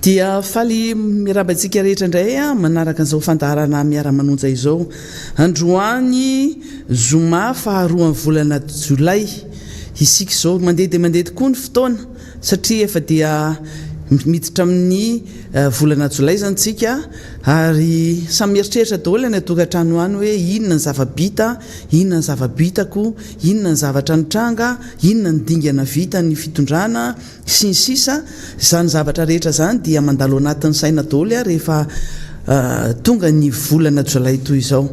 dia faly mirabantsika rehetra indray a manaraka an'izao fandaharana miara-manonja izao androany zoma faharoa amin'ny volana jolay isika izao mandeha dia mandeha tokoa ny fotoana satria efa dia miditra amin'ny volana jolay zany tsika ary samy mieritreritra daholo any atokantrano any hoe inona ny zava-bita inona ny zava-bitako inona ny zavatra nitranga inona ny dingana vita ny fitondrana sy ny sisa izany zavatra rehetra zany dia mandalo anatin'ny saina daholo rehefa tonga ny volana jolay toy izao.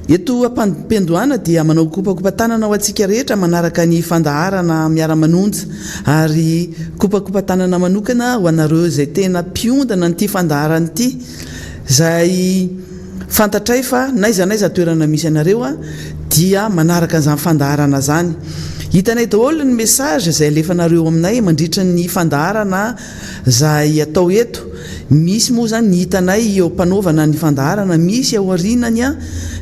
Eto ampandoana dia manao kopakopa-tanana ho antsika rehetra manaraka ny fandaharana miara-manonja ary kopakopa-tanana manokana ho anareo izay tena mpiondana n'ity fandaharana ity izay fantatray fa naiza toerana misy anareo dia manaraka an'izany fandaharana zany. Hitanay daholo ny message izay alefanareo aminay mandritra ny fandaharana izay atao eto. Misy moa zany ny hitanay eo mpanaovana ny fandaharana, misy ao arinany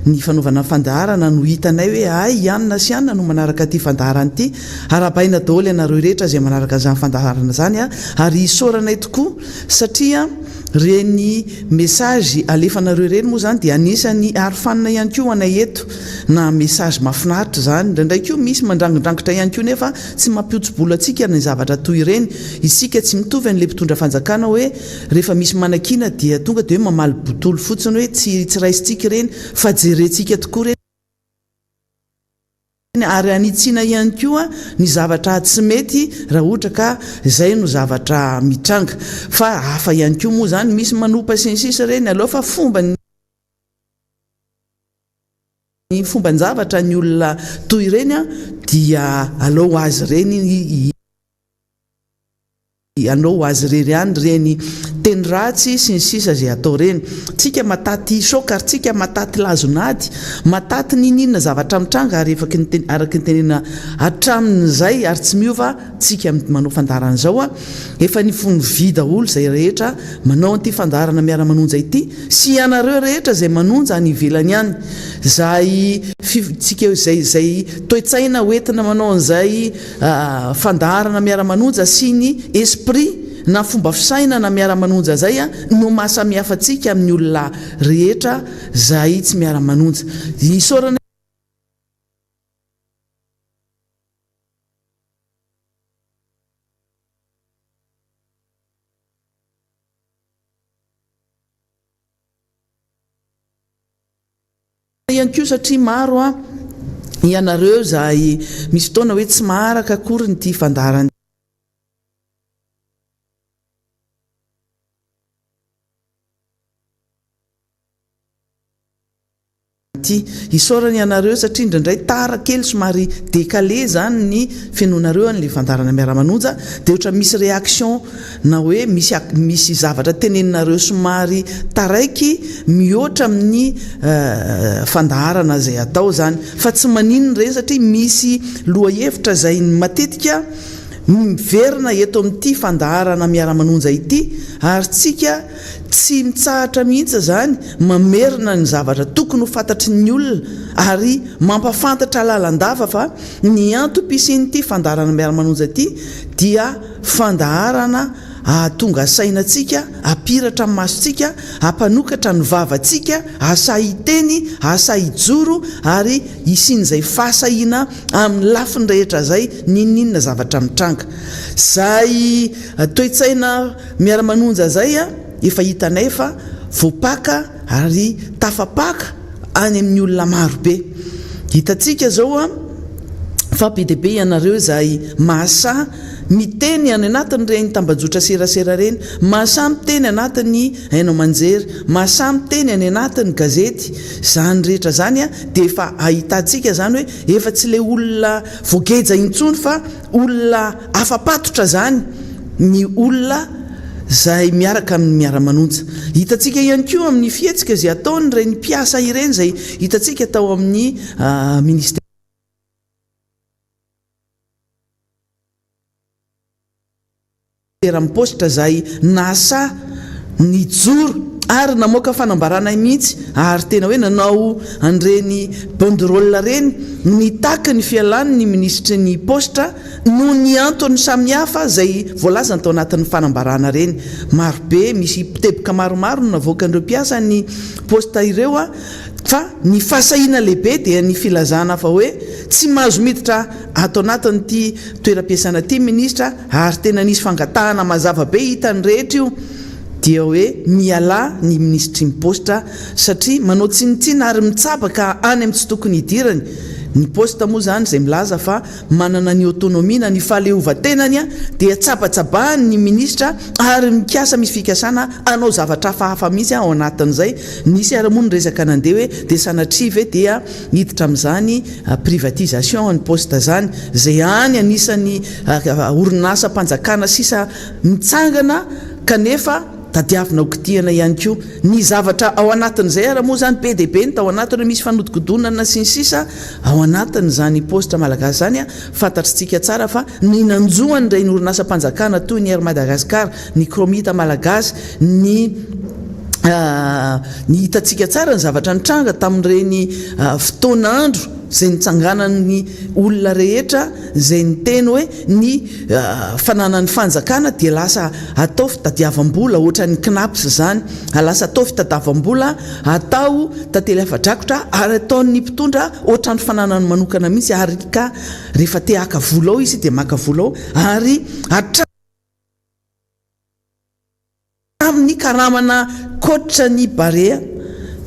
ny fanaovana fandaharana no hitanay hoe ay ianona sy ianona no manaraka ty fandaharana ity. Arabaina daholo ianareo rehetra izay manaraka an'izany fandaharana zany ary isaoranay tokoa satria reny message alefanareo reny moa zany dia anisany arofanina ihany koa anay eto na message mahafinaritra zany ndraindray koa misy mandrangodrangotra ihany koa nefa tsy mampiotso-bolo antsika ny zavatra toy ireny. Isika tsy mitovy an'ilay mpitondra fanjakana hoe rehefa misy manakina dia tonga dia hoe mamaly botolo fotsiny hoe tsy raisitsika ireny fa jerentsika tokoa ireny ary anitsiana ihany koa ny zavatra tsy mety raha ohatra ka izay no zavatra mitranga fa hafa ihany koa moa zany misy manompa sy ny sisa ireny aloha fa fomba zavatra ny olona toy ireny dia alao azy ireny anao azy rery any reny teny ratsy sy ny sisa zay atao reny. Tsika mataty soka ary tsika mataty lazonady mataty ninina zavatra mitranga ary araky nytenena hatramin'izay ary tsy miova tsika manao fandaharana izao efa ny fony vy daholo zay rehetra manao an'ity fandaharana miara-manonja ity sy ianareo rehetra zay manonja any ivelany any zay tsika zay toe-tsaina hoentina manao an'izay fandaharana miara-manonja sy ny esprit na fomba fisaina na miara-manonja zay no mahasamihafa antsika amin'ny olona rehetra zay tsy miara-manonja. Isaorana ihany koa satria maro ianareo zay misy fotoana hoe tsy maharaka akory nyity fandaharana isaorany ianareo satria indraindray tara kely somary décalé zany ny fianoanareo an'ilay fandaharana miara-manonja dia ohatra misy réaction na hoe misy zavatra teneninareo somary taraiky mihoatra amin'ny fandaharana zay atao zany fa tsy maninona ireny satria misy lohahevitra zay matetika miverina eto amin'ity fandaharana miara-manonja ity ary tsika tsy mitsahatra mihitsy zany mamerina ny zavatra tokony ho fantatry ny olona ary mampafantatra lalandava fa ny antom-pisian'ity fandaharana miara-manonja ity dia fandaharana tonga sainantsika apiratra ny masontsika ampanokatra ny vavantsika asa hiteny asa hijoro ary isin'izay fahasahiana amin'ny lafiny rehetra zay ninina zavatra mitranga zay toe-tsaina miara-manonja zay efa hitanay fa voapaka ary tafapaka any amin'ny olona marobe. Hitantsika zao fa be dia be ianareo zay mahasa miteny any anatin'ireny tambajotra serasera reny, mahasa miteny anatin'ny hainao manjery, mahasa miteny any anatin'ny gazety zany rehetra zany dia efa ahitantsika zany hoe efa tsy ilay olona voageja intsony fa olona afapatotra zany ny olona zay miaraka amin'ny miara-manonja. Hitantsika ihany koa amin'ny fihetsika izay ataony ireny mpiasa ireny zay hitantsika tao amin'ny ministère amin'ny postra zay nasa ny joro ary namoaka fanambarana mihitsy ary tena hoe nanao an'ireny banderole reny nitaky ny fialany ny ministre ny poste no ny antony samihafa zay voalazany tao anatin'ny fanambarana reny. Marobe misy teboka maromaro no navoaka an'ireo mpiasa ny poste ireo fa ny fahasahiana lehibe dia ny filazana fa hoe tsy mahazo miditra ato anatin'ity toeram-piasana ity ministra ary tena nisy fangatahana mazava be hitany rehetra io dia hoe miala ny ministry ny poste satria manao tsinitsina ary mitsabaka any amin'ny tsy tokony hidirany. Ny poste moa zany izay milaza fa manana ny autonomia ny fahaleovantenany dia tsabatsabahany ny ministra ary mikasa misy fikasana anao zavatra hafahafa mihitsy ao anatin'izay. Nisy ary moa ny resaka nandeha hoe dia sanatriva dia hiditra amin'izany privatisation ny poste zany zay any anisan'ny orinasa mpanjakana sisa mitsangana kanefa tadiavina okitiana ihany koa ny zavatra ao anatin'izay ara moa zany be dia be ny tao anatiny misy fanodikodonana sy ny sisa ao anatin'izany poste malagasy zany fantatritsika tsara fa ny nanjoany indray ny orinasa mpanjakana toy ny Air Madagascar ny Kromita malagasy ny hitatsika tsara ny zavatra nitranga tamin'ireny fotoana andro zay nitsanganan'ny olona rehetra zay niteny hoe ny fananan'ny fanjakana dia lasa atao fitadiavam-bola ohatra ny knaps zany lasa atao fitadiavam-bola atao tantely afa-drakotra ary ataon'ny mpitondra ohatra ny fananany manokana mihitsy ary ka rehefa te haka vola ao izy dia maka vola ao ary amin'ny karamana kotra ny barea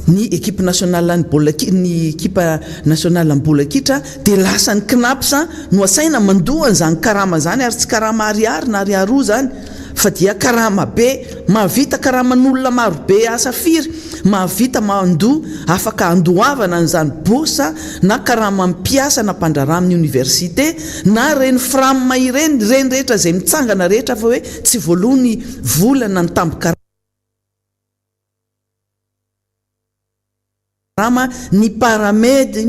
ny équipe nationale ny équipe nationale ny bola kitra dia lasa ny knaps no asaina mandohany zany karama zany ary tsy karama ariary na ariaroa zany fa dia karama be mahavita karaman'olona maro be asa firy mahavita mandoa afaka andohavana an'izany bosa na karama mpiasa na mpandrara amin'ny université na reny framma ireny rehetra zay mitsangana rehetra fa hoe tsy voalohany volana ny tambo ny paramede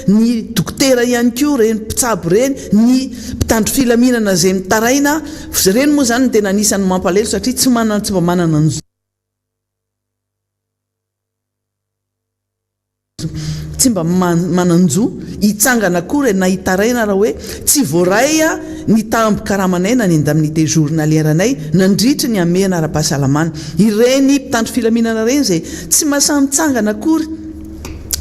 ny dokotera ihany koa reny mpitsabo reny ny mpitandro filaminana zay mitaraina reny moa zany tena anisan'ny mampalelo satria tsy mba manana tsy mba mananjo hitsangana kory na hitaraina raha hoe tsy voaray ny tambo karamanay na ny indemnité journalière-nay nandritra ny amena ara-pahasalamana ireny mpitandro filaminana reny zay tsy masamitsangana kory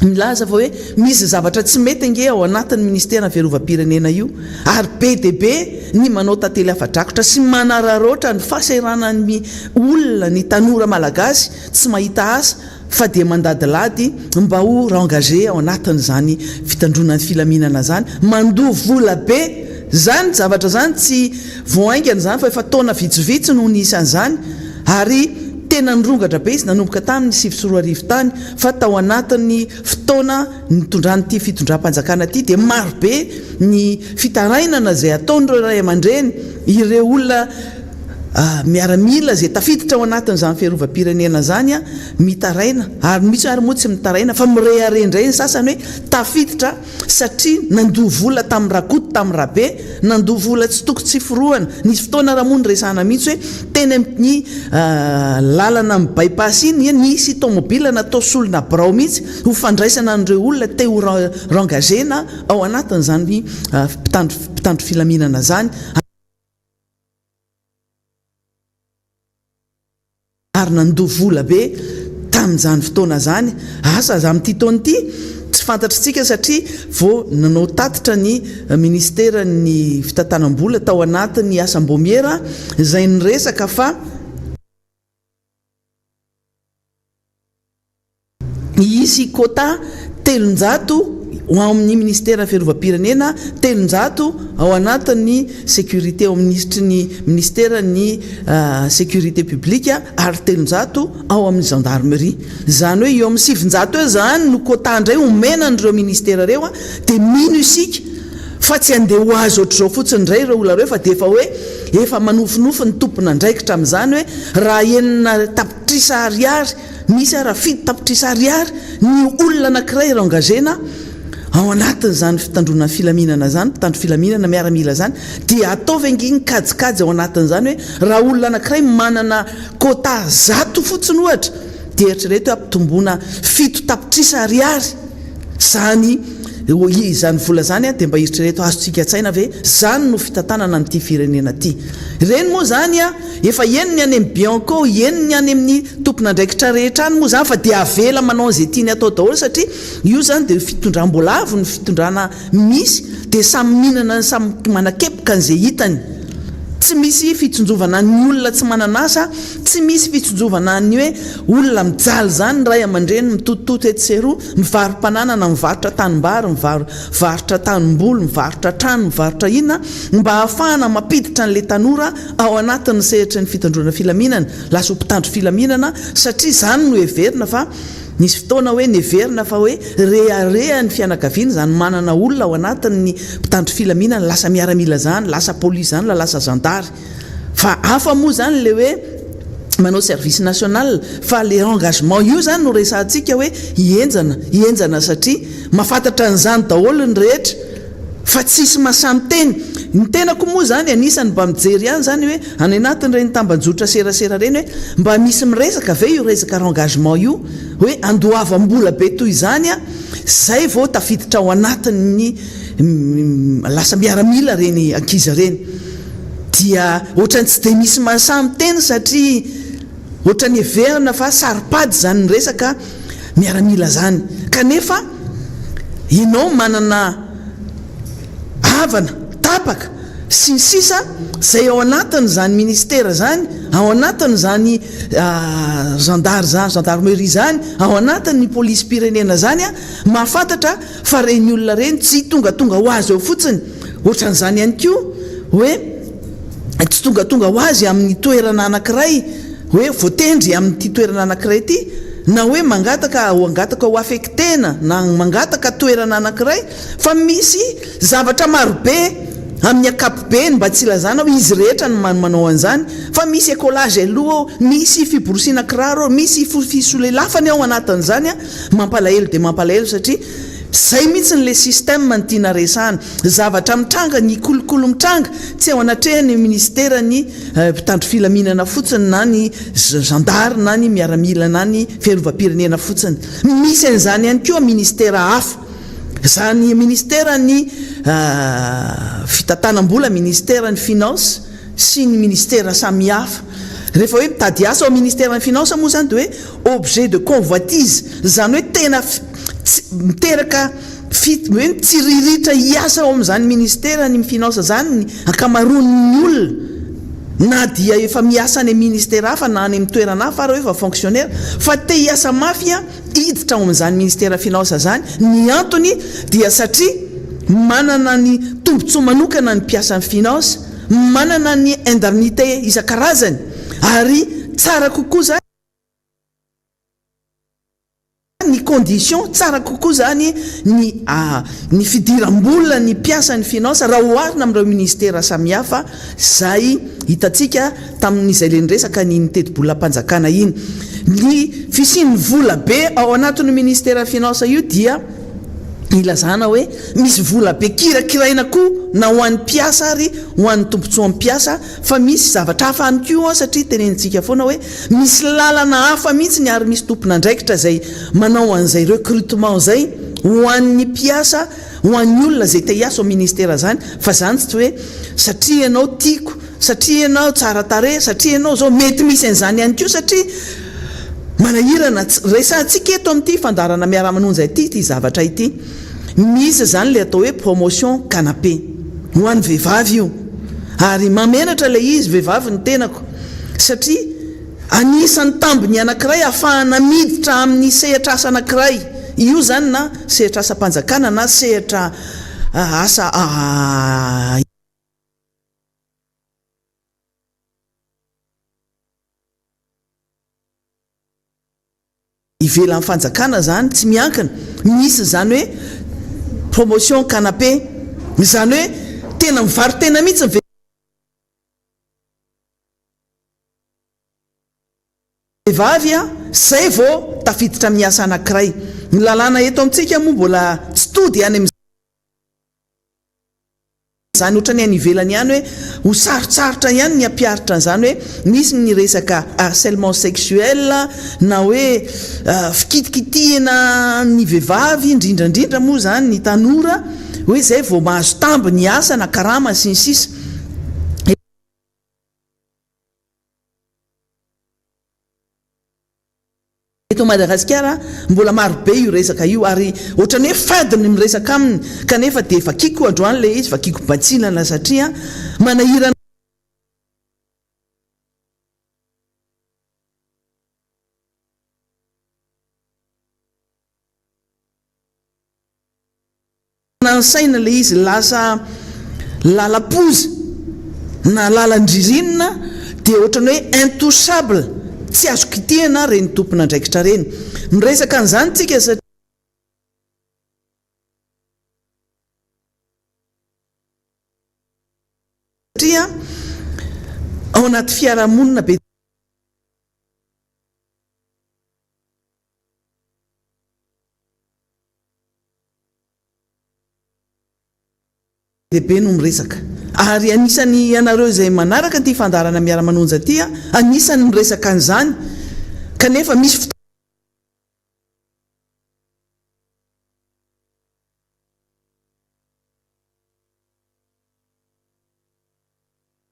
milaza fa hoe misy zavatra tsy mety ange ao anatin'ny ministère fiarovam-pirenena io ary be dia be ny manao tantely afa-drakotra sy manararoatra ny fahasahiranany olona ny tanora malagasy tsy mahita asa fa dia mandadilady mba ho rengagé ao anatin'izany fitandronany filaminana zany mandoa vola be zany zavatra zany tsy voaingana zany fa efa taona vitsivitsy no nisan'izany ary tena nirongatra be izy nanomboka tamin'ny 7 tany fa tao anatin'ny fotoana nitondranyity fitondram-panjakana ity dia maro be ny fitarainana zay ataon'ireo ray aman-dreny ireo olona miaramila zay tafiditra ao anatin'izany fiarovam-pirenena zany mitaraina ary misy ary moa tsy mitaraina fa mireharendray ny sasany hoe tafiditra satria nandoa vola tamin'ny rakoto tamin'ny rabe nandoa vola tsy toko tsy forohana nisy fotoana raha moa ny resahana mihitsy hoe teny amin'ny lalana amin'ny bypass iny nisy tomobile natao solona brao mihitsy ho fandraisana an'ireo olona te ho rengagena ao anatin'izany mpitandro filaminana zany ary nandoa vola be tamin'izany fotoana zany asa za amin'ity taona ity tsy fantatritsika satria vao nanao tatitra ny ministera ny fitantanam-bola tao anatin'ny asam-bomiera izay niresaka fa isy quota 300 ho amin'ny ministère fiarovam-pirenena 300 ao anatin'ny sécurité ao ny ministère ny sécurité publique ary 300 ao amin'ny gendarmerie zany hoe eo amin'ny 700 eo zany no quota ndray omena an'ireo ministère reo dia mino isika fa tsy andeha ho azy ohatr'izao fotsiny indray ireo olona reo fa dia efa hoe efa manofinofy ny tompona ndraikitra amin'izany hoe raha enina tapitrisa ariary misy raha fito tapitrisa ariary ny olona anankiray rengagena ao anatin'izany fitandrona filaminana zany mpitandro filaminana miaramila zany dia ataovy kajikajy ao anatin'izany hoe raha olona anankiray manana kôta 100 fotsiny ohatra dia eritrereto hoe ampitomboana 7 tapitrisa ariary zany vola zany a dia mba eritrereto azontsika tsaina ve zany no fitantanana n'ity firenena ty reny moa zany a efa eniny any amin'ny bianco eniny any amin'ny tomponandraikitra rehetra any moa zany fa dia avela manao an'izay tiany atao daholo satria io zany dia fitondram-boalavo ny fitondrana misy dia samy mihinana samy manakepoka an'izay hitany tsy misy fitsonjovana ny olona tsy mananasa tsy misy fitsonjovana ny hoe olona mijaly zany ray aman-dreny mitotototo etseroa mivarom-pananana mivarotra tanimbary mivarotra tanimboly mivarotra trano mivarotra inona mba hahafahana mampiditra n'le tanora ao anatin'ny sehitra ny fitandrona filaminana lasa ho mpitandro filaminana satria zany no heverina fa nisy fotoana hoe neverina fa hoe rehareha ny fianakaviana zany manana olona ao anatin'ny mpitandro filaminana lasa miaramila zany lasa polisy zany lasa zandary fa hafa moa zany le hoe manao service national fa le engagement io zany no resantsika hoe hienjana satria mafantatra n'izany daholo ny rehetra fa tsisy masamy teny ny tenako moa zany anisany mba mijery ihany zany hoe any anatin'ireny tambanjotra serasera reny hoe mba misy miresaka ve io resaka engagement io hoe andoavam-bola be toy izany a zay vao tafiditra ao anatin'ny lasa miaramila reny ankiza reny dia ohatrany tsy dia misy masamy teny satria ohatrany heverina fa saripady zany ny resaka miaramila zany kanefa ianao manana havana tapaka sy ny sisa zay ao anatin'izany ministera zany ao anatin'izany gendarmerie zany ao anatin'ny polisy pirenena zany a mahafantatra fa reny olona reny tsy tonga ho azy eo fotsiny ohatran'izany ihany koa hoe tsy tonga ho azy amin'ny toerana anankiray hoe voatendry amin'ity toerana anankiray ity na hoe mangataka ho affectena na mangataka toerana anankiray fa misy zavatra marobe amin'ny akapobeny mba tsy ilazana hoe izy rehetra no manao an'izany fa misy écolage aloha misy fiborosiana kiraro misy fisolelafany ao anatin'izany a mampalahelo dia mampalahelo satria zay mihitsy n'le système ny resahana zavatra mitranga ny kolokolo mitranga tsy ao anatrehany ministera ny mpitandro filaminana fotsiny na ny gendary na ny miaramila na ny fiarovam-pirenena fotsiny misy an'izany ihany koa ministera hafa zany ministera ny fitantanam-bola ministera ny finance sy ny ministera samihafa rehefa hoe mitady asa ao ministera ny finance moa zany dia hoe objet de convoitise zany hoe tena miteraka hoe mitsiriritra hiasa ao amin'izany ministera ny finance zany akamaroan'ny olona na dia efa miasa any ministera hafa na any amin'ny toerana hafa ary efa fonctionnaire fa te hiasa mafy a hiditra ao amin'izany ministera finance zany ny antony dia satria manana ny tombotsoa manokana ny mpiasan'ny finance manana ny indemnité isan-karazany ary tsara kokoa zany ny condition tsara kokoa zany ny fidiram-bola ny mpiasan'ny finance raha oharina amin'ireo ministera samihafa zay hitantsika tamin'izay le nyresaka ny teti-bolam-panjakana iny ny fisian'ny vola be ao anatin'ny ministera finance io dia ilazana hoe misy vola be kirakiraina koa na ho an'ny mpiasa ary ho an'ny tombontsoa amin'ny mpiasa fa misy zavatra hafa any koa satria tenenitsika foana hoe misy lalana hafa mihitsy ny ary misy tomponandraikitra zay manao an'izay recrutement zay ho an'ny mpiasa ho an'ny olona zay te hiasa ao ministera zany fa zany tsy hoe satria ianao tiako satria ianao tsara tare satria ianao zao mety misy an'izany ihany koa satria manahirana resantsika eto amin'ity fandarana miara-manonjy ity zavatra ity misy zany le atao hoe promotion canapé ho an'ny vehivavy io ary mamenatra le izy vehivavy ny tenako satria anisan'ny tambiny anankiray ahafahana miditra amin'ny sehatra asa anankiray io zany na sehatra asa-panjakana na sehatra asa ivela amin'ny fanjakana zany tsy miankina misy zany hoe promotion canapé zany hoe tena mivaro tena mihitsy vehivavy a zay vao tafiditra miasa anankiray ny lalàna eto amintsika moa mbola tsy tody any zany ohatrany any ivelany ihany hoe ho sarotsarotra ihany ny ampiaritra an'izany hoe misy ny resaka harcèlement sexuel na hoe fikitikitihana ny vehivavy indrindrandrindra moa zany ny tanora hoe zay vao mahazo tamby ny asa na karama sy ny sisa. Eto Madagasikara mbola maro be io resaka io ary ohatrany hoe fadiny miresaka aminy kanefa dia vakiko androany le izy vakiko batsilana satria manahirana nansaina le izy lasa lalapozy na lalandririnina dia ohatrany hoe intouchable, tsy azo kitihana reny tompona andraikitra reny. Miresaka an'izany tsika satria ao anaty fiarahamonina be lehibe no miresaka ary anisany ianareo izay manaraka ty fandarana miara-manonja ty anisany miresaka an'izany kanefa misy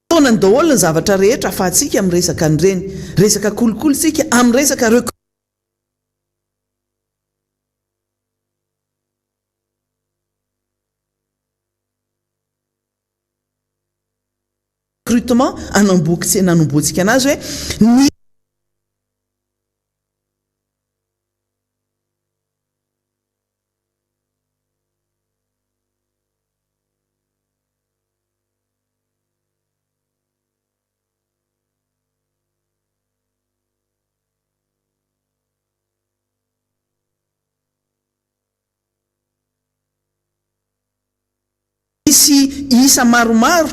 fotoanany daholo ny zavatra rehetra afahantsika miresaka an'ireny resaka kolokolo sika amin'ny resaka recrutement nanombotsika anazy hoe ny misy isa maromaro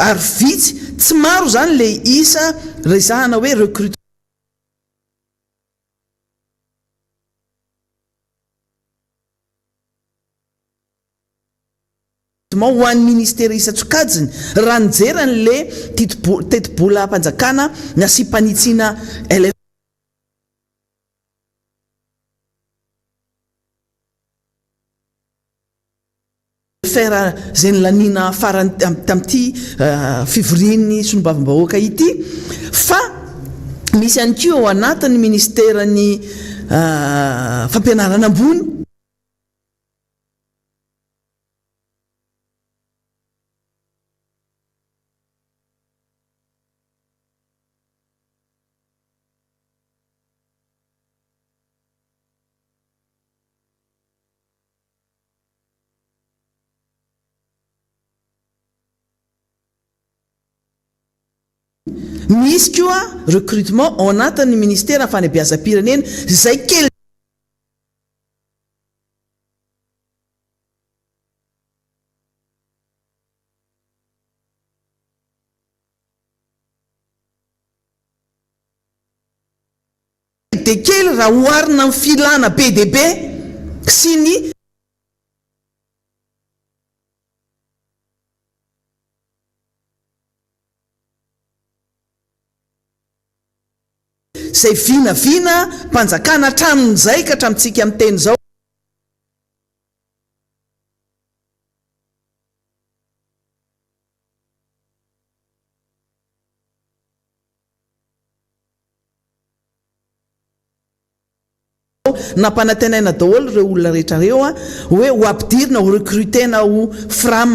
ary vitsy tsy maro zany le isa resahana hoe recrutement ho an'ny ministera isa-tsokajiny raha nijerany le teti-bola mpanjakana na sy mpanitsina fera zay nylaniana farany tamin'ity fivorian'ny solombavam-bahoaka ity fa misy ihany koa ao anatin'ny ministerany fampianarana ambony misy koa recrutement ao anatin'ny ministera fanabeazam-pirenena zay kely de kely raha oharina amin'ny filana be dia be sy ny zay vinavina mpanjakana hatramin'izay ka hatramintsika amin'ny teny zao nampanantenaina daholo ireo olona rehetrareo hoe ho ampidirina ho recrutena ho fram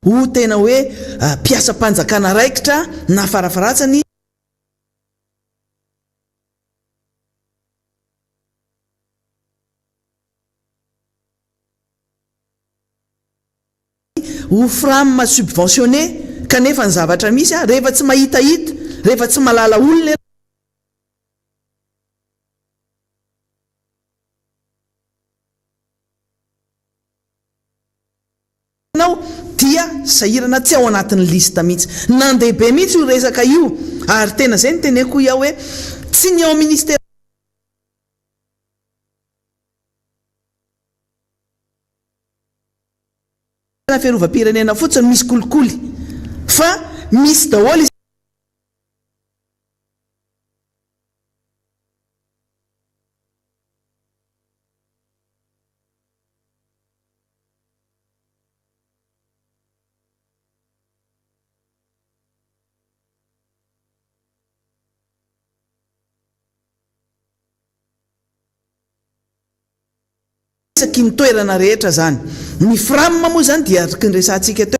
ho tena hoe mpiasa-mpanjakana raikitra na farafaratsany ho fram subventionné kanefa ny zavatra misy rehefa tsy mahitahita rehefa tsy malala olona nao dia sahirana tsy ao anatin'ny lista mihitsy nandehibe mihitsy io resaka io ary tena zay ny teneko iaho hoe tsy ny ao ministère fiarovam-pirenena fotsiny misy kolikoly fa misy daholo isaky ny toerana rehetra zany ny framma moa zany dia araka ny resantsika teo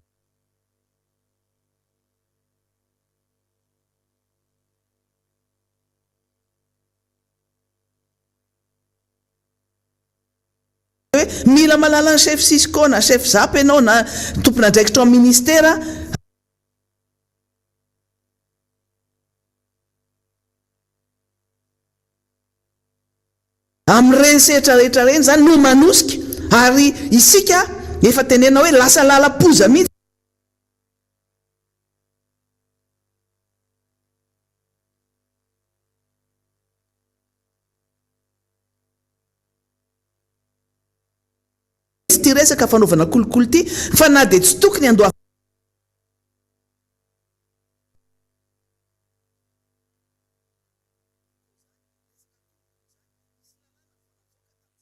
hoe mila malala ny chef Cisco na chef Zap ianao na tompona andraikitra ao ministera amin'ireny sehatra rehetra reny zany no manosika ary isika efa tenena hoe lasa lala-poza mihitsy ty resaka fanaovana kolikoly ty fa na dia tsy tokony andoha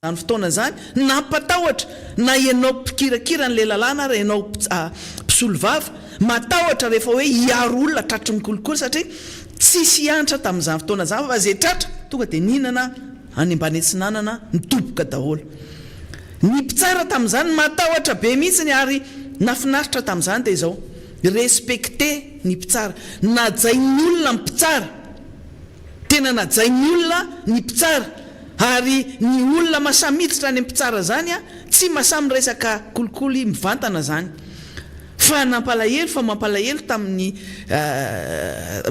zany fotoana zany nampatahotra na ianao mpikirakira n'le lalàna ary ianao mpisolo vava matahotra rehefa hoe hiaro olona tratry ny kolikoly satria tsisy hiantra tamin'izany fotoana zany fa zay tratra tonga dia ninana any ambany antsinanana nitoboka daholo ny mpitsara tamin'izany matahotra be mihitsy ary nafinaritra tamin'izany dia izao respecte ny mpitsara najain'ny olona ny mpitsara tena najain'ny olona ny mpitsara ary ny olona masamiditra any mpitsara zany tsy masamy resaka kolikoly mivantana zany fa nampalahelo fa mampalahelo tamin'ny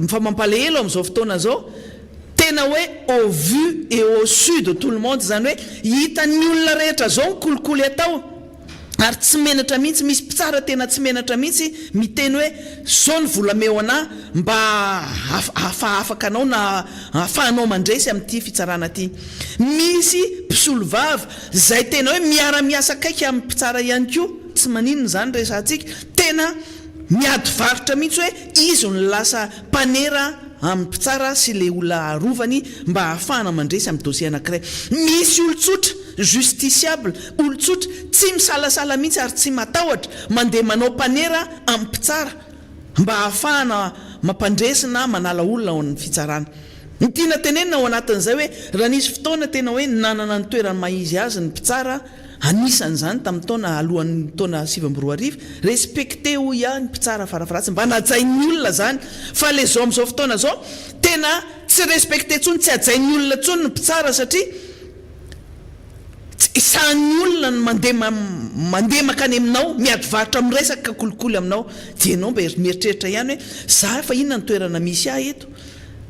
fa mampalahelo amin'izao fotoana zao tena hoe au vu et au su de tout le monde zany hoe hitan'ny olona rehetra zao ny kolikoly atao ary tsy menatra mihitsy misy mpitsara tena tsy menatra mihitsy miteny hoe zao ny volameo ana mba afaka anao na afahanao mandresy amin'ity fitsarana ty misy mpisolo vava zay tena hoe miara-miasa kaiky amin'ny mpitsara ihany koa tsy maninona zany resantsika tena miady varotra mihitsy hoe izy no lasa mpanera amin'ny mpitsara sy le olona arovany mba ahafahana mandresy amin'ny dossier anankiray misy olotsotra justiciable olotsotra tsy misalasala mihitsy ary tsy matahotra mandeha manao mpanera amin'ny mpitsara mba ahafahana mampandresina manala olona ao amin'ny fitsarana ny tiana tenenina ao anatin'izay hoe raha nisy fotoana tena hoe nanana ny toerany mahizy azy ny mpitsara anisan'izany tamin'ny taona alohan'ny taona 2024 respecte ho ihany mpitsara farafaratsy mba najain'ny olona zany fa le zao amin'izao fotoana zao tena tsy respecte tsony tsy ajain'ny olona tsony ny mpitsara satria isan'ny olona ny mandeha makany aminao miady varotra amin'ny resaka kolikoly aminao dia ianao mba mieritreritra ihany hoe za fa inona ny toerana misy ahy eto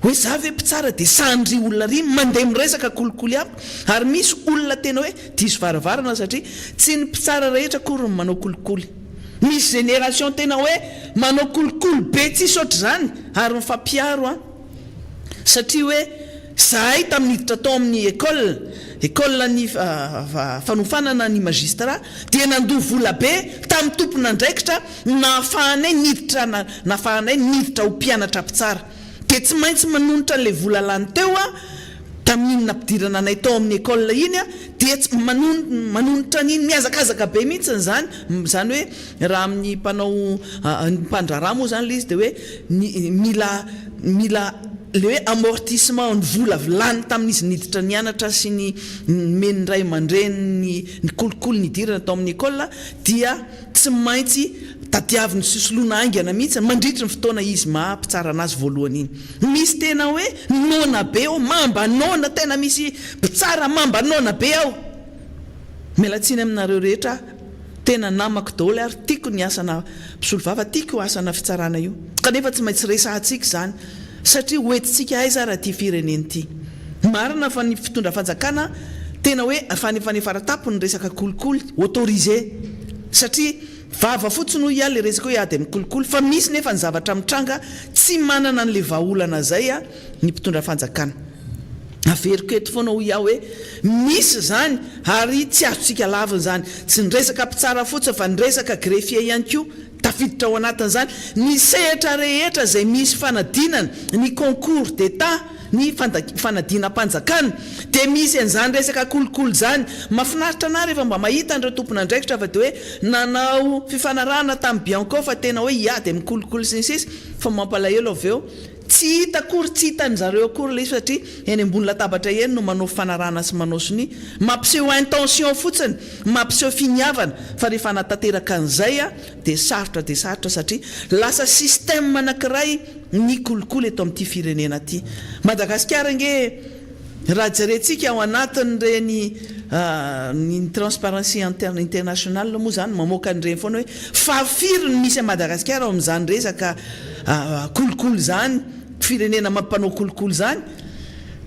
hoe za ve mpitsara dia sandry olona ry mandeha miresaka kolikoly amiko ary misy olona tena hoe diso varavarana satria tsy ny mpitsara rehetra kory ny manao kolikoly misy génération tena hoe manao kolikoly be tsisy oatra zany ary mifampiaro satria hoe zahay tamin'niditra tao amin'ny école ny fanofanana ny magistrat dia nandoha vola be tamin'ny tompona andraikitra nahafahanay niditra ho mpianatra mpitsara dia tsy maintsy manonitra le vola lany teo tamin'iny nampidirana anay tao amin'ny école iny dia manonitra n'iny miazakazaka be mihitsy zany hoe raha amin'ny mpanao mpandrarà moa zany le izy dia hoe mila le hoe amortissement ny vola lany tamin'izy niditra nianatra sy ny meny ray aman-dreny ny kolikoly nidirana tao amin'ny école dia tsy maintsy tadiaviny sisoloana aingana mihitsy mandritra ny fotoana izy mampitsara anazy voalohany iny misy tena hoe nona be ao mamba nona tena misy mpitsara mamba nona be ao mialatsiny aminareo rehetra tena namako daholo ary tiako ny asana mpisolo vava tiako asana fitsarana io kanefa tsy maintsy resantsika zany satria hoentintsika aiza raha ty fireneny ty marina fa ny fitondra fanjakana tena hoe fanefanefaratapony resaka kolikoly autorisé satria vava fotsiny ho ia le resaka hoe ady amin'ny kolokolo fa misy nefa ny zavatra mitranga tsy manana n'le vahaolana zay a ny mpitondra fanjakana averiko eto foana ho ia hoe misy zany ary tsy azontsika laviny zany tsy nyresaka mpitsara fotsiny fa nyresaka greffier ihany koa tafiditra ao anatin'izany ny sehatra rehetra zay misy fanadinana ny concours d'état ny fanadina-panjakana dia misy an'izany resaka kolokolo zany mahafinaritra ana rehefa mba mahita andreo tompona andraikitra fa dia hoe nanao fifanarahana tamin'ny Bianco fa tena hoe iady amin'ny kolokolo sy ny sisa fa mampalahelo avy eo tsy hita akory tsy hitany zareo akory le satria eny ambony latabatra eny no manao fanarahana sy manao sony mampiseho intention fotsiny mampiseho finiavana fa rehefa anatanteraka an'izay a dia sarotra satria lasa système anankiray ny kolokolo eto amin'ity firenena ity Madagasikara nge raha jerentsika ao anatin'ireny ny transparency international moa zany mamoaka an'ireny foana hoe fahafiry no misy a Madagasikara ao amin'izany resaka kolokolo zany firenena mampanao kolokolo zany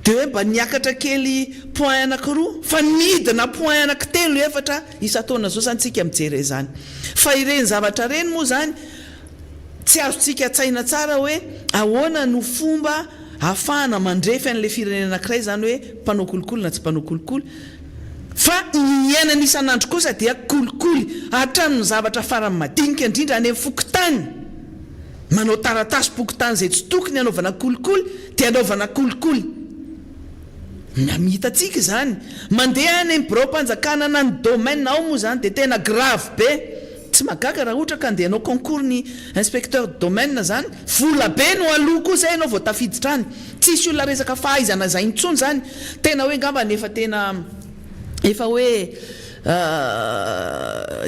dia hoe mba niakatra kely point anankiroa fa midina point anankitelo efatra isa-taona zao zany tsika mijery izany fa ireny zavatra reny moa zany tsy azontsika tsaina tsara hoe ahoana no fomba ahafahana mandrefy an'le firenena anankiray zany hoe mpanao kolokolo na tsy mpanao kolokolo fa ny iainana isan'andro kosa dia kolikoly hatramin'ny zavatra farany madinika indrindra any amin'ny fokotany manao taratasy pokotany zay tsy tokony anaovana kolikoly dia anaovana kolikoly namitatsika zany mandeha any amin'ny bureau-mpanjakana na ny domaine ao moa zany dia tena grave be tsy magaga raha ohatra ka andeha anao concours ny inspecteur de domaine zany vola be no aloha koa zay anao vao tafiditra any tsisy olona resaka fahaizana zay intsony zany tena hoe ngamba nefa tena efa hoe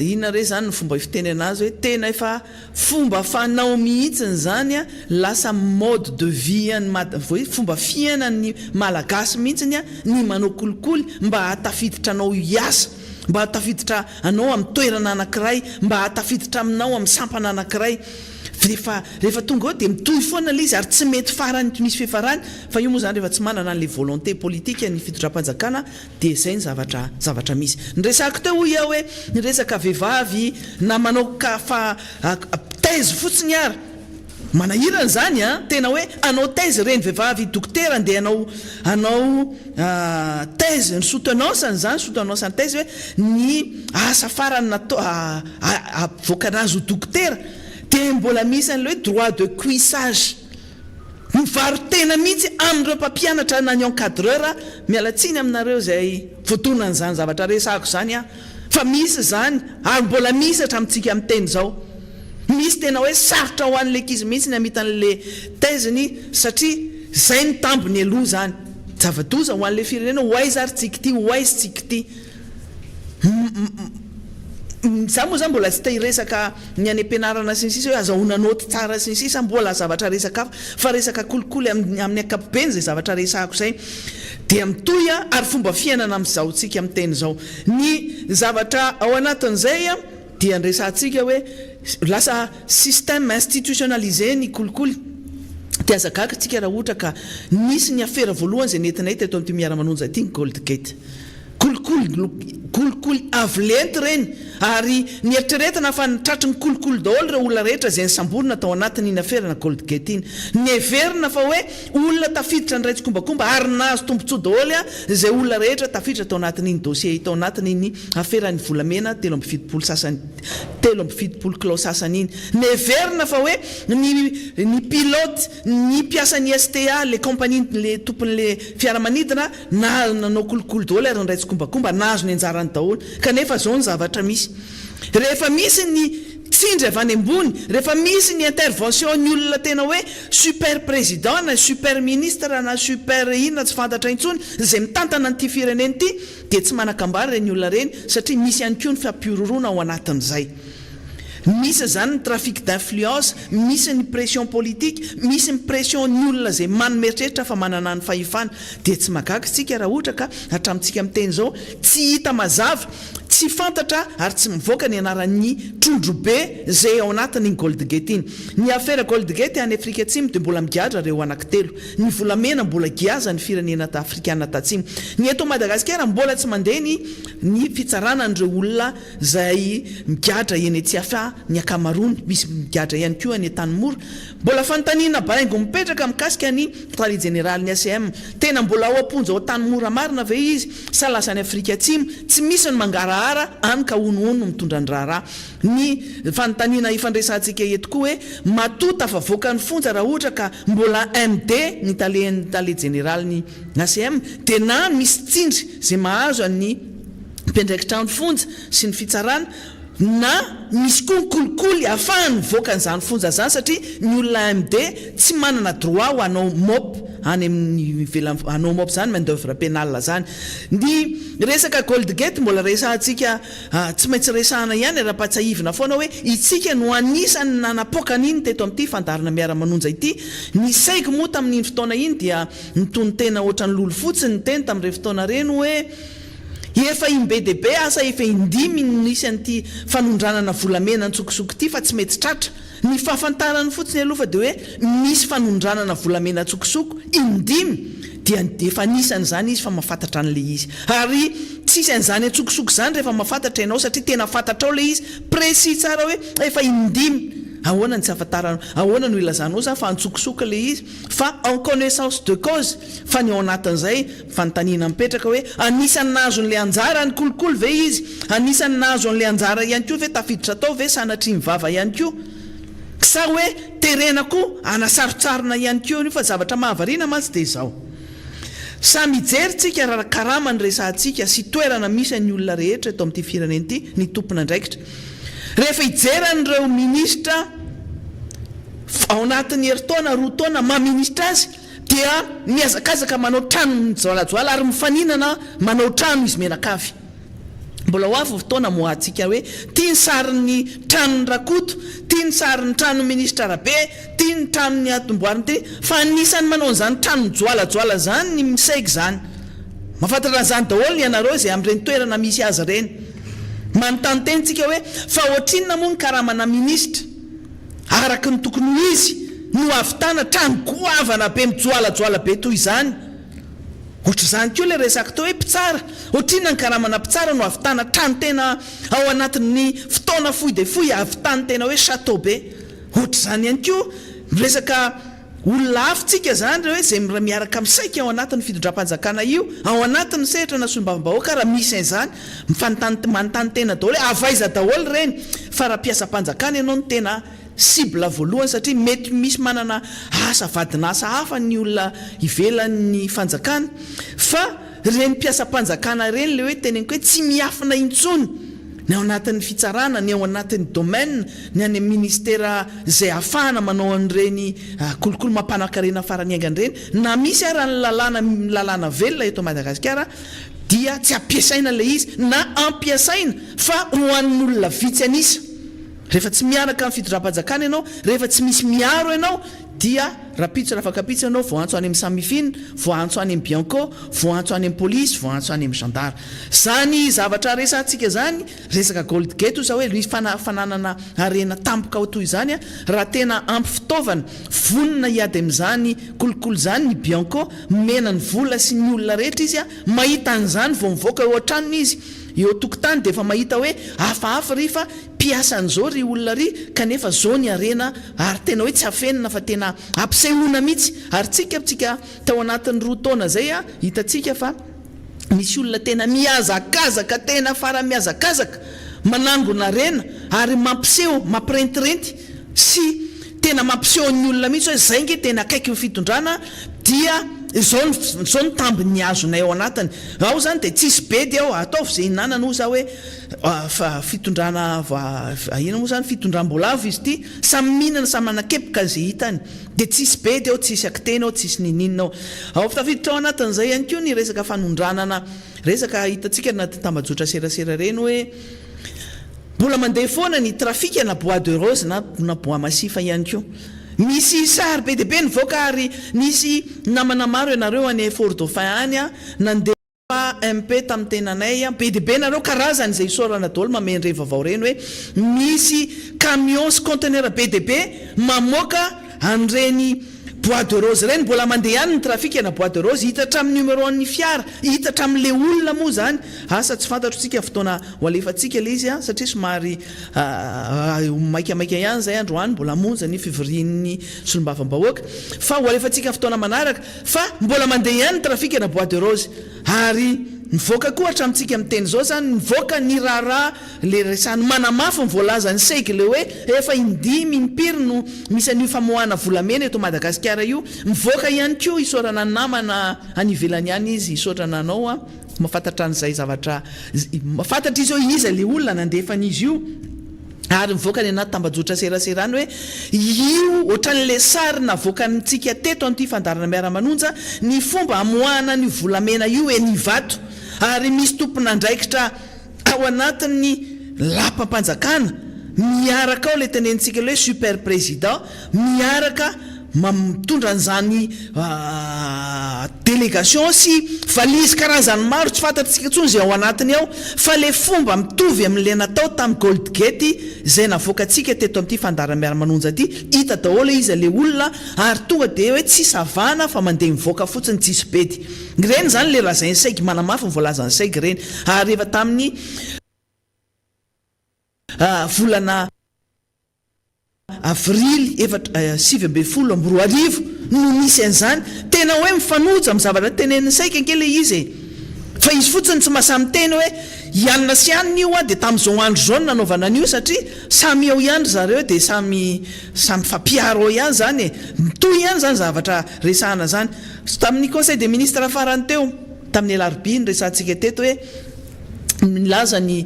inona re zany ny fomba fitenena azy hoe tena efa fomba fanao mihitsiny zany a lasa mode de vie ny fomba fiainan'ny malagasy mihitsiny a ny manao kolikoly mba hatafiditra anao iasa mba hatafiditra anao amin'ny toerana anankiray mba hatafiditra aminao amin'ny sampana anankiray rehefa tonga eo dia mitohy foana le izy ary tsy mety farany misy fifarany fa io moa zany rehefa tsy manana an'le volonté politique ny fitondram-panjakana dia izay ny zavatra misy nyresaka teo ho ia hoe nyresaka vehivavy na manao kafa thèse fotsiny ary manahirana zany a tena hoe anao thèse reny vehivavy dokotera andeha anao thèse ny soutenance zany soutenance ny thèse hoe ny asa farany natao avoakanazy ho dokotera dia mbola misy an'le hoe droit de cuissage mivarotena mihitsy amin'ireo mpampianatra na ny encadreur mialatsiny aminareo zay voatonan'izany zavatra resako zany a fa misy zany ary mbola misy hatramintsika amin'ny teny zao misy tena hoe sarotra ho an'le ankizy mihitsy ny amita an'le thèse-ny satria zay ny tambony aloha zany zava-doza ho an'le firenena ho aiza ary tsika ty ho aizy tsika ty za moa zany mbola tsy tahiresaka ny any am-pianarana sy ny sisa hoe azahoana noty tsara sy ny sisa mbola zavatra resaka fa resaka kolikoly amin'ny ankapobeny zay zavatra resako zay dia mitohy a ary fomba fiainana amin'izao tsika amin'ny teny zao ny zavatra ao anatin'izay a dia nyresantsika hoe lasa système institutionnalisé ny kolikoly dia azagaga tsika raha ohatra ka nisy ny afera voalohany zay nentinay teto amin'ity miara-manonja ity ny Gold Gate kolikoly avolento reny ary ny eritreretana fa nitratry ny kolikoly daholo ireo olona rehetra zay nysamborina tao anatiny iny aferana Gold Gate iny ny everina fa hoe olona tafiditra ny raitsykombakomba ary nahazo tombontsoa daholo a zay olona rehetra tafiditra tao anatin'iny dossier tao anatiny iny aferany volamena 370 kilao sasany iny ny everina fa hoe ny pilote ny mpiasan'ny STA le compagnie le tompon'le fiaramanidina nanao kolikoly daholo ary ny raitsykombakomba nahazo ny anjarany daholo kanefa zao ny zavatra misy rehefa misy ny tsindry avy any ambony rehefa misy ny intervention ny olona tena hoe super président na super ministre na super inona tsy fantatra intsony zay mitantana n'ity fireneny ity dia tsy manakambary reny olona reny satria misy ihany koa ny fampiororona ao anatin'izay misy zany ny trafic d'influence misy ny pression politique misy ny pression ny olona zay manomeritreritra fa manana ny fahefana dia tsy magaga tsika raha ohatra ka hatramintsika amin'ny teny zao tsy hita mazava tsy fantatra ary tsy mivoaka ny anaran'ny trondrobe zay ao anatin'ny Goldgate iny. Ny affaire Goldgate any Afrika Atsimo dia mbola migadra reo anankitelo. Ny volamena mbola giaza ny firenena afrikana tatsimo. Ny eto Madagasikara mbola tsy mandeha ny fitsarana an'ireo olona zay migadra eny Tsiafa, ny akamarony misy migadra ihany koa any Tanimora. Mbola fanontaniana baraingo mipetraka mikasika ny tali général ny ACM. Tena mbola ao amponja ao Tanimora marina ve izy sa lasa ny Afrika Atsimo tsy misy ny mangarahara any ka ono mitondra ny raharaha. Ny fanontaniana ifandraisantsika eto koa hoe matota fa voaka ny fonja raha ohatra ka mbola MD ny tali général ny ACM dia na misy tsindry zay mahazo ny mpendraikitra ny fonja sy ny fitsarana na misy koa kolikoly ahafahany voaka n'izany fonja zany satria ny olona MD tsy manana droit ho anao MOP any amin'ny anao MOP zany main d'œuvre pénale zany. Ny resaka Goldgate mbola resahantsika tsy maintsy resahana ihany ara-patsahivina foana hoe itsika no anisany nanapoaka an'iny teto amin'ity fandarina miara-manonja ity. Ny saiko moa tamin'iny fotoana iny dia nitony tena ohatran'ny lolo fotsiny ny teny tamin'ireny fotoana reny hoe efa imbedebe asa efa indimy nisy an'ity fanondranana volamena ntsokosoko ity fa tsy mety tratra. Ny fahafantarany fotsiny aloha fa dia hoe misy fanondranana volamena tsokosoko indimy dia efa nisany zany izy fa mahafantatra an'ilay izy. Ary tsisy an'izany antsokosoko zany rehefa mahafantatra ianao satria tena fantatra ao ilay izy précis tsara hoe efa indimy. Ahoana ny tsy afantarana, ahoana no ilazanao zany fa antsokosoko ilay izy fa en connaissance de cause fa ny ao anatin'izay fanontaniana mipetraka hoe anisany nahazo n'ilay anjara ny kolikoly ve izy, anisany nahazo n'ilay anjara ihany koa ve tafiditra tao ve sanatria mivava ihany koa sa hoe terena koa anasarotsarona ihany koa fa zavatra mahavariana mantsy dia izao. Sa mijery tsika raha karama ny resantsika sy toerana misy ny olona rehetra eto amin'ity firenena ity ny tompona andraikitra. Rehefa ijeran'ireo ministra ao anatin'ny herintaona roa taona maministra azy dia miazakazaka manao trano mijoalajoala ary mifaninana manao trano izy menakavy. Mbola ho avy fotoana moatsika hoe tia ny sarin'ny tranon'ny Rakoto, tia ny sarin'ny tranon'ny ministra Rabe, tia ny tranon'ny atomboariny ty fa anisany manao an'izany trano mijoalajoala zany ny misaika zany. Mahafantatra an'izany daholo ny ianareo izay amin'ireny toerana misy azy ireny. Manontany tentsika hoe fa ohatrinona moa ny karamana ministra araka ny tokony ho izy no ahavitana trano goavana be mijoalajoala be toy izany. Ohatra izany koa ilay resaka tao hoe mpitsara, ohatrinona ny karamana mpitsara no ahavitana trano tena ao anatin'ny fotoana fohy dia fohy ahavitany tena hoe chateau be. Ohatra izany ihany koa resaka olona hafitsika zany hoe zay miaraka misaika ao anatin'ny fitondram-panjakana io ao anatin'ny sehatra na solombavam-bahoaka raha misy an'izany manontany tena daholo hoe avaiza daholo ireny fa raha mpiasam-panjakana ianao no tena cible voalohany satria mety misy manana asa vadinasa hafa ny olona ivelan'ny fanjakana fa reny mpiasam-panjakana ireny le hoe teneniko hoe tsy miafina intsony ny ao anatin'ny fitsarana, ny ao anatin'ny domaine, ny any ministera zay ahafahana manao an'ireny kolokolo mampanankarena farany aingany ireny na misy ara ny lalàna velona eto Madagasikara dia tsy ampiasaina ilay izy na ampiasaina fa ho an'olona vitsy anisa. Rehefa tsy miaraka amin'ny fitondram-panjakana ianao, rehefa tsy misy miaro ianao dia rapitso rafakapitso ianao voantso any amin'ny samifine, voantso any amin'ny bianco, voantso any amin'ny polisy, voantso any amin'ny gendarme. Zany zavatra resantsika zany resaka Goldgate sa hoe misy fananana arena tampoka ho toy izany raha tena ampy fitaovana vonona hiady amin'izany kolokolo zany ny bianco mena ny vola sy ny olona rehetra izy mahita an'izany vao mivoaka eo an-tranony izy eo tokotany dia efa mahita hoe hafahafa ry fa mpiasan'izao ry olona ry kanefa zao ny arena ary tena hoe tsy hafenina fa tena ampisehoana mihitsy ary tsika tao anatin'ny roa taona zay hitatsika fa misy olona tena miazakazaka tena fara miazakazaka manangona arena ary mampiseho mampirentireny sy tena mampiseho ny olona mihitsy hoe zay nge tena akaiky ny fitondrana dia zao ny tambiny azonay ao anatiny ao zany dia tsisy bedy ao ataovy zay inana no za hoe fitondrana ina moa zany fitondram-bolavo izy ity samy mihinana samy manakepika zay hitany dia tsisy bedy ao tsisy akiteny ao tsisy nininina ao tafiditra ao anatin'izay ihany koa ny resaka fanondranana resaka hitatsika na tambajotra serasera reny hoe mbola mandeha foana ny trafika na bois de rose na bois masifa ihany koa. Misy sary be dia be nivoaka ary nisy namana maro ianareo any Fort Dauphin any nandeha MP tamin'ny tenanay be dia be nareo karazany izay isorana daholo mamendre vaovao reny hoe misy camion sy conteneur be dia be mamoaka an'ireny bois de rose reny mbola mandeha ihany ny trafika na bois de rose hita hatramin'ny numéro an'ny fiara hita hatramin'le olona moa zany asa tsy fantatro tsika fotoana ho alefatsika le izy a satria somary maikamaika ihany zay androany mbola monja ny fivorian'ny solombavambahoaka fa ho alefatsika fotoana manaraka fa mbola mandeha ihany ny trafika na bois de rose ary nivoaka koa hatramintsika amin'ny teny zao zany nivoaka ny raharaha le resany manamafy ny voalaza ny saiky le hoe efa indimy impiry no misy an'io famoahana volamena eto Madagasikara io mivoaka ihany koa isorana namana any ivelany ihany izy isorana anao a mahafantatra an'izay zavatra mahafantatra izy hoe iza le olona nandefan'izy io ary mivoaka ny anaty tambajotra seraserany hoe io ohatran'le sary navoakantsika teto an'ity fandarana miara-manonja ny fomba amoahana ny volamena io ny vato ary misy tompon'andraikitra ao anatin'ny lapam-panjakana miaraka ao le tenentsika le hoe super président miaraka mitondra an'izany délégation sy valizy karazany maro tsy fantatsika intsony zay ao anatiny ao fa le fomba mitovy amin'le natao tamin'ny Gold Gate zay navoakantsika teto amin'ity fandarana miara-manonja ity hita daholo izy le olona ary tonga dia hoe tsy savana fa mandeha mivoaka fotsiny tsisy bedy reny zany le raha zay ny saiky manamafy ny voalaza ny saiky reny ary efa tamin'ny volana avrily 7 no misy an'izany tena hoe mifanoja amin'ny zavatra teneniny saika ankely izy fa izy fotsiny tsy mahasamy teny hoe ianona sy anina io a dia tamin'izao andro zao nanaovana an'io satria samy eo ihany zareo dia samy fampiaro ihany zany mitohy ihany zany zavatra resahana zany tamin'ny conseil des ministres farany teo tamin'ny alarobia ny resantsika teto hoe milaza ny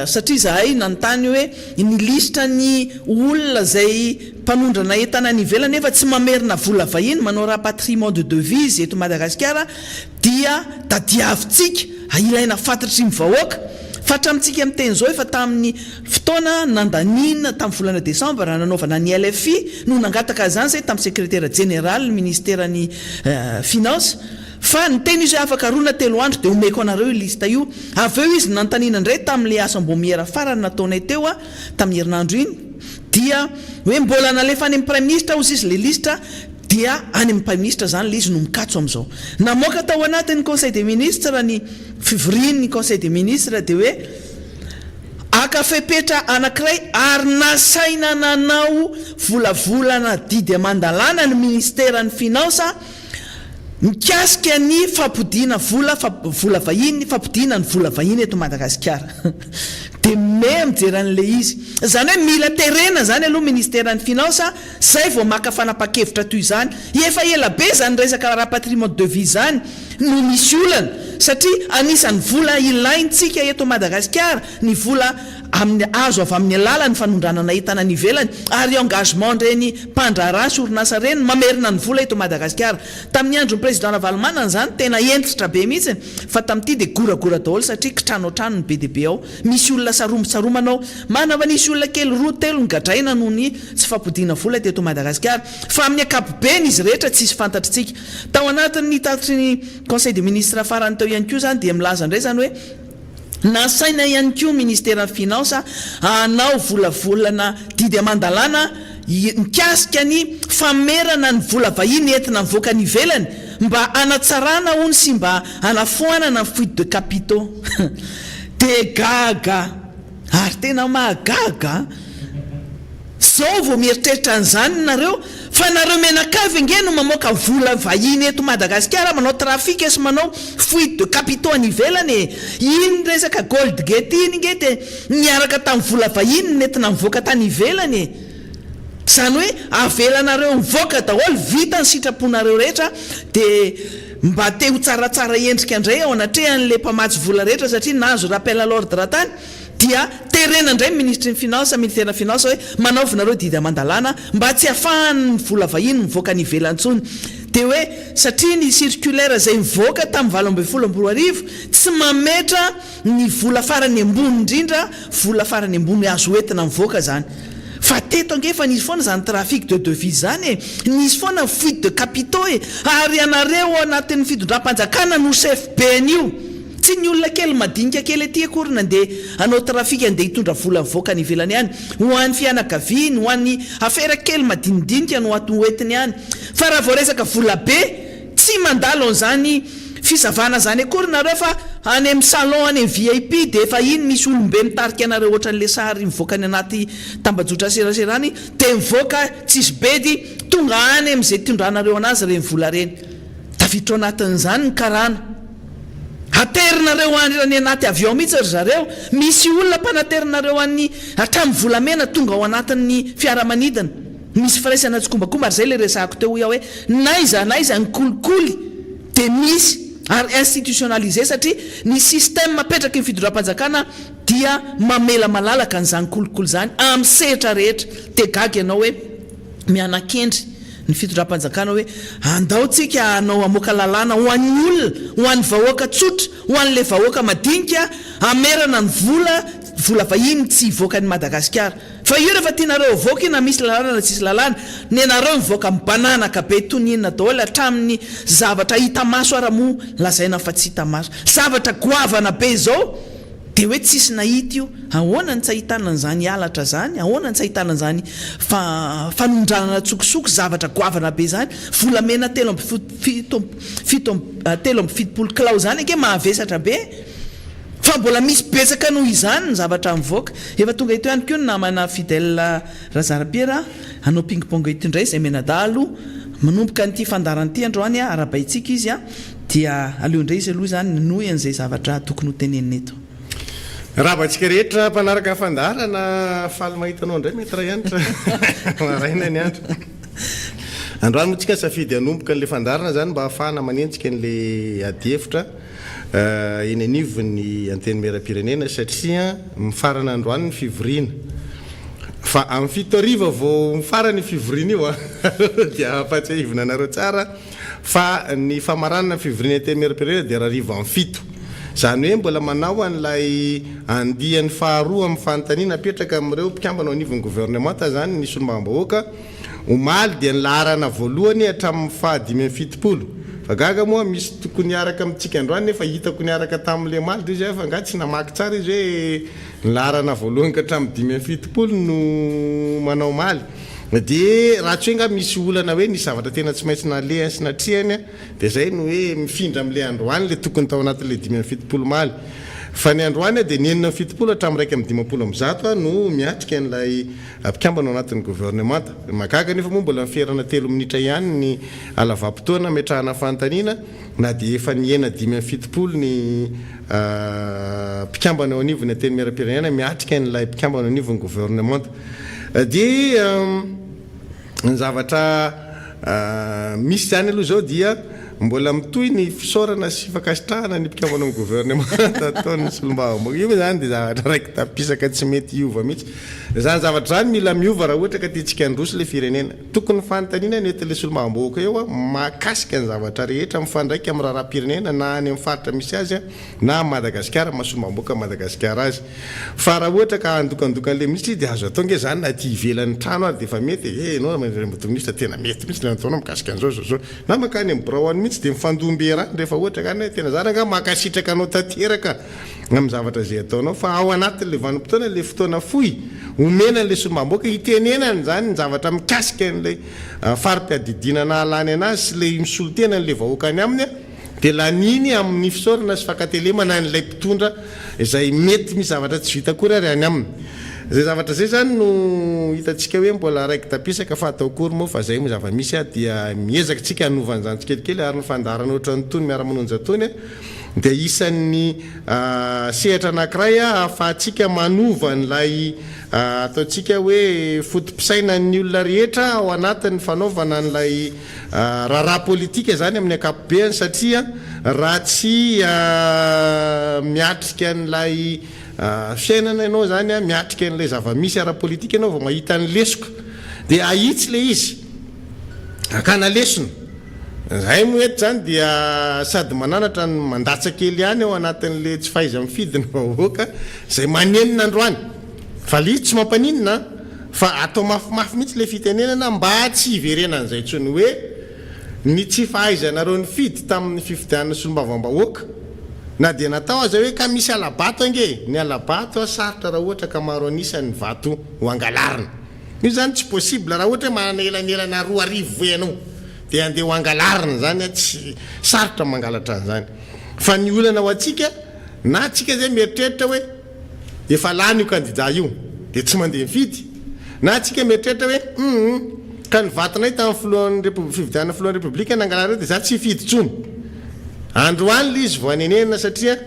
satria zahay nanontany hoe ny lista ny olona zay mpanondrana entana ny ivelany nefa tsy mamerina vola vahiny manao rapatriement de devise eto Madagasikara dia tadiavitsika ilaina fantatry ny vahoaka fa hatramintsika amin'ny teny zao efa tamin'ny fotoana nandanina tamin'ny volana décembre raha nanaovana ny LFI no nangataka zany zay tamin'ny secrétaire général ministère ny finance fa ny teny izy afaka rona telo andro dia omeko anareo io lista io avy eo izy nantanina indray tamin'le asam-bomiera farany nataonay teo a tamin'ny herinandro iny dia hoe mbola nalefa any amin'ny prime ministre ozy izy le lista dia any amin'ny prime ministre zany le izy no mikatso amin'izao namoaka tao anatin'ny conseil des ministres ny fivorian'ny conseil des ministres dia hoe akafepetra anankiray ary nasaina nanao volavolana didy amandalana ny ministère ny finance mikasika ny fampodiana vola vahiny fampodiana ny vola vahiny eto Madagasikara dia mijery an'le izy zany hoe mila terena zany aloha ministère ny finance zay vao maka fanapa-kevitra toy izany efa ela be zany resaka rapatriement de devise zany no misy olana satria anisan'ny vola ilaintsika eto Madagasikara ny vola amin'ny azo avy amin'ny alalany fanondranana entana ny ivelany ary engagement reny mpandraharaha sy orinasa reny mamerina ny vola eto Madagasikara tamin'ny andron'ny président Navalimana zany tena entitra be mihitsy fa tamin'ity dia goragora daholo satria kitrano trano ny be dia be ao misy olona saromasaromanao manava nisy olona kely roa telo ngadraina noho ny tsy fampodiana vola teto Madagasikara fa amin'ny akapobeany izy rehetra tsisy fantatritsika tao anatin'ny tatitry ny conseil des ministres farany teo ihany koa zany dia milaza indray zany hoe nasaina ihany koa ministère ny finance anao volavolana didy amandalana mikasika ny famerana ny vola vahiny entina mivoaka ny ivelany mba anatsarana hono sy mba anafoanana ny fuite de capitaux de gaga ary tena mahagaga zao vao mieritreritra an'izany nareo fa nareo menakavy inge no mamoaka vola vahiny eto Madagasikara manao trafika sy manao fuite de capitaux any ivelany iny resaka Gold Gate iny inge dia miaraka tamin'ny vola vahiny nentina mivoaka tany ivelany zany hoe avelanareo mivoaka daholo vita ny sitraponareo rehetra dia mba te ho tsaratsara endrika indray ao anatrehan'le mpamatsy vola rehetra satria nazo rappel à l'ordre tany dia terena indray ministre ny finance ministère ny finance hoe manaovy nareo didy amandalana mba tsy hafahany vola vahiny mivoaka ny ivelantsony dia hoe satria ny circulaire zay mivoaka tamin'ny 2024 tsy mametra ny vola farany ambony indrindra vola farany ambony azo entina mivoaka zany fa teto angefa nisy foana zany trafic de devise zany nisy foana fuite de capitaux ary anareo anatin'ny fitondram-panjakana no CFB-n'io tsy ny olona kely madinika kely aty akory nandeha anao trafika andeha hitondra vola mivoaka ny ivelany ihany ho an'ny fianakaviany ho an'ny affaire kely madinidinika no hoentiny ihany fa raha vao resaka vola be tsy mandalo an'izany fisavana zany akory nareo fa any amin'ny salon any amin'ny VIP dia efa iny misy olombe mitarika anareo ohatran'le sary mivoaka ny anaty tambajotra seraserany dia mivoaka tsisy bedy tonga any amin'izay tondranareo anazy reny vola reny tafiditra anatin'izany ny karana aterinareo any anaty avion mihitsy ry zareo misy olona mpanaterinareo any hatramin'ny volamena tonga ao anatin'ny fiaramanidina misy firaisana tsokombakomba ary zay le resahako teo iaho hoe naiza ny kolikoly dia misy ary institutionnalisé satria ny système mapetraka ny fitondram-panjakana dia mamela malalaka n'izany kolikoly zany amin'ny sehatra rehetra dia gagy ianao hoe mianan-kendry ny fitondram-panjakana hoe andaotsika anao amoaka lalàna ho an'ny olona ho an'ny vahoaka tsotra ho an'le vahoaka madinika amerana ny vola vahiny tsy hivoaka ny Madagasikara fa io rehefa tianareo voaka na misy lalàna na tsisy lalàna ny anareo mivoaka mibananaka be toninina daholo hatramin'ny zavatra hita maso ara-mo lazaina fa tsy hita maso zavatra goavana be zao dia hoe tsisy nahita io ahoana ny tsy ahitana an'izany halatra zany ahoana ny tsy ahitana an'izany fanondranana tsokosoko zavatra goavana be zany volamena 770 kilao zany anke mahavesatra be fa mbola misy betsaka noho izany ny zavatra mivoaka efa tonga ito ihany koa ny namana Fidèle Razarapiera anao ping-pong ito indray izay menadalo manomboka n'ity fandaran'ity androany arabaitsika izy dia aleo indray izy aloha zany noy an'izay zavatra tokony ho tenenina eto raha batsika rehetra mpanaraka fandarana faly mahitanao indray mety raha ianitra maraina ny andro androany motsika safidy hanomboka n'le fandarana zany mba ahafahana manentsika n'le adiefitra eny anivony anteny mera-pirenena satria mifarana androany ny fivoriana fa amin'ny fito ariva vao mifarany fivoriana io dia apatsahivona anareo tsara fa ny famaranana fivoriana anteny mera-pirenena dia raha riva amin'ny fito zany hoe mbola manao an'ilay andian'ny faharoa amin'ny fanontaniana apetraka amin'ireo mpikambana anivon'ny gouvernemanta zany nisy olombam-bahoaka omaly dia nylaharana voalohany hatramin'ny fahadimy amin'ny fitopolo fa gaga moa misy tokony araka amintsika androany nefa hitako ny araka tamin'le maly de izy fa nga tsy namaky tsara izy hoe nylaharana voalohany ka hatramin'ny dimy amin'ny fitopolo no manao maly dia raha tsy hoe nga misy olana hoe nisy zavatra tena tsy maintsy nalehany sy natriany dia zay no hoe mifindra amin'le androany le tokony tao anatin'le 570 maly fa ny androany dia ny 970 hatramin'ny 150 no miatrika n'ilay mpikambana ao anatin'ny gouvernemanta magaga nefa moa mbola mifierana 3 minitra ihany ny alava-potoana metrahana fanontaniana na dia efa ny 570 ny mpikambana ao anivony ateny mera-pirenena miatrika n'ilay mpikambana ao anivony gouvernemanta dia ny zavatra misy zany aloha zao dia mbola mitoy ny fisaorana sy fakasitrahana ny mpikambana amin'ny gouvernemanta ataon'ny solombavam-bahoaka io zany dia zavatra raiky tapisaka tsy mety hiova mihitsy zany zavatra zany mila miova raha ohatra ka tiantsika androso le firenena tokony fanontaniana nentin'le solombavam-bahoaka eo mahakasika ny zavatra rehetra mifandraiky amin'ny raharam-pirenena na any amin'ny faritra misy azy na Madagasikara mahasolombavam-bahoaka Madagasikara azy fa raha ohatra ka andokandokan'le ministra dia azo atao nge zany na ty ivelan'ny trano ary dia efa mety anao ministra tena mety mihitsy le ataonao mikasika an'izao na makany amin'ny braoany mihitsy dia mifandombe raha rehefa ohatra ka tena zany nga makasitraka anao tanteraka amin'ny zavatra zay ataonao fa ao anatin'le vanim-potoana le fotoana fohy omena n'le solombavam-bahoaka hitenenany zany ny zavatra mikasika n'le farim-piadidinana alany anazy sy le misolotena n'le vahoaka any aminy dia laniny amin'ny fisaorana sy fakatelemana n'ilay mpitondra izay mety misy zavatra tsy vita kory ary any aminy zay zavatra zay zany no hitantsika hoe mbola raiky tapisaka fa atao kory moa fa zay moa zava-misy dia miezaka tsika hanovan'izany tsikelikely ary ny fandarana ohatrany tony miara-manonja tony dia isan'ny sehatra anankiray ahafahantsika manova n'ilay ataontsika hoe fotom-pisaina ny olona rehetra ao anatin'ny fanaovana n'ilay raharaha politika zany amin'ny akapobeany satria raha tsy miatrika n'ilay fiainana ianao zany miatrika n'ilay zava-misy ara-politika ianao vao mahita ny lesoka dia ahitsy le izy akana lesona zay moety zany dia sady mananatra ny mandatsakely ihany ao anatin'le tsy fahaiza mifidiny vahoaka zay manenina androany fa li tsy mampaninina fa atao mafimafy mihitsy le fitenenana mba tsy iverenan'izay tsony hoe ny tsy fahaizanareo ny fidy tamin'ny fifidianana solombavam-bahoaka na dia natao aza hoe ka misy alabato ange ny alabato sarotra raha ohatra ka maro anisany vato ho angalarina io zany tsy possible raha ohatra hoe manana elanelana 2 arivo ianao dia andeha ho angalarina zany tsy sarotra mangalatra an'izany fa ny olana ho atsika na atsika zay mieritreritra hoe efa lany io kandida io dia tsy mandeha mifidy na atsika mieritreritra hoe ka ny vatanay tamin'ny fifidianana filohan'ny repoblika nangalarina dia za tsy fidy tsony androany le izy voanenenina satria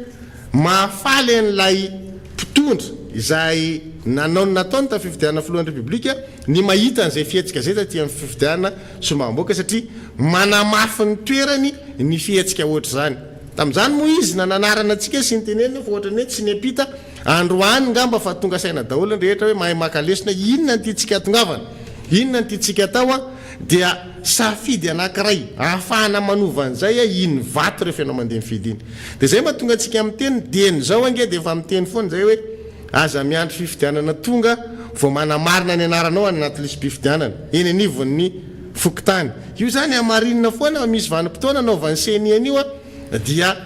mahafaly an'ilay mpitondra izay nataony tamin'ny fifidianana filohan'ny repoblika ny mahita an'izay fihetsika zay taty amin'ny fifidianana solombavam-bahoaka satria manamafy ny toerany ny fihetsika ohatr' zany tamin'izany moa izy nananarana antsika sy ny tenenina fa ohatrany hoe tsy niampita androany ngamba fa tonga saina daholo ny rehetra hoe mahay makalesina inona ntytsika tongavana inona ntytsika atao dia safidy anankiray ahafahana manovan'izay iny vato rehefa ianao mandeha mifidy iny dia zay mahatonga antsika amin'ny teny deny zao ange dia efa miteny foana zay hoe aza miandry fifidianana tonga vao manamarina ny anaranao any anatin'lisy mpifidianana eny anivon'ny fokotany io zany amarinina foana misy vanim-potoana anao vanseniany io a dia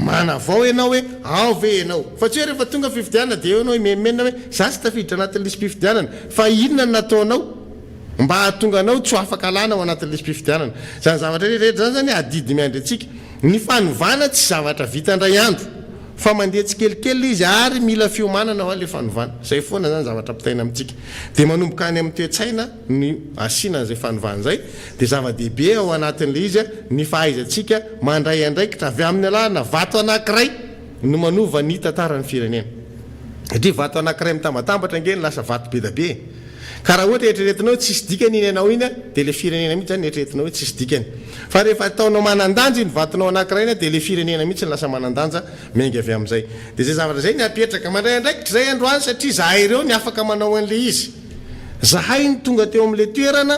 manavao ianao hoe ao ve ianao fa tsy hoe rehefa tonga fifidianana dia eo anao memenina hoe za sy tafiditra anatin'lisy mpifidianana fa inona nataonao mba hatonga anao tsy afaka alana ao anatin'lisy mpifidianana zany zavatra rehetra zany zany adidy miandry atsika ny fanovana tsy zavatra vita ndray andro fa mandeha tsy kelikely izy ary mila fiomanana ao le fanovana zay foana zany zavatra pitaina amintsika dia manomboka any amin'ny toetsaina ny asinan'izay fanovana zay dia zava-dehibe ao anatin'le izy a ny fahaizantsika mandray andraikitra avy amin'ny alana vato anankiray no manova ny tantarany firenena satria vato anankiray mitambatambatra nge ny lasa vato be da be ka raha ohatra eritreretinao tsisy dikany iny ianao iny a dia le firenena mihitsy zany eritreretinao hoe tsisy dikany fa rehefa ataonao manandanja iny vatonao anankiray iny dia le firenena mihitsy ny lasa manandanja mengy avy amin'izay dia zay zavatra zay ny apetraka mandray andraikitra zay androany satria zahay ireo ny afaka manao an'le izy zahay ny tonga teo amin'le toerana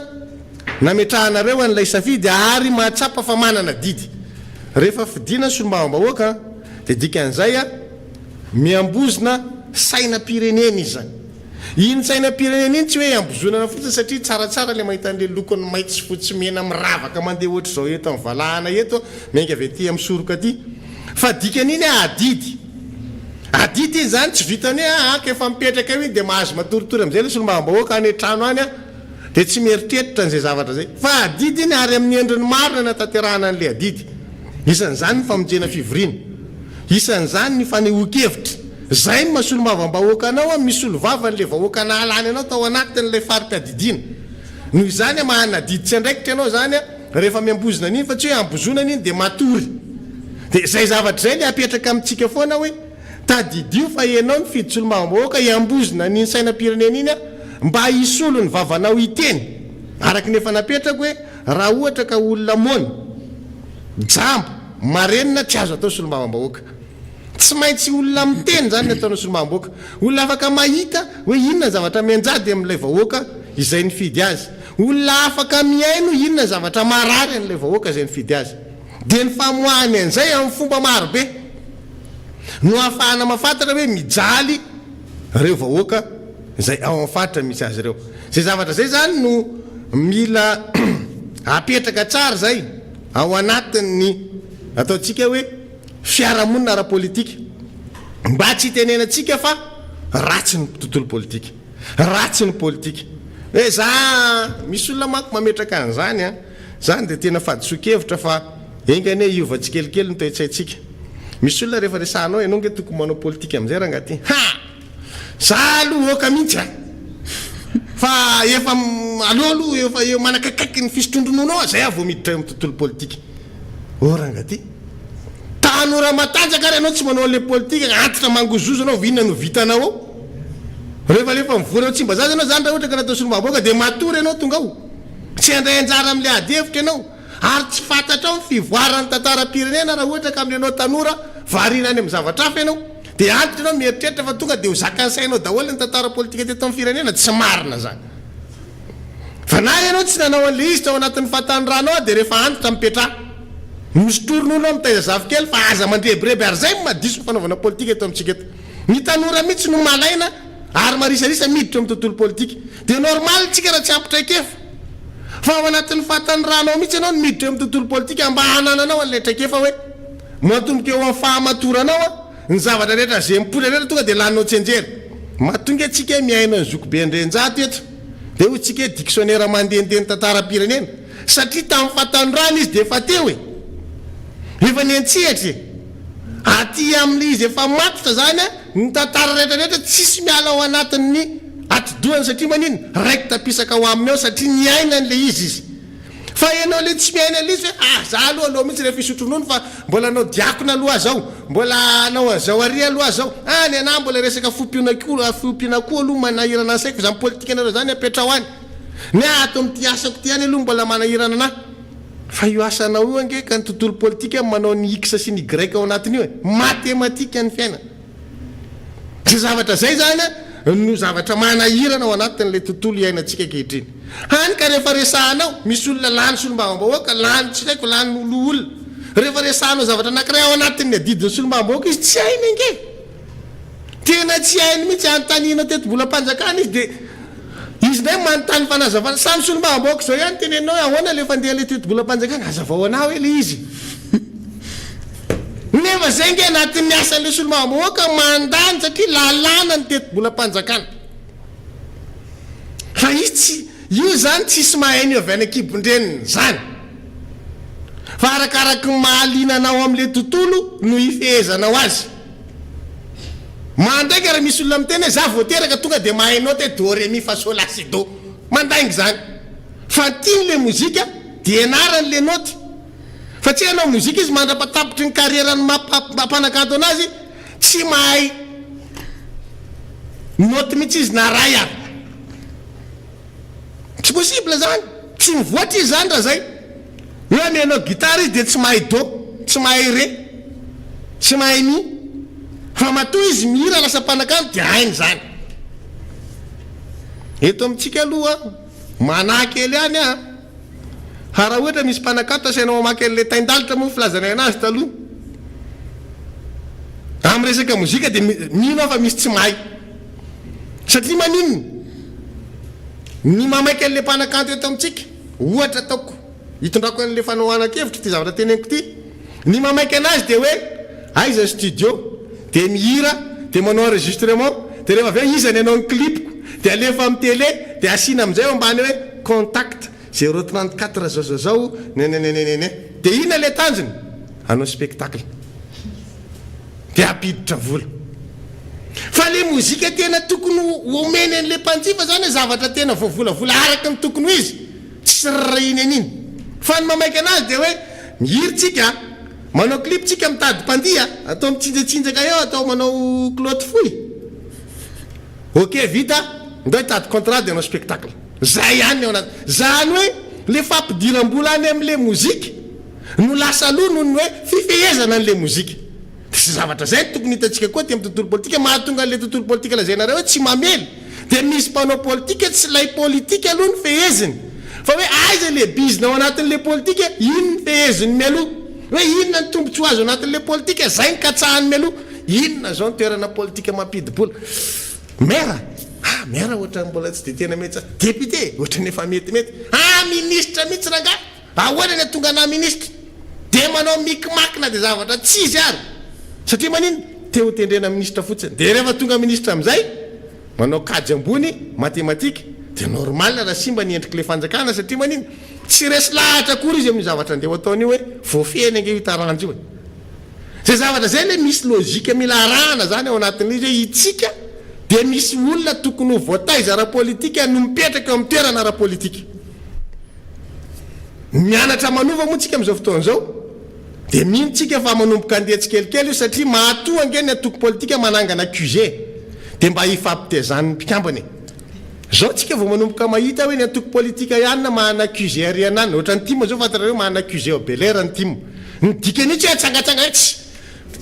nametrahanareo an'ilay safidy ary mahatsapa fa manana didy rehefa fidina solombavam-bahoaka dia dikan'izay a miambozona sainam-pirenena izy zany iny sainam-pirenena iny tsy hoe ambozonana fotsiny satria tsaratsara le mahita an'le lokony maitsy fotsy mena miravaka mandeha ohatra zao eto amin'ny valahana eto mengy avy aty amin'ny soroka aty fa dikan'iny adidy adidy iny zany tsy vitany hoe aka efa mipetraka io iny dia mahazo matoritory amin'izay le solombavam-bahoaka any trano any a dia tsy mieritreritra n'izay zavatra zay fa adidy iny ary amin'ny endriny marina natanterahana an'le adidy isan'izany ny famonjena fivoriana isan'izany ny fanehoan-kevitra zay ny mahasolombavam-bahoaka anao a misy olovavany le vahoaka nahalany anao tao anatin'lay faritra-didiana noho izany a mahana didy tsy andraikitra ianao zany a rehefa miambozona an'iny fa tsy hoe ambozonana iny dia matory dia zay zavatra zay le apetraka amintsika foana hoe tadidio fa ianao ny fidy solombavam-bahoaka iambozona n'iny sainam-pirenena iny a mba hisolo ny vavanao iteny araka nefa napetraka hoe raha ohatra ka olona mony jambo marenina tsy azo atao solombavam-bahoaka tsy maintsy olona miteny zany ny ataonao solombavam-bahoaka olona afaka mahita hoe inona zavatra mianjady amin'ilay vahoaka izay ny fidy azy olona afaka miaino inona zavatra marary an'ilay vahoaka izay ny fidy azy dia ny famoahany an'izay amin'ny fomba marobe no ahafahana mahafantatra hoe mijaly reo vahoaka zay ao amin'ny faritra misy azy ireo zay zavatra zay zany no mila apetraka tsara zay ao anatin'ny ataontsika hoe fiarahamonina ara-politika mba tsy hitenenantsika fa ratsy ny tontolo politika ratsy ny politika hoe za misy olona manko mametraka an'izany a zany dia tena fadisoa-kevitra fa engany hoe iova tsy kelikely ny toetsaintsika misy olona rehefa resahanao ianao nge tokony manao politika amin'izay raha ngaty za aloha oka mihitsy a fa efa aloha aloha efa manakakaiky ny fisotrondrononao zay avo miditra amin'ny tontolo politika raha ngaty tanora matanjaka ary ianao tsy manao an'le politika antitra mangozozo anao vinona no vitanao ao rehefa mivory ao tsy mba zazy anao zany raha ohatra ka natao solombavam-bahoaka dia matory ianao tonga ao tsy andray anjara amin'le ady hevitra ianao ary tsy fantatra ao fivoarany tantaram-pirenena raha ohatra ka amin'nyanao tanora varina any amin'ny zavatra hafa ianao dia antitra ianao mieritreritra fa tonga dia ho zakany sainao daholo ny tantara politika teto amin'ny firenena tsy marina zany fa na ianao tsy nanao an'le izy tao anatin'ny fahatanyranao dia rehefa antitra mipetraha misotoron'olo mitaiza zavikely fa aza mandrebireby ary zay madiso ny fanaovana politika eto amintsika eto ny tanora mihitsy no malaina ary marisarisa miditra amin'ny tontolo politika dia normal tsika raha tsy ampitraikefa fa ao anatin'ny fatany ranao mihitsy ianao miditra amin'ny tontolo politika mba hanananao an'ilay traikefa hoe matomboka eo amin'ny fahamatoranao a ny zavatra rehetra zay mipotra rehetra tonga dia laninao tsenjery mahatonga atsika miaino ny zokobe andrenjato eto dia ho tsika hoe dictionnaire mandehandeny tantara-pirenena satria tamin'ny fatany rano izy dia efa teo e efa nentsihatra aty amin'le izy efa matotra zany a ny tantara rehetrarehetra tsisy miala ao anatin'ny atidohany satria manino raiky tapisaka ao aminy ao satria niaina n'le izy fa ianao le tsy miaina le izy hoe za aloha mihitsy rehefa isotronony fa mbola anao diakona aloha zao mbola anao azao ary aloha zao ny anah mbola resaka fompiana koa aloha manahirana ansaiko fa zany politika anareo zany apetra ho any ny ato am'ty asako ty any aloha mbola manahirana anah fa io asanao io ange ka ny tontolo politika manao ny x sy ny y ao anatin'io e matematika ny fiaina sy zavatra zay zany no zavatra manahirana ao anatin'le tontolo iainantsika kehitriny hany ka rehefa resahanao misy olona lany solombavam-bahoaka lany tsy haiko lany oloolona rehefa resahanao zavatra anankiray ao anatin'ny adidiny solombavam-bahoaka izy tsy hainy ange tena tsy hainy mihitsy antanina teto-bolam-panjakana izy dia izy ndray manontany fanazavana samy solombavam-bahoaka zao ihany tenenao ahoana le fandeha le teto-bolam-panjakana azavao anao e le izy nefa zay nge anatin'ny asan'le solombavam-bahoaka mandany satria lalàna ny teto-bolam-panjakana fa izy tsy io zany tsisy mahainy avy any akibondreniny zany fa arakaraky mahalinanao amin'le tontolo no ifehezanao azy mandraiky raha misy olona miteny za voateraka tonga dia mahainao te do remi fa so la si do mandaingy zany fa tian'le mozika dia ianaran'le noty fa tsy hanao mozika izy mandrapatapitry ny karierany mampanakato anazy tsy mahay noty mihitsy izy na ray ary tsy possible zany tsy mivoatra izy zany raha zay hoe amenao gitara izy dia tsy mahay do tsy mahay re tsy mahay mi fa matoa izy mihira lasa mpanakano dia hainy zany eto amintsika aloha manakely any a raha ohatra misy mpanakato asainao mamaky an'le taindalitra moa filazanay anazy taloha amin'ny resaka mozika dia mino aho fa misy tsy mahay satria maninony ny mamaiky an'le mpanakanto eto amintsika ohatra ataoko hitondrako an'le fanaohanan-kevitra ty zavatra teneniko ty ny mamaiky anazy dia hoe aiza studio dia mihira dia manao enregistrement dia rehefa avy eo izany anao ny clipiko dia alefa amin'ny télé dia asiana amin'izay ambany hoe contact 034 zao nenenenene dia ina le tanjony hanao spectacle dia ampiditra vola fa le mozika tena tokony omeny an'le mpanjifa zany zavatra tena voavolavola araka ny tokony ho izy tsy rarahiny an'iny fa ny mamaiky anazy dia hoe mihiritsika manao cliptsika mitady mpandia atao mitsinjatsinjaka eo atao manao clotte foy ok vita ndao hitady contrat dia anao spectacle zay ihany ao anaty zany hoe le fampidiram-bola any amin'le mozika no lasa aloha noho ny hoe fifehezana an'le mozika sy zavatra zay tokony hitantsika koa ty amin'ny tontolo politika mahatonga an'le tontolo politika lazainareo hoe tsy mamely dia misy mpanao politika tsy lay politika aloha ny feheziny fa hoe aiza le bizina ao anatin'le politika ino ny feheziny mialoha hoe inona ny tombotsy ho azo anatin'le politika zay ny katsahany mialoha inona zao ny toerana politika mampidibola mera mera ohatra mbola tsy dia tena mety député ohatra ny efa metimety ministre mihitsy ranga ahoana ny atonga ana ministre dia manao mikimakina dia zavatra tsy izy ary satria manino teo tendrena ministre fotsiny dia rehefa tonga ministre amin'izay manao kajy ambony matematika dia normal raha simba niendriky le fanjakana satria manino tsy resy lahatra kory izy amin'ny zavatra andeha ataon'io hoe voafehany ange hitaranjo e zay zavatra zay le misy logika mila arahana zany ao anatin'izy hoe itsika dia misy olona tokony ho voataiza ara-politika no mipetraka eo amin'ny toerana ara-politika mianatra manova moa tsika amin'izao fotoana zao dia mino tsika fa manomboka andeha tsikelikely io satria mahatoa ange ny atoko politika manangana accusé dia mba hifampitezany mpikambany zao tsika vao manomboka mahita hoe ny atoko politika ihany na mahana accusé arianany ohatra ny timo zao fantareo mahana accusé ao belera ny timo ny dikanitsy hoe tsangatsanga tsy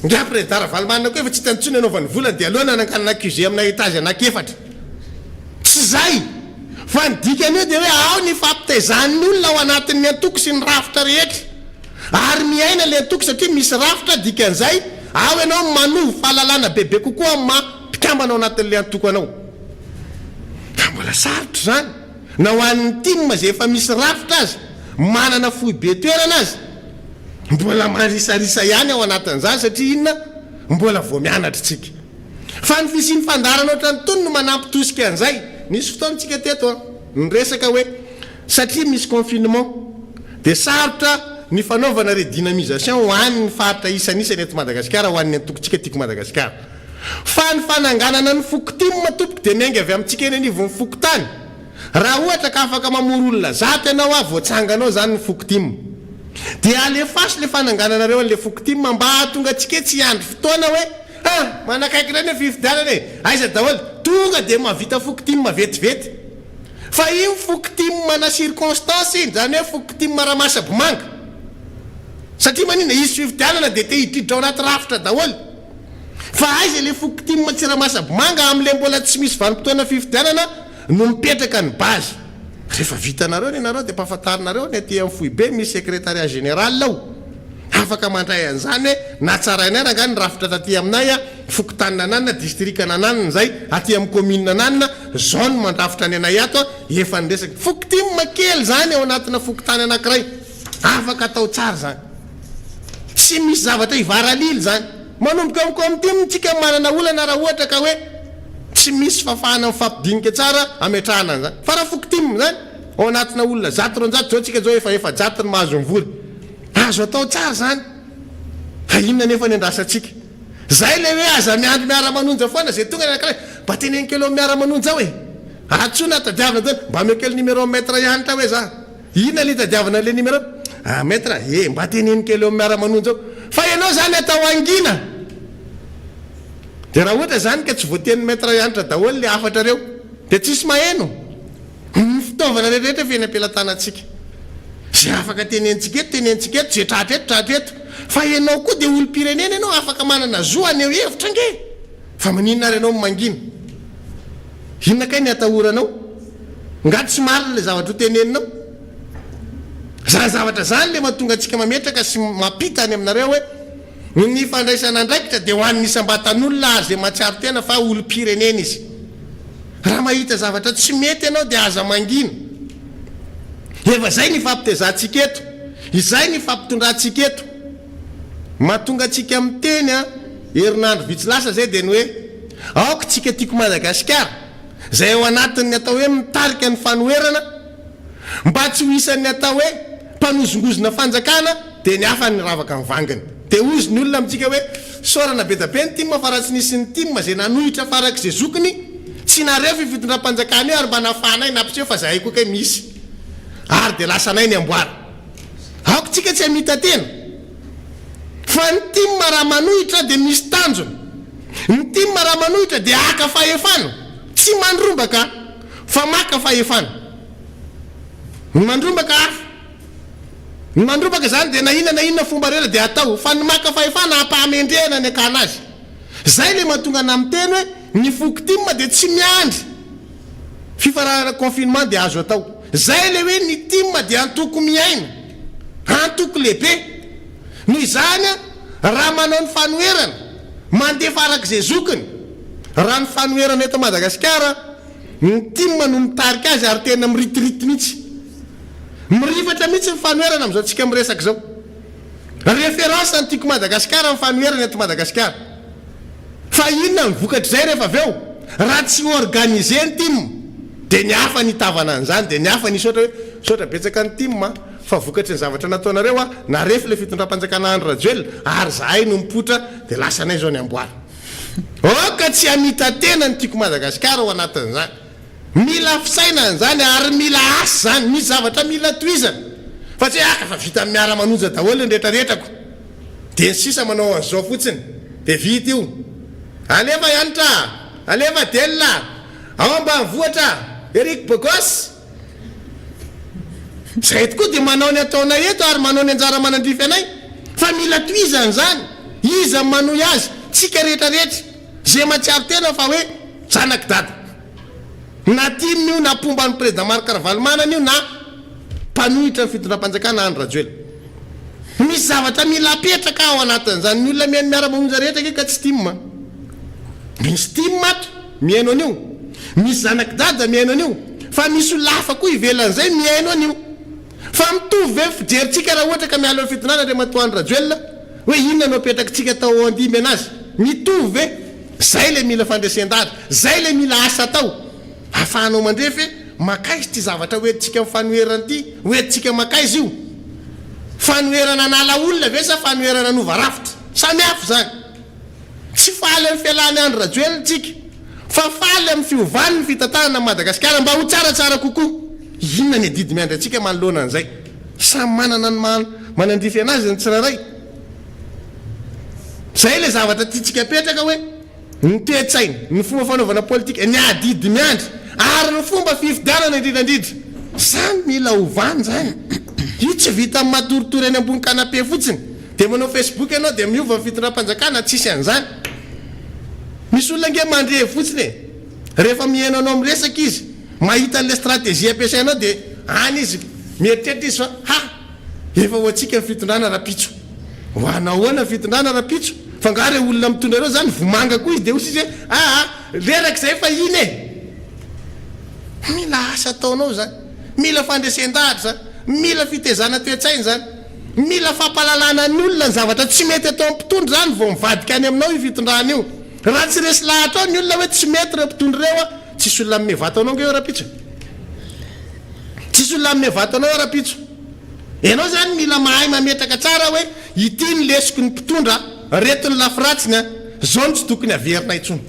nga président valmanina koa efa tsy hitantsony anaovany volany dia aloha nanankanana accusé amina étage anakefatra tsy zay fa ny dikany io dia hoe ao ny fampitezan'olona ao anatin'ny antoko sy ny rafitra rehetra ary miaina le antoko satria misy rafitra dikan'izay ao ianao manova fahalalana bebe kokoa ma mpikambana ao anatin'le antoko anao sarotra zany na ho an'ny timma zay efa misy rafitra azy manana fohy be toerana azy mbola marisarisa ihany ao anatin'izany satria inona mbola vao mianatra tsika fa ny fisiany fandarana ohatra ny tony no manampitosika an'izay nisy fotoantsika teto ny resaka hoe satria misy confinement dia sarotra ny fanaovana redynamisation ho an'ny faritra isanisany eto Madagasikara ho an'ny antokontsika tiako Madagasikara fa ny fananganana ny fokotimma tompoko dia miainga avy amintsika eny anivon'ny fokotany raha ohatra ka afaka mamory olona zato ianao a voatsanganao zany ny fokotimma dia alefasy le fanangananareo an'le fokotimma mba hahatonga atsika tsy andro fotoana hoe manakaiky reny hoe fifidianana e aiza daholo tonga dia mahavita fokotimma vetivety fa io fokotimma na circonstance iny zany hoe fokotimma ramasabomanga satria manina izy fifidianana dia te hidritra ao anaty rafitra daholo fa aiza le fokotimma tsy ramasabomanga amin'le mbola tsy misy vanim-potoana fifidianana no mipetraka ny bazy rehefa vitanareo ny nareo dia mpahafantarinareo ny aty amin'ny fohy be misy secrétariat général ao afaka mandray an'izany hoe na tsarainay ranga ny rafitra taty aminay a fokotany nananina district nananina zay aty amin'ny commune nananina zao no mandrafitra ny anay ato efa nyresaka fokotimma kely zany ao anatina fokotany anankiray afaka atao tsara zany tsy misy zavatra ivaralily zany manomboka amin'ny comtimtsika manana olana raha ohatra ka hoe tsy misy fafahana mifampidinika tsara ametrahana an'izany fa raha fokotimma zany ao anatina olona zato ronjato zao tsika zao efa jato ny mahazo mivory azo atao tsara zany inona nefa ny andrasatsika zay le hoe aza miandro miara-manonja foana zay tonga anankiray mba teneny kely miara-manonja hoe atsona tadiavana tony mba mekely numéro maître ihanitra hoe za inona le tadiavana le numéro maître mba teneny kely miara-manonja fa ianao zany atao angina dia raha ohatra zany ka tsy voateny maître ihanitra daholo le afatra reo dia tsisy maheno ny fitaovana rehetrarehetra fe ny ampelantanantsika zay afaka tenentsika eto zay tratreto fa ianao koa dia olo-pirenena ianao afaka manana zoany eo hevitra nge fa maninona ary ianao mangina inona kay ny atahoranao ngaty tsy marina le zavatra ho teneninao za zavatra zany le mahatonga antsika mametraka sy mampitany aminareo hoe ny fandraisana andraikitra dia ho an'ny isam-batan'olona azy zay mahatsiaro tena fa olo-pirenena izy raha mahita zavatra tsy mety ianao dia aza mangina efa zay ny fampitezantsika eto izay ny fampitondrantsika eto mahatonga antsika amin'ny teny herinandro vitsy lasa zay dia ny hoe aoka tsika tiako Madagasikara zay ao anatin'ny atao hoe mitarika ny fanoherana mba tsy ho isan'ny atao hoe mpanozongozona fanjakana dia ny hafa ny ravaka mivangana dia ozy ny olona amintsika hoe sorana be da be ny timma fa raha tsy nisy ny timma zay nanohitra farak' zay zokiny tsy nareo fifitondram-panjakana io ary mba nafanay nampiseho fa zay koa kay misy ary dia lasanay ny amboara aoko tsika tsy hamita tena fa ny timma raha manohitra dia misy tanjona ny timma raha manohitra dia aka fahefana tsy mandrombaka fa maka fahefana ny mandrombaka hafa ny mandrombaka zany dia na inona fomba rela dia atao fa ny maka fahefana ampahamendrehana ny akana azy zay le mahatonga ana amin'ny teny hoe ny fokotimma dia tsy miandry fifarahana confinement dia azo atao zay le hoe ny timma dia antoko miaina antoko lehibe noho izany raha manao ny fanoherana mandefa arak'izay zokiny raha ny fanoherana eto Madagasikara ny timma no mitarika azy ary tena miritirity mihitsy mirifatra mihitsy ny fanoherana amin'izao tsika miresaka zao référence ny tiako Madagasikara ny fanoherana eto Madagasikara fa inona ny vokatra zay rehefa avy eo raha tsy organise ny timma dia ny hafa nitavana an'izany dia ny hafa nisy ohatra hoe sotra betsaka ny timma fa vokatry ny zavatra nataonareo na refa le fitondram-panjakana andro rajoel ary zahay no mipotra dia lasanay zao ny amboara oka tsy hamita tena ny tiako Madagasikara ao anatin'izany mila fisaina an'izany ary mila asy zany misy zavatra mila toizana fa tsy aka fa vita miara-manonja daholo ny rehetrarehetrako dia ny sisa manao an'izao fotsiny dia vita io alefa ianitra alefa delina ao mba mivoatra Eric Bogos zay tokoa dia manao ny ataonay eto ary manao ny anjara manandrify anay fa mila toizana zany iza manohy azy tsika rehetrarehetra zay matsiaro tena fa hoe zanaky dada na timmy io na pomba ny président Marc Ravalomanana io na mpanohitra ny fitondram-panjakana Andry Rajoelina misy zavatra mila apetraka ao anatin'izany ny olona miara-mamonja rehetra ke ka tsy timma misy timma ato mihaino an'io misy zanaky dada miaino an'io fa misy lafa koa ivelan'izay miaino an'io fa mitovy ve fijerytsika raha ohatra ka miala eo fitondrana Andria Matoandro Rajoelina hoe inona no apetrakytsika tao andimy anazy mitovy ve zay le mila fandresen-dahatra zay le mila asa tao ahafahanao mandrefy makaizy ty zavatra hoentintsika amin'ny fanoherana ty hoentintsika makaizy io fanoherana anala olona ve sa fanoherana anova rafitra samy hafa zany tsy faly amin'ny fialany Andro Rajoelina tsika fa faly amin'ny fiovany ny fitantanana Madagasikara mba ho tsaratsara kokoa inona ny adidy miandry atsika manoloana an'izay samy manana ny manandrify anazy ny tsiraray zay le zavatra tiatsika apetraka hoe ny toe-tsaina ny fomba fanaovana politika ny adidy miandry ary ny fomba fifidianana indrindrandrindra samy mila ovany zany io tsy vita amin'ny matoritory any ambony kanape fotsiny dia manao Facebook ianao dia miova ny fitondram-panjakana tsisy an'izany misy olona nge mandre fotsiny e rehefa mihaino anao miresaka izy mahita an'le stratégie ampiasainao dia any izy mieritreritra izy fa efa ho antsika ny fitondrana rapitso ho anahoana fitondrana rapitso fa ngare olona mitondra reo zany vomanga koa izy dia osy izy hoe rerak'izay fa iny e mila asa ataonao zany mila fandresen-dahatra zany mila fitezana toe-tsaina zany mila fampalalana ny olona ny zavatra tsy mety atao amin'ny mpitondra zany vao mivadika any aminao io fitondrana io raha tsy resy lahatra ao ny olona hoe tsy mety reo mpitondra reo a tsisy olona amin'ny vatanao nge eo rapitso tsisy olona amin'ny vatanao eo rapitso ianao zany mila mahay mametraka tsara hoe ity ny lesoko ny mpitondra retony lafiratsiny a zao no tsy tokony averina intsony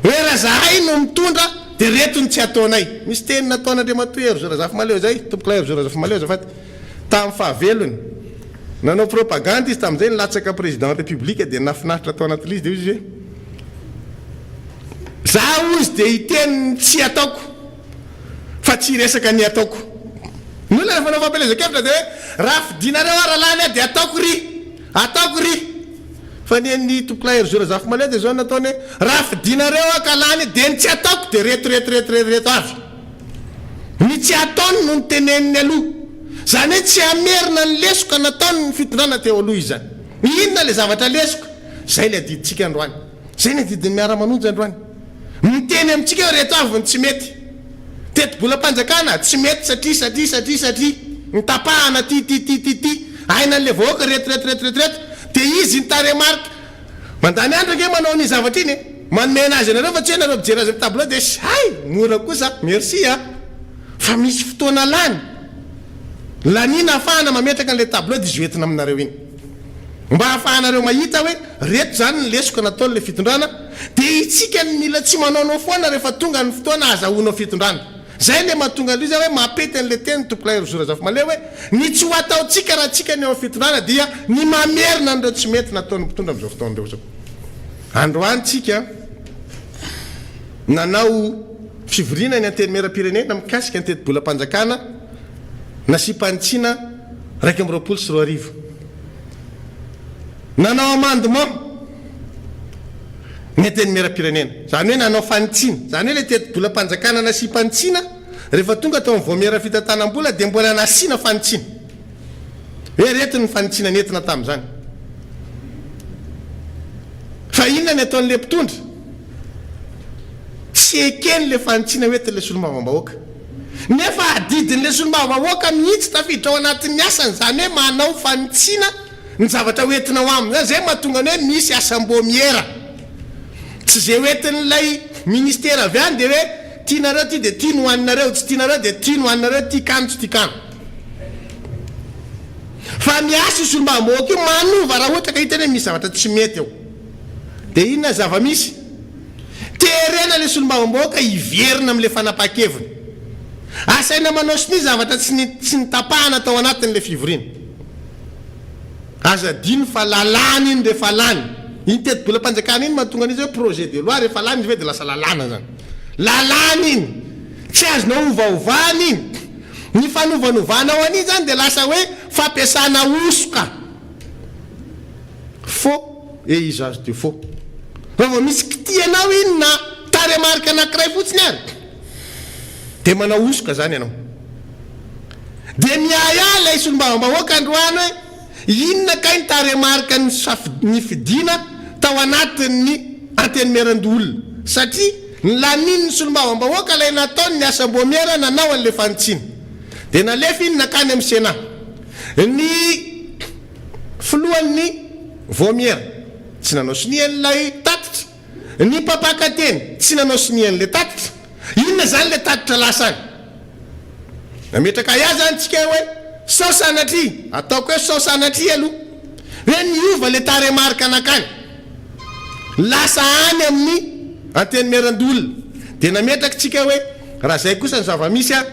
hoe raha zahay no mitondra dia retony tsy ataonay misy teny nataon'Andria Matoery Zorazafy Maleo zay tompoklay Zorazafy Maleo zafaty tamin'ny fahavelony nanao propagande izy tamin'izay nilatsaka président république dia nafinaritra atao anaty lizy dia izy hoe zaho izy dia hiteny tsy ataoko fa tsy resaka ny ataoko ny olona rehefa nao fampelezan-kevitra dia hoe raha fidinareo raha lany a dia ataoko ry fa ny tompoklay Zorazafy Maleo dia zao nataony hoe raha fidinareo ka lany dia ny tsy ataoko dia reto avy ny tsy ataony no nyteneniny aloha zany hoe tsy amerina ny lesoka nataony ny fitondrana teo aloha izy zany inona le zavatra lesoka zay le adiditsika androany zay ny adidiny miara-manonjy androany miteny amintsika hoe reto avy ny tsy mety teti-bolam-panjakana tsy mety satria nitapahana ty aina an'le vahoaka reto dia izy ny taremarika mandany andro nge manao ny zavatra iny manome anazy anareo fa tsy hoe nareo mijery azy amin'ny tableau dia mora kosa merci fa misy fotoana lany lanina ahafahana mametraka an'le tableau dia izy hoentina aminareo iny mba ahafahanareo mahita hoe reto zany ny lesoka nataon'le fitondrana dia itsika ny mila tsy manaonao foana rehefa tonga ny fotoana azahoanao fitondrana zay le mahatonga aloha zay hoe mampety an'le teny tompoklay Zorazafy Maleo hoe ny tsy ho ataotsika raha tsika ny eo fitondrana dia ny mamerina an'ireo tsy mety nataon'ny mpitondra amin'izao fotoanareo zao androany tsika nanao fivoriana ny anteny mera-pirenena mikasika ny teti-bolam-panjakana nasipanitsina 1 nanao amandement ny anteny mera-pirenena zany hoe nanao fanitsina zany hoe le teti-bolam-panjakana nasipanitsina rehefa tonga tao vao mera fitantanam-bola dia mbola nasiana fanitsina hoe retiny ny fanitsina nentina tamin'izany fa inona ny ataon'le mpitondra tsy ekeny le fanitsina hoetin'le solombavambahoaka nefa adidin'le solombavambahoaka mihitsy tafiditra ao anatin'ny asany zany hoe manao fanitsina ny zavatra hoentina ho aminy zay mahatonga ny hoe misy asam-bo miera tsy zay hoetin'ilay ministera avy any dia hoe tianareo ty dia tia no hoaninareo tsy tianareo dia tia no hoaninareo ty kano tsy ty kano fa miasa solombavambahoaka io manova raha ohatra ka hitany hoe misy zavatra tsy mety eo dia inona zava-misy terena le solombavambahoaka hiverina amin'le fanapa-keviny asaina manao sy ny zavatra tsy nitapahana tao anatin'le fivoriana azadiny fa lalàna iny rehefa lany iny teti-bolam-panjakana iny mahatonga an'izy hoe projet de loi rehefa lany izy hoe dia lasa lalàna zany lalàna iny tsy azonao ovaovana iny ny fanovanoovanao an'iny zany dia lasa hoe fampiasana osoka faux et usage de faux raha vao misy kitianao iny na taremarika anankiray fotsiny ary dia manao osoka zany ianao dia miayala solombavambahoaka androany hoe inona ka ny taremarika ny fidiana tao anatin'ny anteny meran-dolona satria ny laniny ny solombavambahoaka lay nataony ny asam-bomiera nanao an'le fanitsiny dia nalefa iny nakany amin'ny Sénat ny filohan'ny vomiera tsy nanao sinian'ilay tatitra ny mpapakateny tsy nanao sinian'le tatitra inona zany le tatitra lasany nametraka ia zany tsika hoe sao sanatry ataoko hoe sao sanatry aloha hoe niova le taremarika anakany lasa any amin'ny anteny merandolona dia nametraka tsika hoe raha zay kosa ny zava-misy a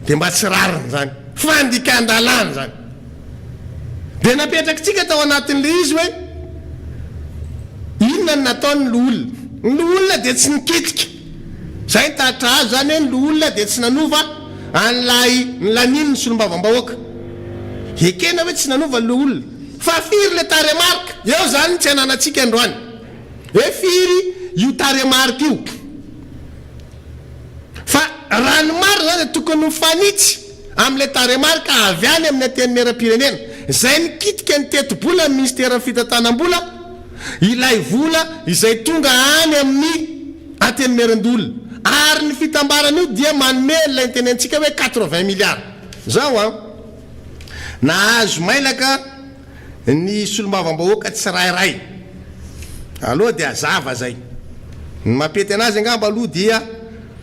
dia mba tsy rariny zany fandikan-dalàna zany dia napetraka tsika tao anatin'le izy hoe inona ny nataony ny loolona dia tsy nikitika zay nitatra azo zany hoe ny loolona dia tsy nanova an'lay ny laniny ny solombavambahoaka ekena hoe tsy nanova ny loolona fa firy le taremarika eo zany ny tsy ananatsika androany hoe firy io taremarika io fa raha ny maro zany dia tokony mifanitsy amin'le taremarika avy any amin'ny anteny meram-pirenena zay nikitika ny teti-bola amin'ny ministera ny fitantanam-bola ilay vola izay tonga any amin'ny anteny merandolona ary ny fitambaran'io dia manome lay tenentsika hoe 80 milliards zao a nahazo mailaka ny solombavambahoaka tsy rairay aloha dia azava zay ny mampety anazy angamba aloha dia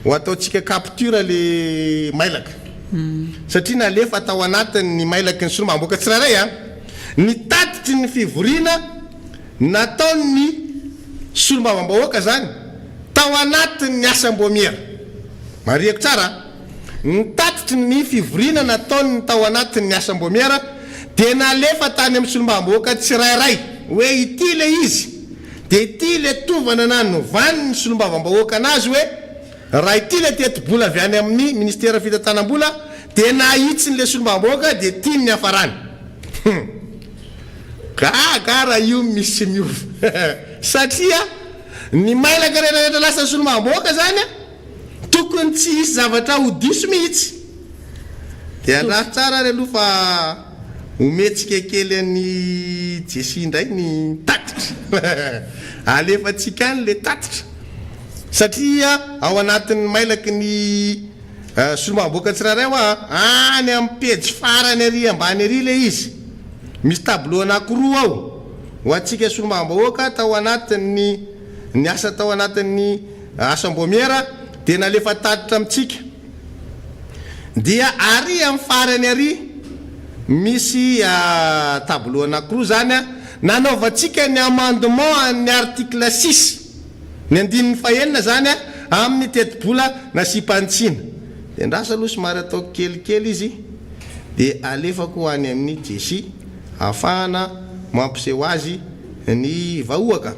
ho ataotsika capture le mailaka satria nalefa tao anatin'ny mailaka ny solombavambahoaka tsy rairay a ny tatitry ny fivoriana nataony solombavambahoaka zany tao anatin'ny asam-bomiera mariako tsara ny tatitry ny fivoriana nataony tao anatin'ny asam-bomiera dia nalefa tany amin'ny solombavambahoaka tsy rairay hoe ity le izy dia ity le tovana nanovany ny solombavambahoaka anazy hoe raha ity le teti-bola avy any amin'ny ministera fitantanam-bola dia nahitsiny le solombavambahoaka dia tiany ny hafarany raha io misy miova satria ny mailaka rehetrarehetra lasa ny solombavambahoaka zany a tokony tsy hisy zavatra ho diso mihitsy dia raha tsara ry aloha fa ometsika kely any Jesy indray ny tatitra alefatsika any le tatitra satria ao anatin'ny mailaka ny solombavambahoaka tsirairay hoa any amin'ny pejy farany ary ambany ary le izy misy tableau anakiroa ao ho atsika solombavambahoaka tao anatin'ny ny asa tao anatin'ny asam-bomiera dia nalefa tatitra amintsika dia ary amin'ny farany ary misy tableau anakiroa zany a nanaovantsika ny amendement ny article 6 ny andinin'ny fahenina zany a amin'ny teti-bola nasipanitsiana dia ndrasa aloha somary ataoko kelikely izy dia alefako any amin'ny Jesy ahafahana mampiseho azy ny vahoaka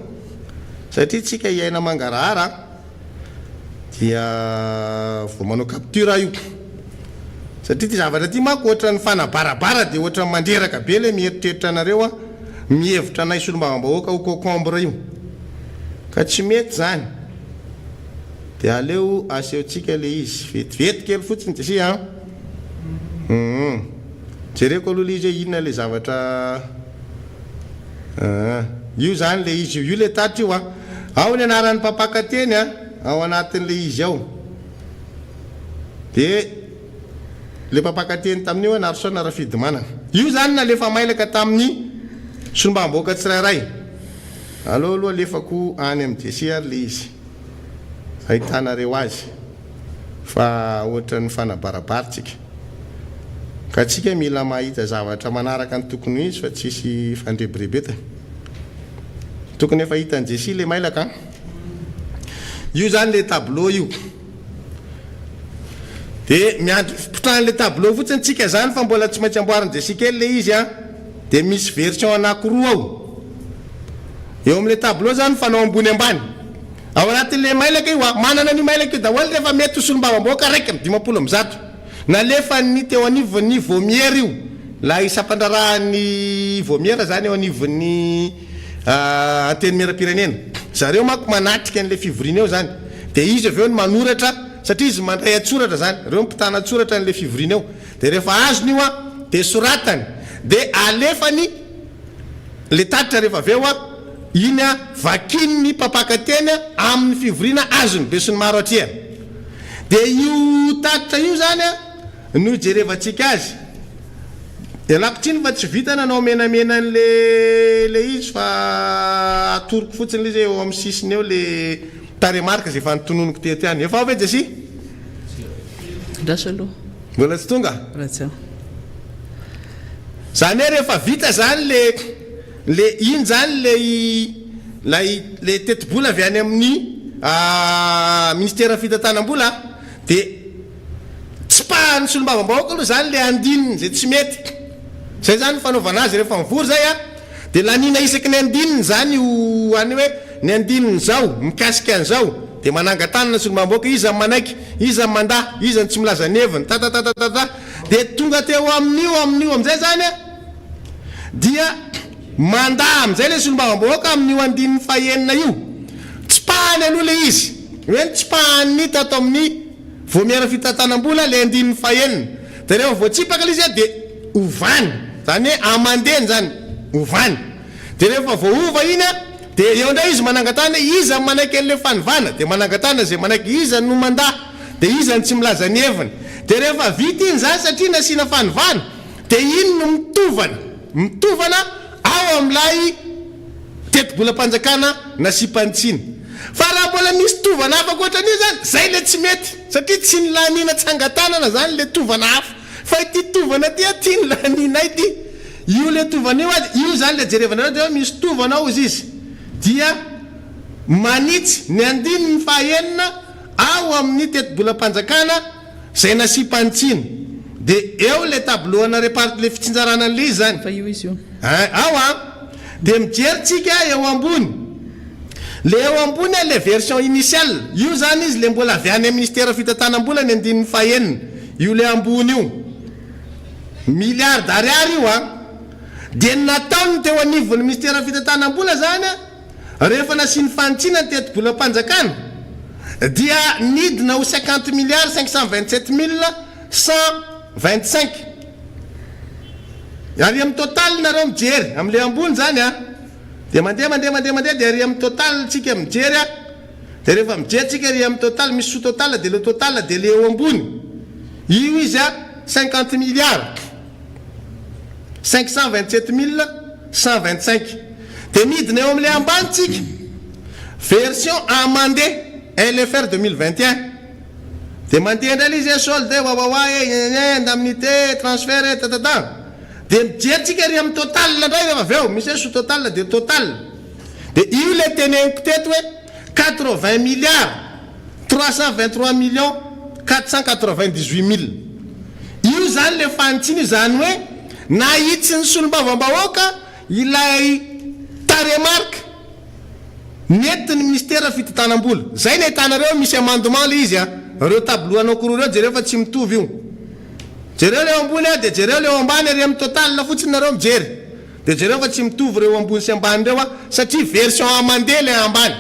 satria tsika iaina mangarahara dia vao manao capture io satria ty zavatra ty manko ohatra ny fanabarabara dia ohatra ny mandreraka be le mieritreritra anareo a mihevitra anay solombavambahoaka ho concombre io ka tsy mety zany dia aleo asehontsika le izy vetivety kely fotsiny Jesy a jereko aloha le izy hoe inona le zavatra io zany le izy io le tatitra io a ao ny anaran'ny mpapakateny a ao anatin'le izy ao dia le mpapakateny tamin'io hoe Narsona Rafidimanana io zany nalefa mailaka tamin'ny solombavambahoaka tsirairay aloha alefako any amin'ny Jesy ary le izy ahitanareo azy fa ohatra ny fanabarabaritsika ka tsika mila mahita zavatra manaraka ny tokony izy fa tsisy fandrebirebeta tokony efa hitany Jesy le mailaka io zany le tableau io dia miandro fipotrahan'le tableau fotsiny tsika zany fa mbola tsy maintsy amboariny Jesy kely le izy a dia misy version anakiroa ao eo amin'le tableau zany fanao ambony ambany ao anatin'le mailaka io a manana ny mailaka io daholo rehefa mety ho solombavambahoaka raiky amin'ny 50 nalefa ny teo anivon'ny vomiera io la isam-pandrarahan'ny vomiera zany eo anivon'ny anteny meram-pirenena zareo manko manatrika an'le fivoriana eo zany dia izy avy eo ny manoratra satria izy mandray atsoratra zany reo mpitana atsoratra n'le fivoriana eo dia rehefa azony io a dia soratany dia alefany le tatitra rehefa avy eo a iny a vakiny ny mpapakateny amin'ny fivoriana azony be sy ny maro atriany dia io tatitra io zany a no jerevantsika azy lakotriny fa tsy vitana anao menamena n'le izy fa atoroko fotsiny le izy eo amin'ny sisiny eo le taremarka zay efa nitononoko tety any efa avy jesy ndrasa aloha mbola tsy tonga ratsy zany hoe rehefa vita zany le iny zany le tetibola avy any amin'ny ministera fitantanam-bola dia tsy pahan'ny solombavam-bahoaka aloha zany le andininy zay tsy mety zay zany fanaovana azy rehefa mivory zay a dia lanina isaky ny andininy zany io any hoe ny andininy zao mikasika an'izao dia manangatanana solombavam-bahoaka iza manaiky iza manda iza ny tsy milaza neviny tatatata dia tonga teo amin'io amin'izay zany a dia manda amin'izay le solombavam-bahoaka amin'io andininy fahenina io tsy pahany aloha le izy hoe tsy pahany tato amin'ny voamiara fitantanam-bola le andininy fahenina dia rehefa voatsipaka le izy a dia ovany zany hoe amandeny zany ovany dia rehefa voaova iny a dia eo ndray izy manangatana iza manaiky an'le fanivana dia manangatana zay manaiky iza no manda dia iza ny tsy milaza ny heviny dia rehefa vita iny zany satria nasiana fanivana dia iny no mitovana ao amin'ilay tetibolam-panjakana nasympanitsiny fa raha mbola misy tovana hafa koatran'io zany zay le tsy mety satria tsy ny lanina tsangatanana zany le tovana hafa fa ity tovana ty ty ny lanina ity io le tovana io azy io zany le jerevana hoe misy tovana ao izy dia manitsy ny andininy fahenina ao amin'ny tetibolam-panjakana zay nasympanitsiny dia eo le tableauana repart le fitsinjarana an'le izy zany fa io izy io ao a dia mijerytsika eo ambony le eo ambony a le version initiale io zany izy le mbola avy any ministera fitantanam-bola ny andininy fahenina io le ambony io milliard d'ariary io a dia nataony teo anivon'ny ministera fitantanam-bola zany a rehefa nasiany fanitsina ny tetibolam-panjakana dia nidina ho 50 milliards 527 mille 125 ary amin'ny total nareo mijery amin'le ambony zany a dia mandeha dia ary amin'ny total tsika mijery a dia rehefa mijery tsika ary amin'ny total misy sous total dia le total dia le eo ambony io izy a 50 milliards 527 mille 125 dia midina eo amin'le ambany tsika version amandé LFR 2021 dia mandeha indray le izy solde wawawa indemnité transfert tatata dia mijerytsika ary amin'ny total ndray rehefa avy eo misy sous total dia total dia io le teneniko teto hoe 80 milliards 323 millions 498 mille io zany le fanitsiny zany hoe nahitsy ny solombavam-bahoaka ilay taremarka netiny ministera fitantanam-bola zay na hitanareo misy amendement le izy a reo tableau anakoroa reo jereo fa tsy mitovy io jereo le ambony a dia jereo le ambany ary amin'ny total fotsiny nareo mijery dia jereo fa tsy mitovy reo ambony sy ambany reo a satria version amande le ambany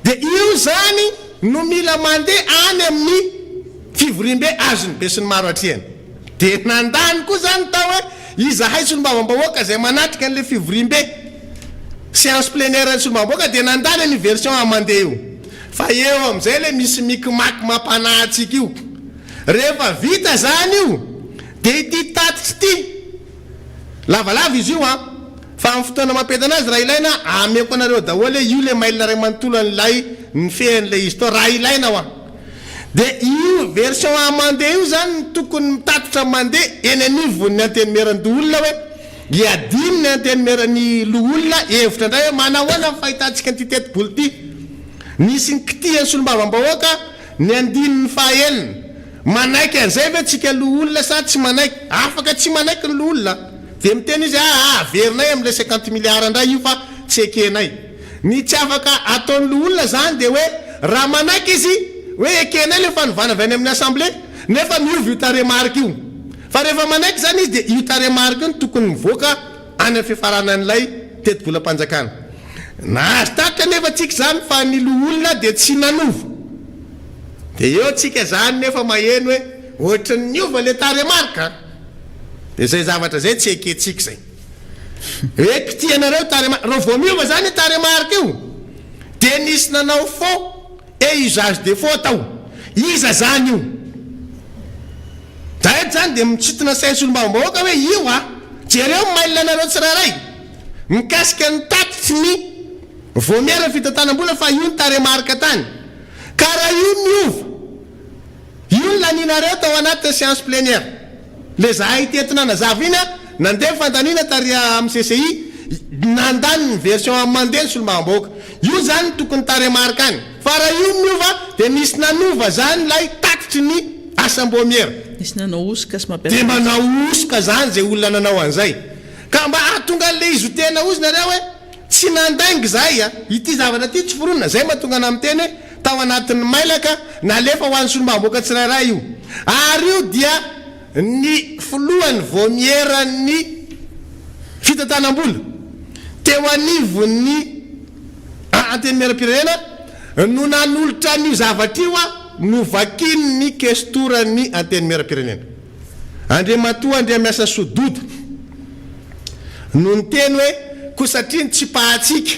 dia io zany no mila mandeha any amin'ny fivorim-be azony be sy ny maro atriany dia nandany koa zany tao hoe izahay solombavam-bahoaka zay manatrika an'le fivorim-be séance plénaire ny solombavam-bahoaka dia nandany ny version amande io fa eo amin'izay le misy mikimaky mampanahtsika io rehefa vita zany io dia ity tatitsy ity lavalava izy io a fa amin'ny fotoana mampetana azy raha ilaina ameko anareo daholo hoe io le mailina ray manontolo an'ilay ny fehan'le izy to raha ilaina ho a dia io version amande io zany tokony mitatitra mandeha eny anivony ny antenimeran'ny olona hoe iadiny ny antenimeran'ny loolona hevitra indray hoe manahoana fahitatsika nyty tetiboly ity nisy ny kitihany solombavam-bahoaka ny andininy fahenina manaiky an'izay ve tsika loolona sa tsy manaiky afaka tsy manaiky ny loolona dia miteny izy averinay amin'le 50 milliards indray io fa tsy ekenay ny tsy afaka ataon'ny loolona zany dia hoe raha manaiky izy hoe ekenay le fanovana avy any amin'ny assemblée nefa miovy io taremarika io fa rehefa manaiky zany izy dia io taremarika io no tokony mivoaka any amin'ny fifaranan'ilay tetibolam-panjakana na azy takitra nefa tsika zany fa ny loolona dia tsy nanova dia eo tsika zany nefa maheno hoe ohatrany niova le taremarika dia zay zavatra zay tsy eketsika zay hoe kitianareo reo vao miova zany taremarika io dia nisy nanao faux et usage de faux tao iza zany io da eto zany dia mitsitona saintsolombambahoaka hoe io jereo mailina anareo tsirairay mikasika ny tatitsy ny voamiara fitantanam-bola fa io ny taremarika tany ka raha io miova io ny laninareo tao anaty séance plénière le zahay tetina nazava iny nandeha fantanina taria amin'ny CCI nandany ny version mandeha ny solombavam-bahoaka io zany tokony taremarika any fa raha io miova dia misy nanova zany lay tatitry ny asam-boamiera dia manao osoka zany zay olona nanao an'izay ka mba ahatonga an'le izy ho tena ozy nareo hoe tsy nandaingy zay ity zavatra ty tsy foronina zay mahatonga ana amin'ny teny hoe tao anatin'ny mailaka nalefa ho an'ny solombavam-bahoaka tsirairay io ary io dia ny filohany voamiera ny fitantanam-bola teo anivony anteny miaram-pirenena no nanolotra n'io zavatra io no vakiny ny kestorany anteny miaram-pirenena andriamatoa andria miasa sododo no ny teny hoe ko satria ny tsy pahatsika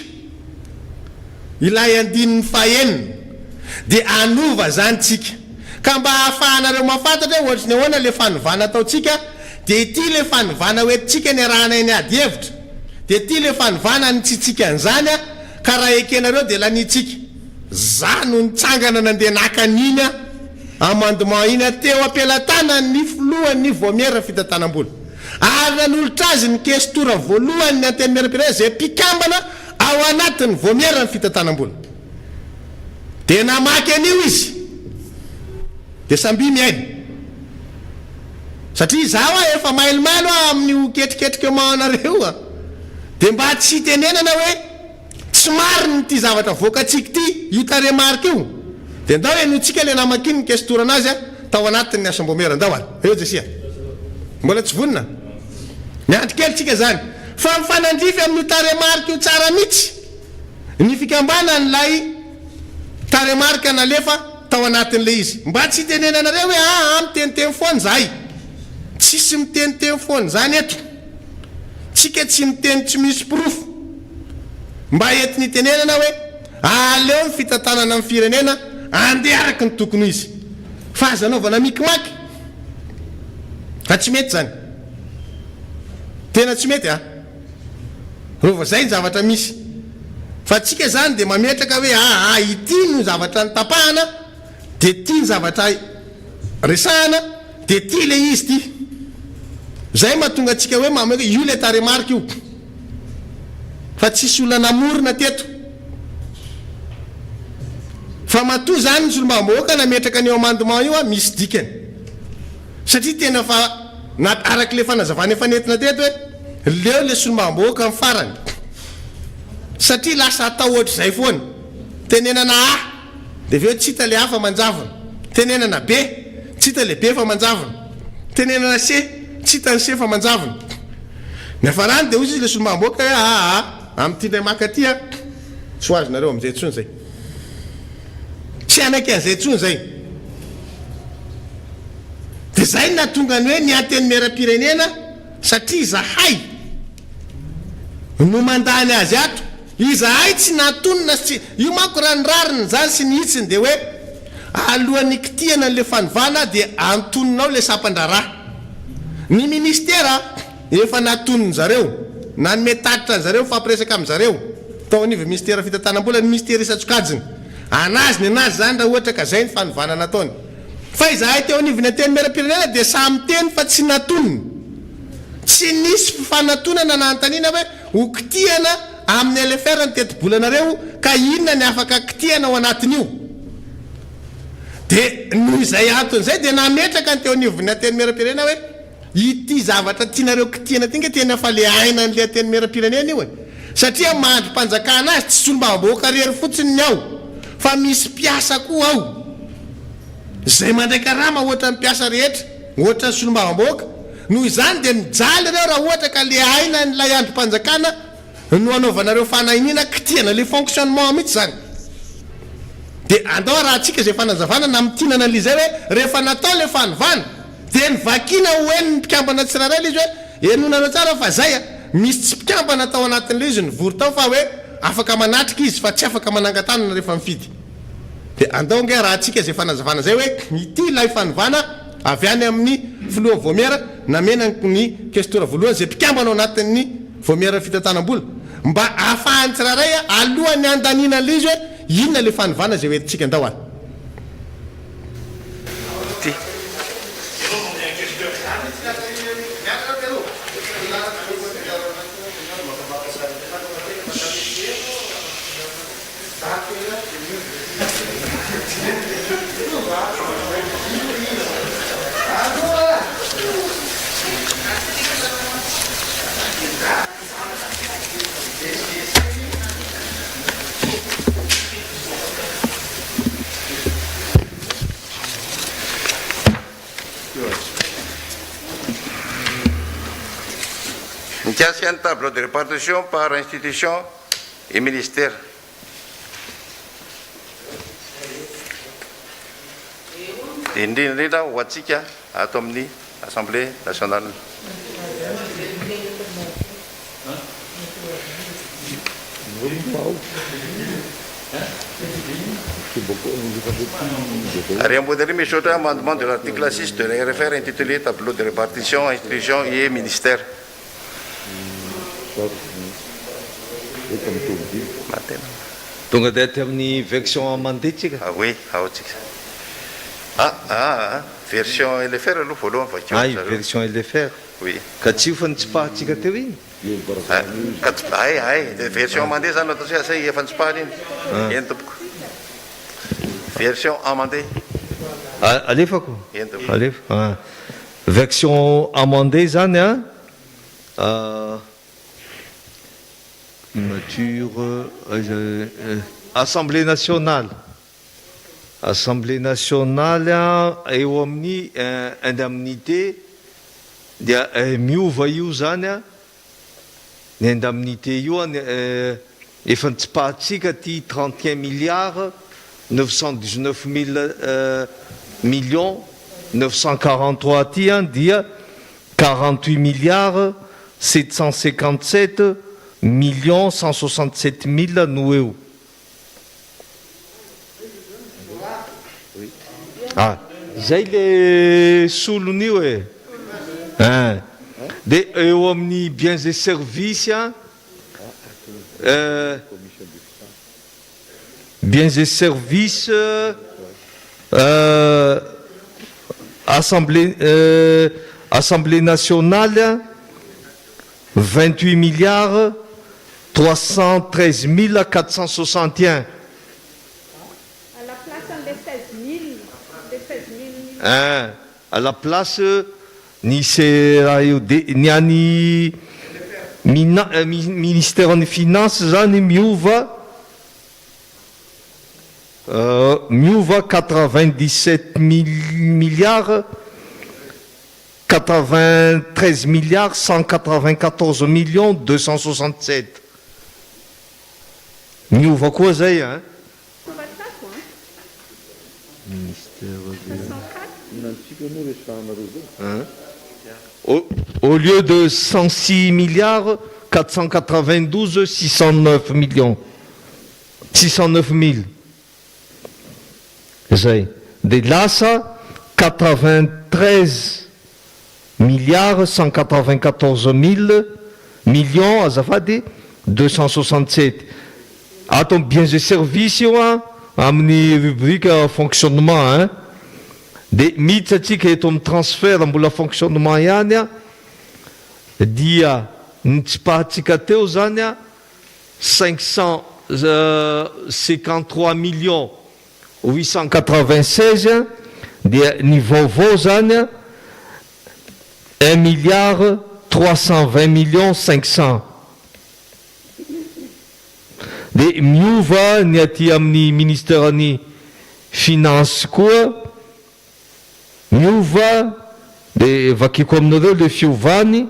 ilay andinin'ny fahenina dia anova zany tsika ka mba hahafahanareo mahafantatra hoe ohatry ny ahoana le fanovana ataotsika dia ity le fanovana hoetitsika ny arahana eny ady hevitra dia ity le fanovana ny tsitsika an'izany ka raha ekenareo dia lanitsika za no nitsangana nandeha nakaniny amandement iny teo ampelatana ny filohany voamiera fitantanam-bola ary nanolotra azy ny kestora voalohany ny anteny miaram-pirenena zay mpikambana ao anatin'ny voamiera ny fitantanam-bola dia namaky an'io izy dia samby miaina satria zaho efa mailomailo amin'ny ketriketrika maanareo dia mba tsy tenenana hoe tsy mariny ty zavatra voakatsika ty io taremarika io dia ndao hoe notsika le namakiny ny kestorana azy tao anatin'ny asam-boamiera ndao any eo jesia mbola tsy vonina miandry kely tsika zany fa mifanandrify amin'ny taremarika io tsara mihitsy ny fikambana nylay taremarika nalefa tao anatin'le izy mba tsy tenenanareo hoe amiteniteny foany zahay tsisy miteniteny foany zany eto tsika tsy miteny tsy misy proof mba eti ny tenenana hoe aleo ny fitantanana amin'ny firenena andeha araky ny tokony izy fa aza anaovana mikimaky fa tsy mety zany tena tsy mety rova zay ny zavatra misy fa tsika zany dia mametraka hoe ity no zavatra ny tapahana dia ty ny zavatra resahana dia ty le izy ty zay mahatonga atsika hoe mame io le taremarika io fa tsisy olona namorona teto fa matoa zany ny solombavam-bahoaka nametraka ny eo amandement io misy dikany satria tena fa araky le fanazavany efanentina teto hoe leo le solombavam-bahoaka amin'ny farany satria lasa atao ohatra zay foana tenenana dia aveo tsy hita le hafa manjavona tenenana B tsy hita le B fa manjavona tenenana C tsy hita ny C fa manjavona nefa rany dia ozy izy le solombavam-bahoaka hoe amin'ny ty maka ty tsy ho azonareo amin'izay tsony zay tsy anaky an'izay tsony zay dia zay natonga ny hoe ny anteny miaram-pirenena satria zahay no mandany azy ato izahay tsy natonona sy io manko raha ny rariny zany sy nihitsiny dia hoe alohan'ny kitihana n'le fanovana dia antoninao le sampandraraha ny ministera efa natonony zareo na ny metatitra an'zareo fampiresaka amin'zareo tao aniva ministera fitantanam-bola ny ministera isa-tsokajiny anazy ny anazy zany raha ohatra ka zay ny fanovana nataony fa izahay teo anivony anteny miaram-pirenena dia samy teny fa tsy natonony tsy nisy fifanatonana na antaniana hoe ho kitihana amin'ny LFR ny teti-bolanareo ka inona ny afaka kitihana ao anatin'io dia noho izay anton'izay dia nametraka ny teo anivony anteny miaram-pirenena hoe ity zavatra tianareo kitihana ty nge tena fa le aina n'le anteny miaram-pirenena io satria mahandro mpanjakana azy tsy solombavam-bahoaka rery fotsiny ny ao fa misy mpiasa koa ao zay mandraika rama ohatra ny mpiasa rehetra ohatra ny solombavam-bahoaka noho izany dia mijaly reo raha ohatra ka le aina n'lay andro mpanjakana no anaovanareo fanahinina kitihana le fonctionnement mihitsy zany dia andao raha atsika zay fanazavana na mitinana an'lizay hoe rehefa natao le fanovana dia ny vakina hoeny ny mpikambana tsirairay izy hoe enonanao tsara fa zay misy tsy mpikambana tao anatin'le izy nivory tao fa hoe afaka manatrika izy fa tsy afaka manangatanana rehefa mifidy de andaonge raha atsika zay fanazavana zay hoe ity lay fanivana avy any amin'ny filoha vomiera namenako ny kestora voalohany zay mpikambana ao anatin'ny vomiera fitantanam-bola mba ahafahany tsiraray alohan'ny andanina le izy hoe inona le fanivana zay hoentitsika andao any Mikasika ny tableau de répartition par institution et ministère. Indrindra ho atsika ato amin'ny Assemblée nationale. Amendement de l'article 6 de la RFR intitulé tableau de répartition, institution et ministère. Tonga dia aty amin'ny version amandetsika. Ah oui, aotsika. Version LFR aloha voalohany vakeo. Ay, version LFR. Oui. Ka tsy io fa nitsipahatsika teo iny. Version amandé zany atao tsy asay efa nitsipahany iny. Eny tompoko. Version amandé. Alefako. Eny tompoko. Alefa. Version amandé zany nature Assemblée nationale. Assemblée nationale eo amin'ny indemnité dia miova io zany ny indemnité io efa nitsipahatsika ty 31 milliards 919 millions 943 ty dia 48 milliards 757 millions 167 000 no eo. Zay le solony io e. De eo amin'ny biens et services biens et services Assemblée nationale 28 milliards 313 461. À la place ni ministère des finances zany miova 97 milliards 93 milliards 194 millions 267. Miova koa zay au lieu de 106 milliards 492 609 millions 609 000 zay de lasa 93 milliards 194 000 millions azafady 267. Ato biens et services io amin'ny rubrique fonctionnement de miditsy atsika eto amin'ny transfert mbola fonctionnement ihany dia nitsipahatsika teo zany 553 millions 896 dia ny vaovao zany 1 milliard 320 millions 500. De miova ny aty amin'ny ministère ny finance koa miova de vakiko aminareo le fiovany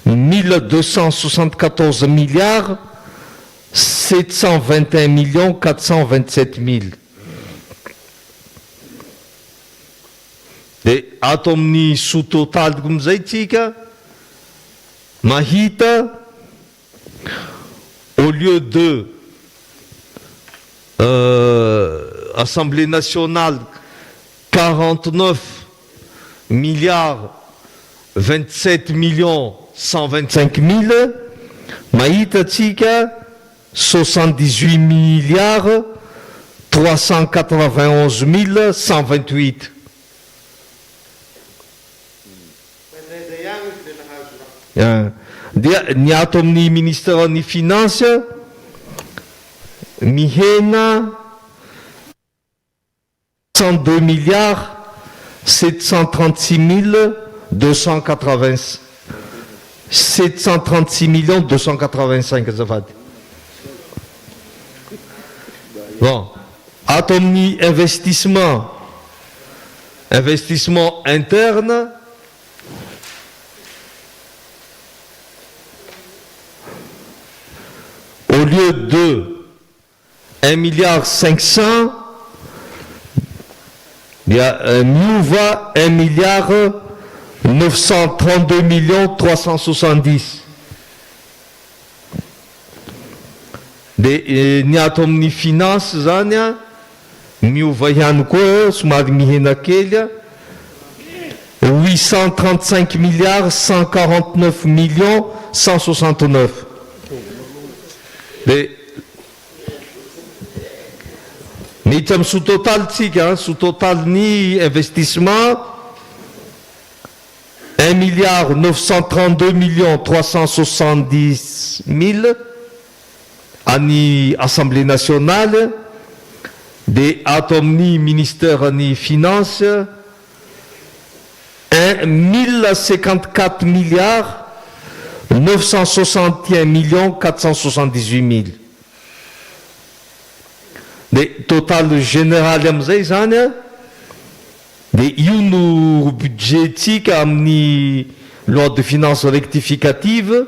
1274 milliards 721 millions 427 000. De ato amin'ny sous-total amizay tsika mahita au lieu de Assemblée nationale 49 milliards 27 millions 125 000, mahita tsika 78 milliards 391 128. Dia ny ato amin'ny ministère ny finance mihena 102 milliards 736 280 736 millions 285 azafady. Bon, ato amin'ny investissement interne au lieu de 1 milliard 500, il y a Miuva 1 milliard 932 millions 370. De ny ato amin'ny finance zany a miova ihany koa somary mihena kely 835 milliards 149 millions 169. De mety amin'ny sous-total tsika sous-total ny investissement 1 milliard 932 millions 370 000 any Assemblée nationale, de ato amin'ny ministère ny finance 1054 milliards 961 millions 478 000. De total général amizay zany de io no budget tsika amin'ny loi de finances rectificative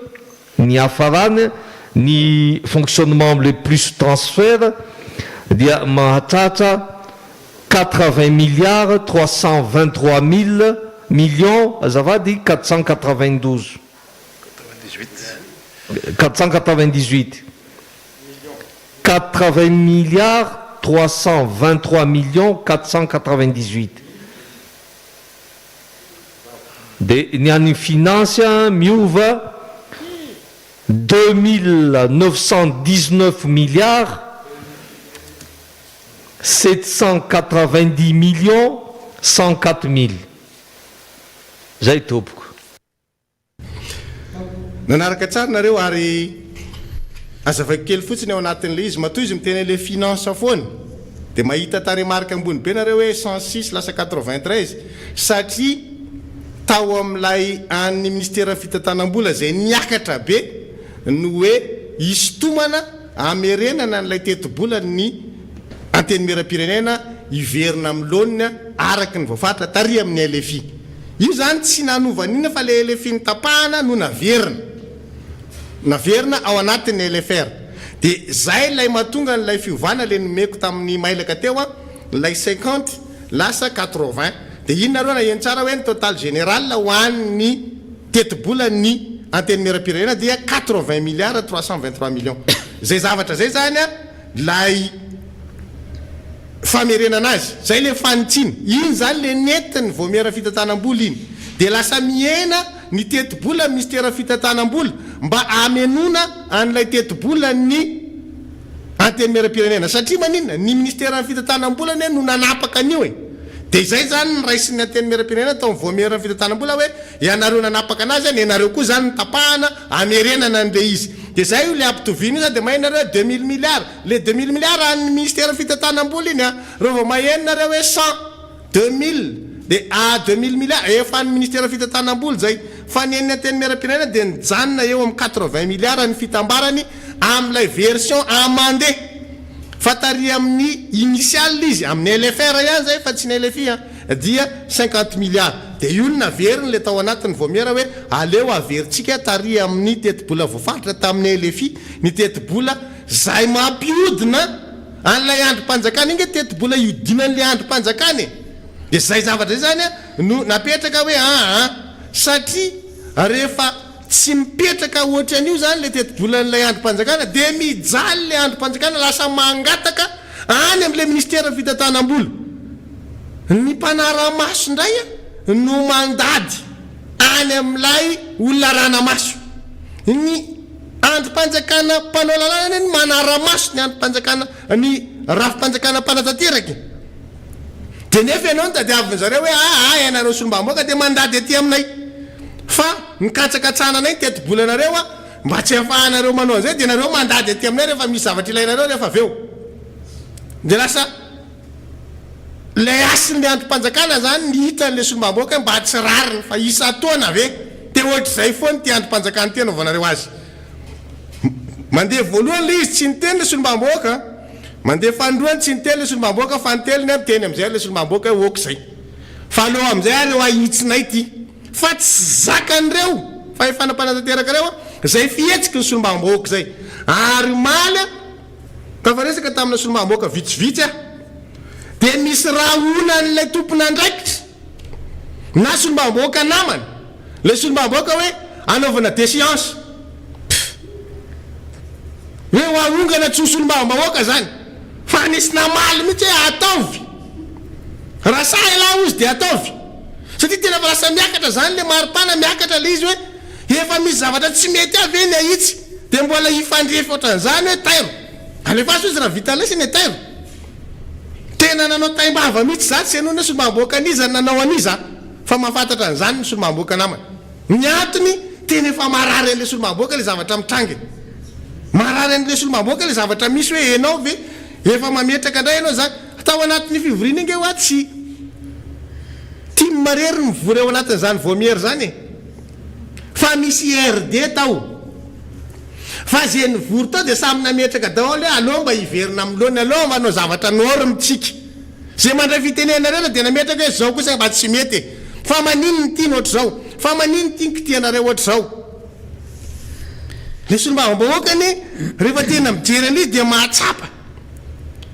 ny hafarany ny fonctionnement le plus transfert dia mahatratra 80 milliards 323 000 millions azafady 498 80 milliards 323 millions 498. De ny any finance miova 2919 milliards 790 millions 104 000. Zay tompoko. Nanaraka tsara nareo ary azavaky kely fotsiny ao anatin'le izy matoy izy miteny le finance foany de mahita taremarika ambony be nareo hoe 106 lasa 93 satria tao am'lay an'ny ministère fitantanam-bola zay niakatra be no hoe isotomana amerenana n'lay teti-bola ny anteny mera-pirenena iverina amin'ny laonina araky ny voafatra taria amin'ny LFI. Io zany tsy nanovan'ina fa le LFI ny tapahana no naverina ao anatin'ny LFR. De zay lay mahatonga n'lay fiovana le nomeko tamin'ny mailaka teo a lay 50 lasa 80. De inona reo na eny tsara hoe ny total général ho an'ny teti-bola ny anteny mera-pirenena dia 80 milliards 323 millions. Zay zavatra zay zany a lay famerenana azy zay le fanitsiny iny zany le netiny vao miera fitantanam-bola iny de lasa miena ny teti-bola ministère fitantanam-bola mba amenona an'lay teti-bola ny anteny mera-pirenena satria maninona ny ministère fitantanam-bola ny no nanapaka an'io e. De zay zany ny raisin'ny anteny mera-pirenena tao vao miera fitantanam-bola hoe ianareo nanapaka anazy any ianareo koa zany tapahana amerenana an'le izy. De zay io le ampitoviana izy de mahenareo 2000 milliards le 2000 milliards an'ny ministère fitantanam-bola iny a reo vao mahenareo hoe 100 2000 de 2000 milliards efa ny ministère fitantanam-bola zay fa ny en'ny anteny mera-pirenena de nijanona eo amin'ny 80 milliards ny fitambarany am'lay version amande fatari amin'ny initial izy amin'ny LFR ihany zay fa tsy ny LFI dia 50 milliards. De io na veriny le tao anatiny vao miera hoe aleo averintsika tari amin'ny teti-bola voafatra tamin'ny LFI ny teti-bola zay mampiodina an'lay androm-panjakana iny teti-bola iodinan'le androm-panjakana e. De zay zavatra zay zany no napetraka hoe satria rehefa tsy mipetraka ohatran'io zany le tetibolan'ilay androm-panjakana dia mijaly le androm-panjakana lasa mangataka any amin'ilay ministera fitantanam-bola ny mpanaramaso indray no mandady any amin'ilay olona ranamaso ny androm-panjakana mpanao lalàna ny manaramaso ny androm-panjakana ny rafim-panjakana mpanatanteraky dia nefa ianao ny tadiaviny zareo hoe ianareo solombamoaka dia mandady aty aminay fa nikatsakatsana ny tetibolanareo mba tsy afahanareo manao an'izay dia nareo mandady aty aminay rehefa misy zavatra ilainareo rehefa aveo dia lasa lay asin'le androm-panjakana zany ny hitan'le solombamoaka mba tsy rariny fa isa taona ve dia ohatr'izay foany ty androm-panjakana ty anaovanareo azy mandeha voalohany le izy tsy niteny le solombamoaka mandeha fandroany tsy niteny le solombamoaka fa niteliny aby teny am'izay le solombamoaka oka zay fa aloha am'izay areo ahitsinay ty fa tsy zakan'ireo fa efanam-panatateraka reo zay fihetsiky ny solombamoaka zay ary maly ka fa resaka tamina solombamoaka vitsivitsy dia misy raha onan'ilay tompona ndraikitra na solombamoaka namana le solombamoaka hoe anaovana déséance hoe hoaongana tsy ho solombamoaka zany fa nisy namaly mihitsy hoe ataovy raha sahala ozy dia ataovy satria tena fa lasa miakatra zany le maripana miakatra le izy hoe efa misy zavatra tsy mety avy eny ahitsy dia mbola hifandrefy ohatran'izany hoe tairo alefaso izy raha vita lesy ny tairo tena nanao taimbava mihitsy zany sy anona solombamoaka aniza nanao aniza fa mahafantatra an'izany ny solombamoaka namana ny antony tena efa marary an'le solombamoaka le zavatra mitranginy marary an'le solombamoaka le zavatra misy hoe enao ve efa mametraka indray ianao zany atao anatin'ny fivoriana inge hoa tsy tia marery mivory ao anatin'izany vomiera zany fa misy RD tao fa zay nivory tao dia samy nametraka daholo hoe aloha mba hiverina amin'lohany aloha manao zavatra normitsika zay mandray fitenenareo dia nametraka hoe zao kosa mba tsy mety fa manino ny tiany ohatr'izao fa manino ny tianykitianareo ohatr'izao le solombamoakany rehefa tena mijery an'izy dia mahatsapa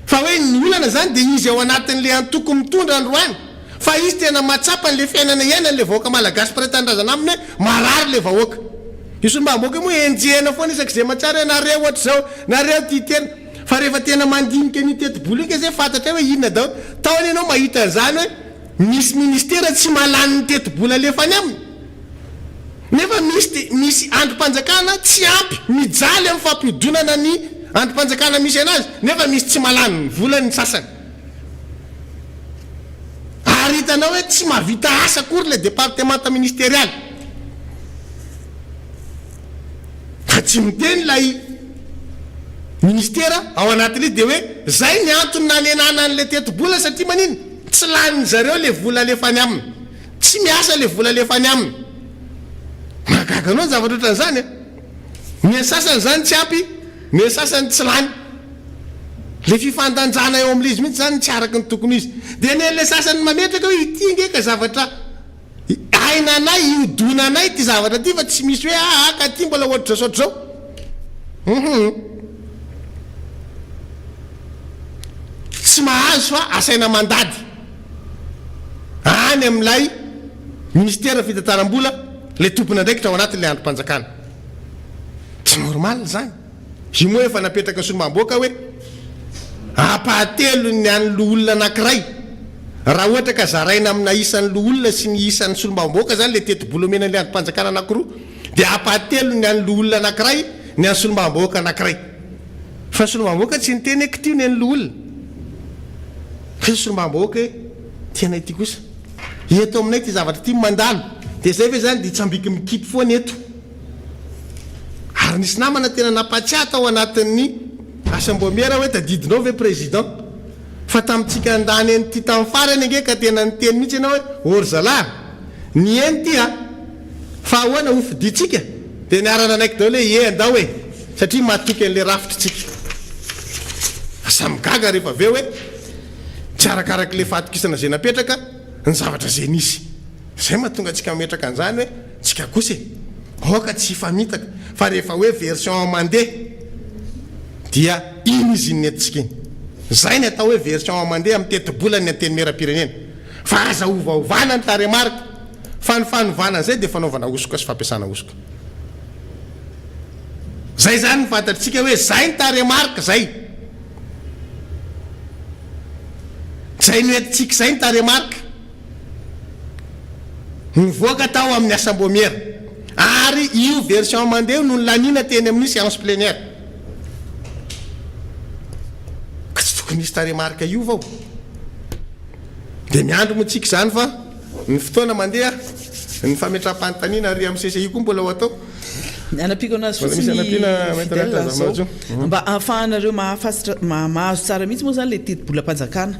fa hoe ny olana zany dia izy ao anatin'le antoko mitondra androany fa izy tena mahatsapa n'le fiainana iainan'le vahoaka malagasy pretendrazana aminy hoe marary le vahoaka io solombamoaka moa enjehana foana isak'izay matsara hoe nareo ohatr'izao nareo ty tena fa rehefa tena mandinika ny tetibola ika zay fantatra hoe inona dao taony ianao mahita an'izany hoe misy ministera tsy malany ny tetibola lefany aminy nefa misy androm-panjakana tsy ampy mijaly amin'ny fampidonana ny androm-panjakana misy anazy nefa misy tsy malany ny volany sasany ary hitanao hoe tsy mahavita asa kory le départementa ministérial ka tsy miteny lay ministera ao anatin'izy dia hoe zay ny antony nanenana an'le tetibola satria maniny tsy lany zareo le vola lefany aminy tsy miasa le vola lefany aminy mahagaga anao ny zavatra ohatran'izany ny sasany zany tsy ampy ny sasany tsy lany le fifandanjana eo amin'le izy mihitsy zany tsy araka ny tokony izy dia nen'le sasany mametraka hoe ity ngeka zavatra ainanay iodonanay ty zavatra ty fa tsy misy hoe aka ty mbola ohatr'zao soatr'zao tsy mahazo fa asaina mandady any amin'ilay ministera fitantaram-bola le tompona ndraikitra ao anatin'le androm-panjakana tsy normal zany zy moa efa napetraka ny solombamoaka hoe apahatelo ny an'lo olona anankiray raha ohatra ka zaraina amina isan'ny lo olona sy ny isan'ny solombamoaka zany le tetibola omenan'le androm-panjakana anankiroa dia apahatelo ny an'lo olona anankiray ny an'ny solombamoaka anankiray fa solombamoaka tsy niteny ekitio ny an'lo olona fa solombamoaka hoe tianay ty kosa eto aminay ty zavatra ty mandalo dia zay ve zany dia tsambiky mikipy foany eto ary nisy namana tena nampatsiata ao anatin'ny asambomiera hoe tadidinao ve président fa tamintsika andany eny ty tamin'ny farany ange ka tena niteny mihitsy ianao hoe orzala ny eny ty fa ahoana ofiditsika dia niarana anaiky daholo hoe andao e satria matoky an'le rafitritsika samigaga rehefa aveo hoe tsy arakaraky le fahatokisana zay napetraka ny zavatra zay nisy zay mahatonga atsika metraka an'izany hoe tsika kosa oka tsy famitaka fa rehefa hoe version mandeha dia iny izy ny etitsika iny zay ny atao hoe version mandeha amin'ny tetibolany ny anteny mera-pirenena fa aza ovaovana ny taremarika fa ny fanovana zay dia fanaovana osoka sy fampiasana osoka zay zany nyfantatritsika hoe zay ny taremarika zay no etitsika zay ny taremarika nivoaka tao amin'ny assemblée ary io version mandeha no lanina teny amin'ny séance plénière ka tsy tokony misy taremarika io vao de miandro motsika zany fa ny fotoana mandeha ny fametram-panontaniana ary amin'ny CCI koa mbola ho atao anapiko anazy fotsiny mba ahafahanareo mahazo tsara mihitsy moa zany le teti-bola mpanjakana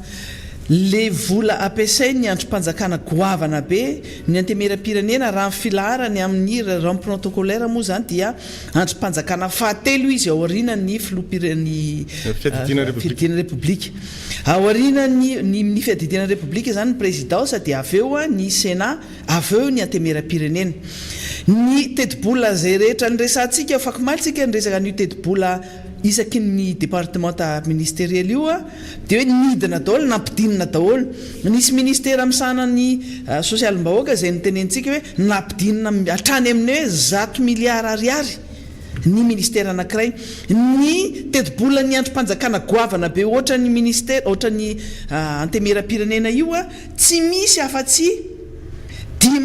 le vola ampiasainy ny androm-panjakana goavana be ny antemera-pirenena raha filaharany amin'ny rang protocolaire moa zany dia androm-panjakana fahatelo izy ao aorinany filoham-pireneny fiadidina république ao aorinany ny fiadidina république zany ny président sady aveo ny sénat aveo ny antemera-pirenena ny teti-bola zay rehetra ny resantsika fakimalitsika ny resaka ny teti-bola isaky ny départementa ministériel io de hoe nidina daholo nampidinina daholo nisy ministère amsana ny social-mbahoaka zay nytenentsika hoe nampidinina hatrany amin'ny hoe 100 milliards ariary ny ministère anankiray ny teti-bola ny androm-panjakana goavana be ohatra ny ministère ohatra ny antemera-pirenena io tsy misy afa-tsy 10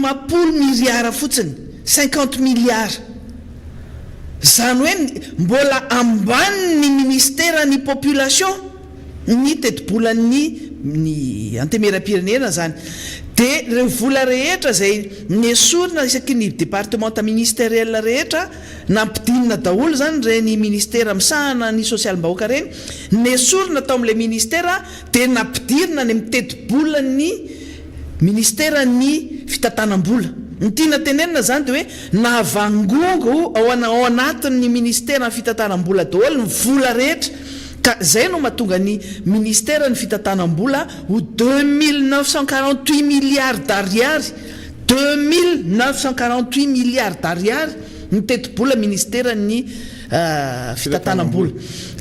milliards fotsiny 50 milliards zany hoe mbola ambany ny ministère ny population ny teti-bola ny antemera-pirenena zany de reo vola rehetra zay nesorina isaky ny départementa ministériel rehetra nampidinina daholo zany reny ministère misahana ny social-mbahoaka reny nesorina tao amin'le ministère de nampidirina ny amin'ny teti-bola ny ministère ny fitantanam-bola ny tiana tenenina zany de hoe nahavangongo ao anatin'ny ministère ny fitantanam-bola daholo ny vola rehetra ka zay no mahatonga ny ministère ny fitantanam-bola ho 2948 milliards d'ariary 2948 milliards d'ariary ny teti-bola ministère ny fitantanam-bola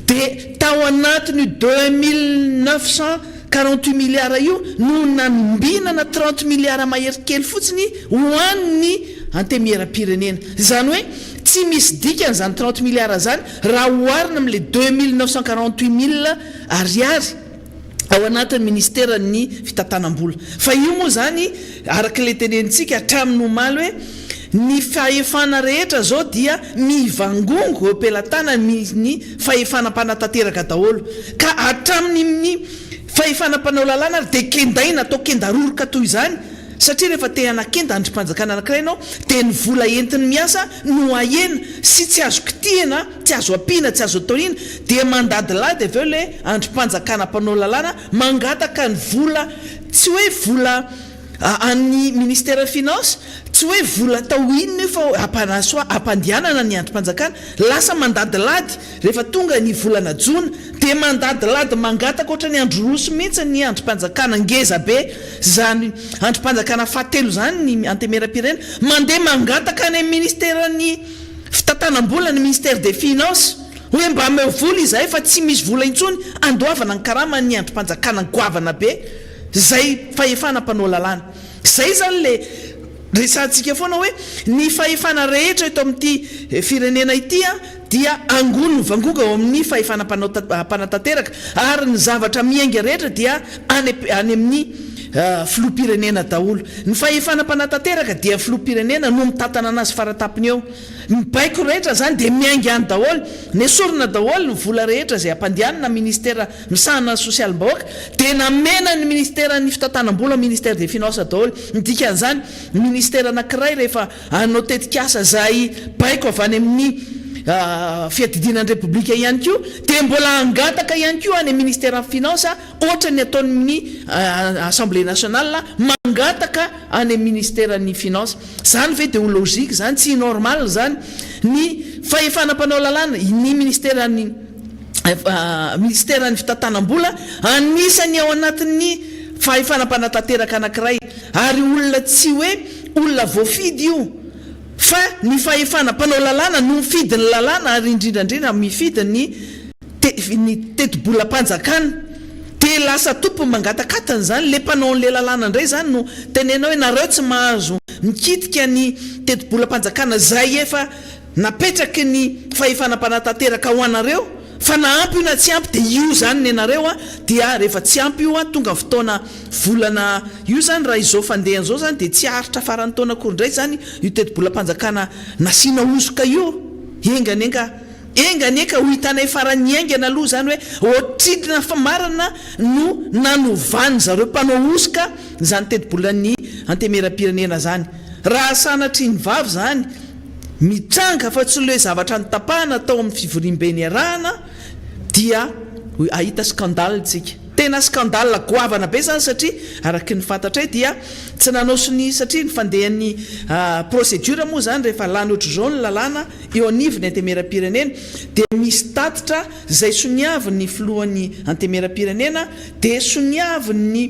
de tao anatiny 2948 milliards io no nambinana 30 milliards maherikely fotsiny ho an'ny antemera-pirenena zany hoe tsy misy dikany zany 30 milliards zany raha oharina amin'le 2948 mille ariary ao anatin'ny ministère ny fitantanam-bola fa io moa zany araka le tenentsika hatramin'ny omaly hoe ny fahefana rehetra zao dia mivangongo pelatana ny fahefana mpanatateraka daholo ka hatramin'ny fahefana mpanao lalàna de kendaina atao kendaroroka toy izany satria rehefa te hanakenda androm-panjakana anankiray ianao de ny vola entiny miasa no ahena sy tsy azo kitihana tsy azo ampiana tsy azo ataonina de mandadilady aveo le androm-panjakana mpanao lalàna mangataka ny vola tsy hoe vola an'ny ministère finance tsy hoe vola tao inona fa ampandianana ny androm-panjakana lasa mandadilady rehefa tonga ny volana jona de mandadilady mangataka ohatra ny andro roso mihitsy ny androm-panjakana ngeza be zany androm-panjakana fahatelo zany ny antemera-pirenena mandeha mangataka ny ministère ny fitantanam-bola ny ministère des finances hoe mba ameo vola izay fa tsy misy vola intsony andoavana ny karama ny androm-panjakana goavana be zay fahefana mpanao lalàna zay zany le resantsika foana hoe ny fahefana rehetra eto amin'ity firenena ity dia angony vangoka ao amin'ny fahefana mpanatateraka ary ny zavatra miainga rehetra dia any amin'ny filoham-pirenena daholo ny fahefana mpanatateraka dia filoham-pirenena no mitantana anazy faratapiny eo mibaiko rehetra zany de miainga any daholo nesorina daholo ny vola rehetra zay ampandianana ministère misahana social-mbahoaka de namena ny ministère ny fitantanam-bola ministère des finances daholo nidikan'izany ministère anankiray rehefa anao tetikasa zay baiko avy any amin'ny fiadidinan'ny république ihany koa de mbola angataka ihany koa any ministère finance ohatra ny ataon'ny assemblée nationale mangataka any ministère ny finance zany ve de logique zany tsy normal zany ny fahefana mpanao lalàna ny ministère ny fitantanam-bola anisany ao anatin'ny fahefana mpanatateraka anankiray ary olona tsy hoe olona voafidy io fa ny fahefana mpanao lalàna no mifidiny lalàna ary indrindrandrindra mifidiny ny teti-bola mpanjakana de lasa tompo mangatakatany zany le mpanao an'le lalàna indray zany no tenena hoe nareo tsy mahazo mikitika ny teti-bola mpanjakana zay efa napetraky ny fahefanam-panatanteraka ho anareo fa naampy io na tsy ampy dia io zany ny anareo a dia rehefa tsy ampy io a tonga fotoana volana io zany raha izao fandehan'izao zany dia tsy aritra farany taona akory indray zany io teti-bolam-panjakana nasiana ozoka io enganeka ho hitanay farany aingana aloha zany hoe otridrina famarana no nanovany zareo mpanao ozoka zany teti-bolan'ny antemeram-pirenena zany raha sanatry ny vavy zany mitranga fa tsy le zavatra nitapahana tao amin'ny fivoriam-beny arahana dia ahita scandale tsika tena scandale goavana be zany satria araky ny fantatra dia tsy nanosony satria ny fandehan'ny procédure moa zany rehefa lany ohatry zao ny lalàna eo anivony antemeram-pirenena dia misy tatitra zay soniavin'ny filohan'ny antemeram-pirenena dia soniavin'ny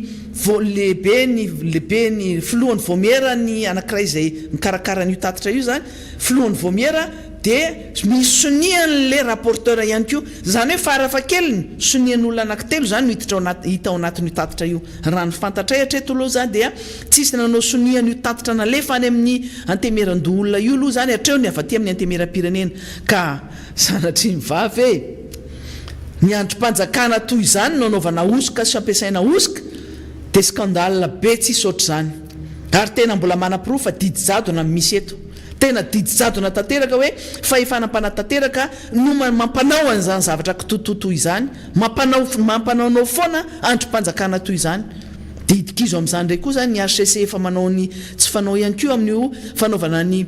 lehibe ny filohan'ny vomiera ny anankiray zay mikarakarany io tatitra io zany filohan'ny vomiera dia misy sonian'le rapporteur ihany koa zany hoe farafakeliny sonian'olona anankitelo zany no hita ao anatin'io tatitra io raha ny fantatray hatreto aloha zany dia tsisy nanao sonian'io tatitra nalefa any amin'ny antemeran-doolona io aloha zany hatreo ny avaty amin'ny antemeram-pirenena ka sanatry ny vavy ny androm-panjakana toy izany no anaovana ozoka sy ampiasaina ozoka dia scandale be tsisy oatra zany ary tena mbola manam-pirofo fa didy jadona misy eto tena didy jadona tanteraka hoe fahefanam-panatanteraka no mampanao an'izany zavatra kitototoy izany mampanaonao foana androm-panjakana toy izany didikizo amin'izany ndray koa zany ny HCC efa manao ny tsy fanao ihany koa amin'io fanaovana ny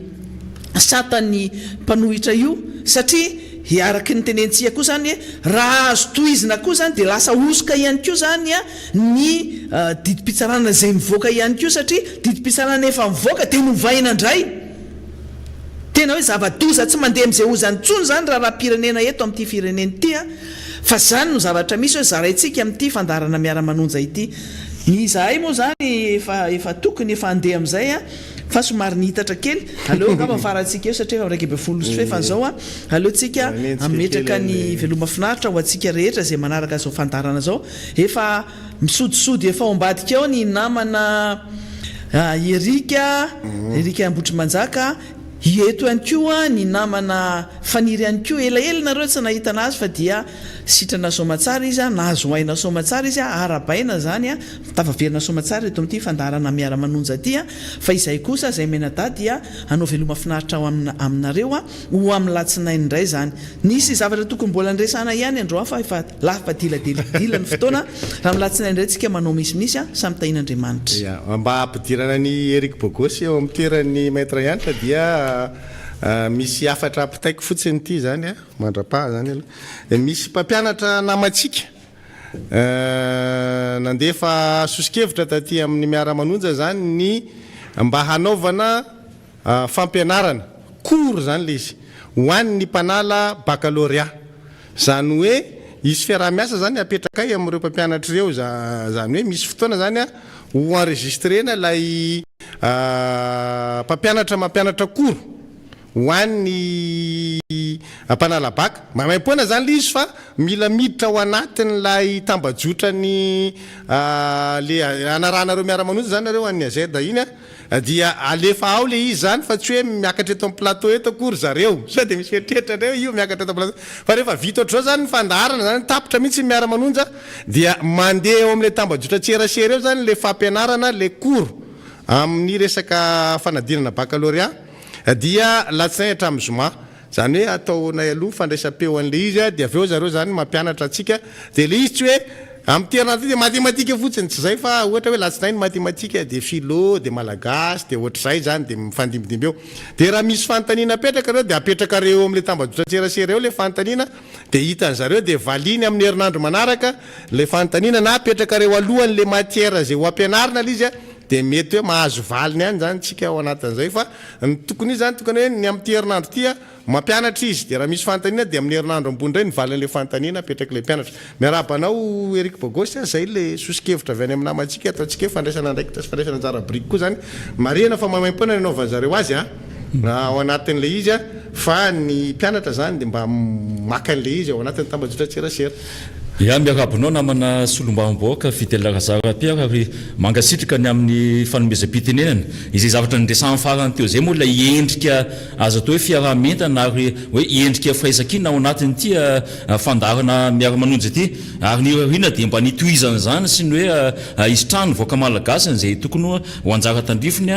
satan'ny mpanohitra io satria hiaraky ny tenentsika koa zany raha azo toizina koa zany dia lasa ozoka ihany koa zany ny didim-pitsarana zay mivoaka ihany koa satria didim-pitsarana efa mivoaka dia novaina indray tena hoe zava-doza tsy mandeha amin'izay ozany tsony zany raha pirenena eto amin'ity firenena ity fa zany no zavatra misy hoe zaraintsika amin'ity fandarana miara-manonja ity ny zahay moa zany efa tokony efa andeha amin'izay fa somary nihitatra kely aleo ngamba farantsika eo satria raika be folo sy fefa zao aleotsika ametraka ny veloma finaritra ho antsika rehetra zay manaraka zao fandarana zao efa misodisody efa ao ambadika ao ny namana Erika Ambotry-Manjaka eto ihany koa ny namana faniry ihany koa elaela nareo tsy nahita anazy fa dia sitrana somatsara izy nahazo aina somatsara izy arabaina zany tavaverina somatsara eto amin'ity fandarana miara-manonja aty fa izay kosa zay menada dia anao veloma finaritra ao aminareo ho amin'ny latsinainy indray zany nisy zavatra tokony mbola andresana ihany andro fa efa lafa diladila ny fotoana raha milatsinainy indray tsika manao misimisy samy tahin'Andriamanitra mba ampidirana ny Eric Bogosy eo amin'ny toeran'ny maître Yantra dia misy afatra apitaiko fotsiny ity zany mandra-paha zany aloha misy mpampianatra namatsika nandefa sosikevitra taty amin'ny miara-manonja zany ny mba hanaovana fampianarana cours zany le izy ho an'ny mpanala baccalauréat zany hoe izy fiaraha-miasa zany apetraka amin'ireo mpampianatra ireo zany hoe misy fotoana zany ho enregistrena lay mampianatra cours ho an'ny mpanala baka mamay-poana zany le izy fa mila miditra ao anatin'lay tambajotrany le anaranareo miara-manonja zany nareo an'ny azeda iny dia alefa ao le izy zany fa tsy hoe miakatra eto amin'ny plateau eto akory zareo sao dia misy eritreritra reo io miakatra eto amin'ny plateau fa rehefa vita ohatr'izao zany ny fandarana zany tapitra mihitsy miara-manonja dia mandeha eo amin'le tambajotra tserasera eo zany le fampianarana le cours amin'ny resaka fanadinana baccalauréat dia latsinainy hatramin'ny zoma zany hoe ataonay aloha fandraisam-peo an'le izy dia aveo zareo zany mampianatra atsika dia le izy tsy hoe amin'ny toerana dia matematika fotsiny tsy zay fa ohatra hoe latsinainy matematika dia philo dia malagasy dia ohatr'izay zany dia mifandimbidimby eo dia raha misy fanontaniana apetraka reo dia apetraka reo amin'le tambajotra tserasera eo le fanontaniana dia hitan'zareo dia valiny amin'ny herinandro manaraka le fanontaniana na apetraka reo alohan'le matière zay ho ampianarina le izy dia mety hoe mahazo valiny ihany zany tsika ao anatin'izay fa ny tokony zany tokony hoe ny amin'ny herinandro tia mampianatra izy dia raha misy fanontaniana dia amin'ny herinandro ambony indray ny valin'le fanontaniana apetraka le mpianatra miarabanao Eric Bogosy zay le sosikevitra avy any amin'ny namantsika ataontsika hoe fandraisana ndraikitra sy fandraisana anjara biriky koa zany marina fa mamay-poana ny anaovan'zareo azy ao anatin'le izy fa ny mpianatra zany dia mba maka an'le izy ao anatin'ny tambajotra tserasera Ya miarabonao namana solombamboaka fitelarasara-piara ary mangasitrika ny amin'ny fanomezam-pitenenana izay zavatra nydresan'ny farany teo zay moa la endrika azo atao hoe fiarahamentana ary hoe endrika firaisakina ao anatin'ity fandarana miara-manonjy ity ary ny rarina dia mba nitohizana zany sy ny hoe isotrano voaka malagasy zay tokony ho anjara tandrifony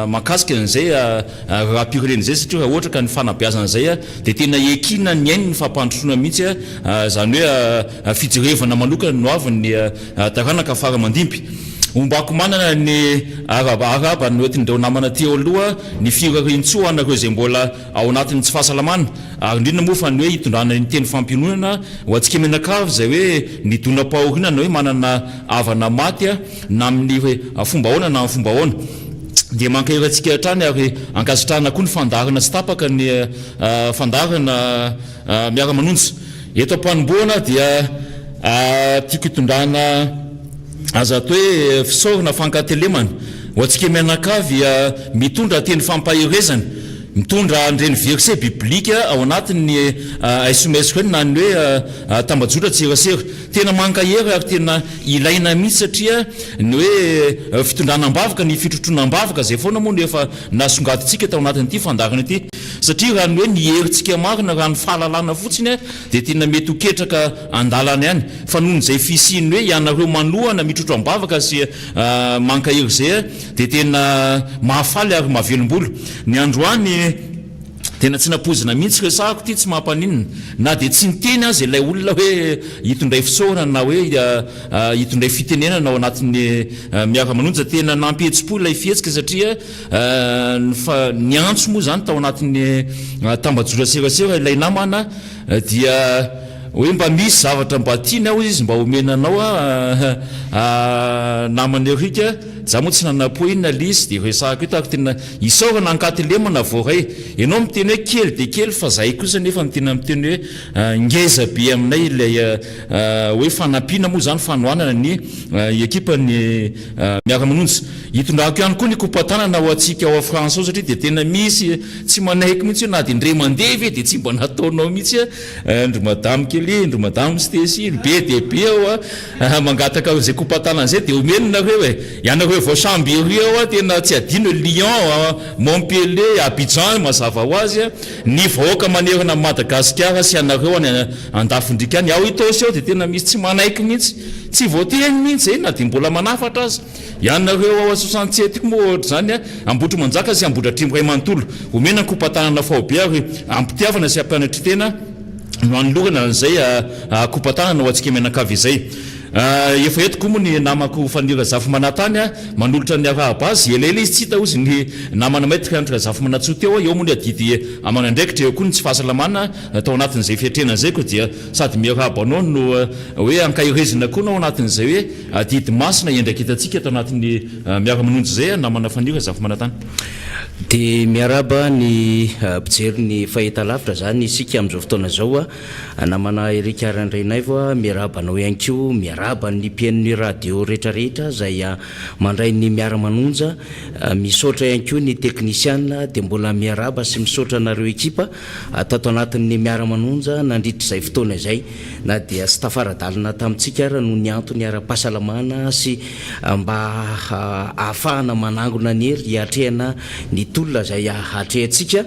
makasika an'izay raha-pirenena zay satria raha ohatra ka ny fanabeazana zay dia tena ekina ny ainy ny fampandrosoana mihitsy zany hoe fijerevana manokana no avyny taranaka fara mandimpy ombako manana ny araba ny oetindreo namana ty aloha ny firarintsoa anareo zay mbola ao anatin'ny tsy fahasalamana ary indrindra moa fa ny hoe hitondrana ny teny fampiononana ho atsika menakavy zay hoe ny dona-pahorinana hoe manana avana maty na amin'ny hoe fomba ahoana na amin'ny fomba ahoana dia mankahirantsika hatrany ary ankasitrahana koa ny fandarana sy tapaka ny fandarana miara-manonjy eto am-panomboana dia tiako hitondrana aza atao hoe fisaorana fankatelemana ho atsika mianakavy mitondra teny fampahirezana mitondra andreny verset biblika ao anatin'ny SMS na ny hoe tambajora tserasera tena mankahery ary tena ilaina mihitsy satria ny hoe fitondranam-bavaka ny fitrotroanam-bavaka zay foana moa efa nasongatitsika tao anatin'ity fandarana ity satria raha ny hoe niheritsika marina raha ny fahalalana fotsiny dia tena mety hoketraka andalana ihany fa noho n'izay fisiny hoe ianareo malohana mitrotro am-bavaka sy mankahery zay dia tena mahafaly ary mahavelombolo ny androany tena tsy napozina mihitsy resahako ty tsy mampaninina na dia tsy niteny azy ilay olona hoe hitondray fisaorana na hoe hitondray fitenenana ao anatin'ny miara-manonja tena nampihetsi-po ilay fihetsika satria ny antso moa zany tao anatin'ny tambajora serasera ilay namana dia hoe mba misy zavatra mba tiany aho izy mba omenanao namany erika za moa tsy nanapo inona lisy dia resahako io tahako tena isaorana ankatelemana voray ianao miteny hoe kely dia kely fa zay kosa nefa mitena miteny hoe ngeza be aminay ilay hoe fanampiana moa zany fanoanana ny ekipa ny miara-manonjy hitondrako ihany koa ny kompatanana ho atsika ao France ao satria dia tena misy tsy manaiky mihitsy io na dia ndre mandevy dia tsy mba nataonao mihitsy ndry madame Kelly ndry madame Stacy be dia be ao mangataka zay kompatanana zay dia omeninareo hoe ianareo vao samby ery ao tena tsy adino Lyon Montpellier Abidjan mazava ho azy ny vahoaka manerana Madagasikara sy ianareo any andafindrika any ao itaosy ao dia tena misy tsy manaiky mihitsy tsy voateny mihitsy zay na dia mbola manafatra azy ianareo ao a67 moa ohatra zany ambotro manjaka sy ambotra atrimo ray manontolo omena ny kompatanana faobe ary ampitiavana sy ampianatry tena no anolorana an'izay kompatanana ho atsika mianakavy izay efa eto koa moa ny namako fanira zafy manatany manolotra ny arahabazy elaela izy tsy hita ozy ny namana maitra antra zafy manatso teo eo moa ny adidy amanandraikitra eo koa ny tsy fahasalamana tao anatin'izay fiatrenana zay koa dia sady miarahabanao no hoe ankahirezina koa nao anatin'izay hoe adidy masina endraka hitatsika tao anatin'ny miara-manonjy zay namana fanira zafy manatany dia miaraba ny mpijery ny fahita lavitra zany isika amin'izao fotoana zao namana Erika Randrainaivo miarabanao ihany koa miaraba ny mpiain'ny radio rehetrarehetra zay mandray ny miara-manonja misaotra ihany koa ny teknisiana dia mbola miaraba sy misaotra anareo ekipa tato anatin'ny miara-manonja nandritra izay fotoana izay na dia sy tafaradalina tamintsika ara no ny antony ara-pahasalamana sy mba ahafahana manangona ny hery hiatrehana ny tolona zay hatrehantsika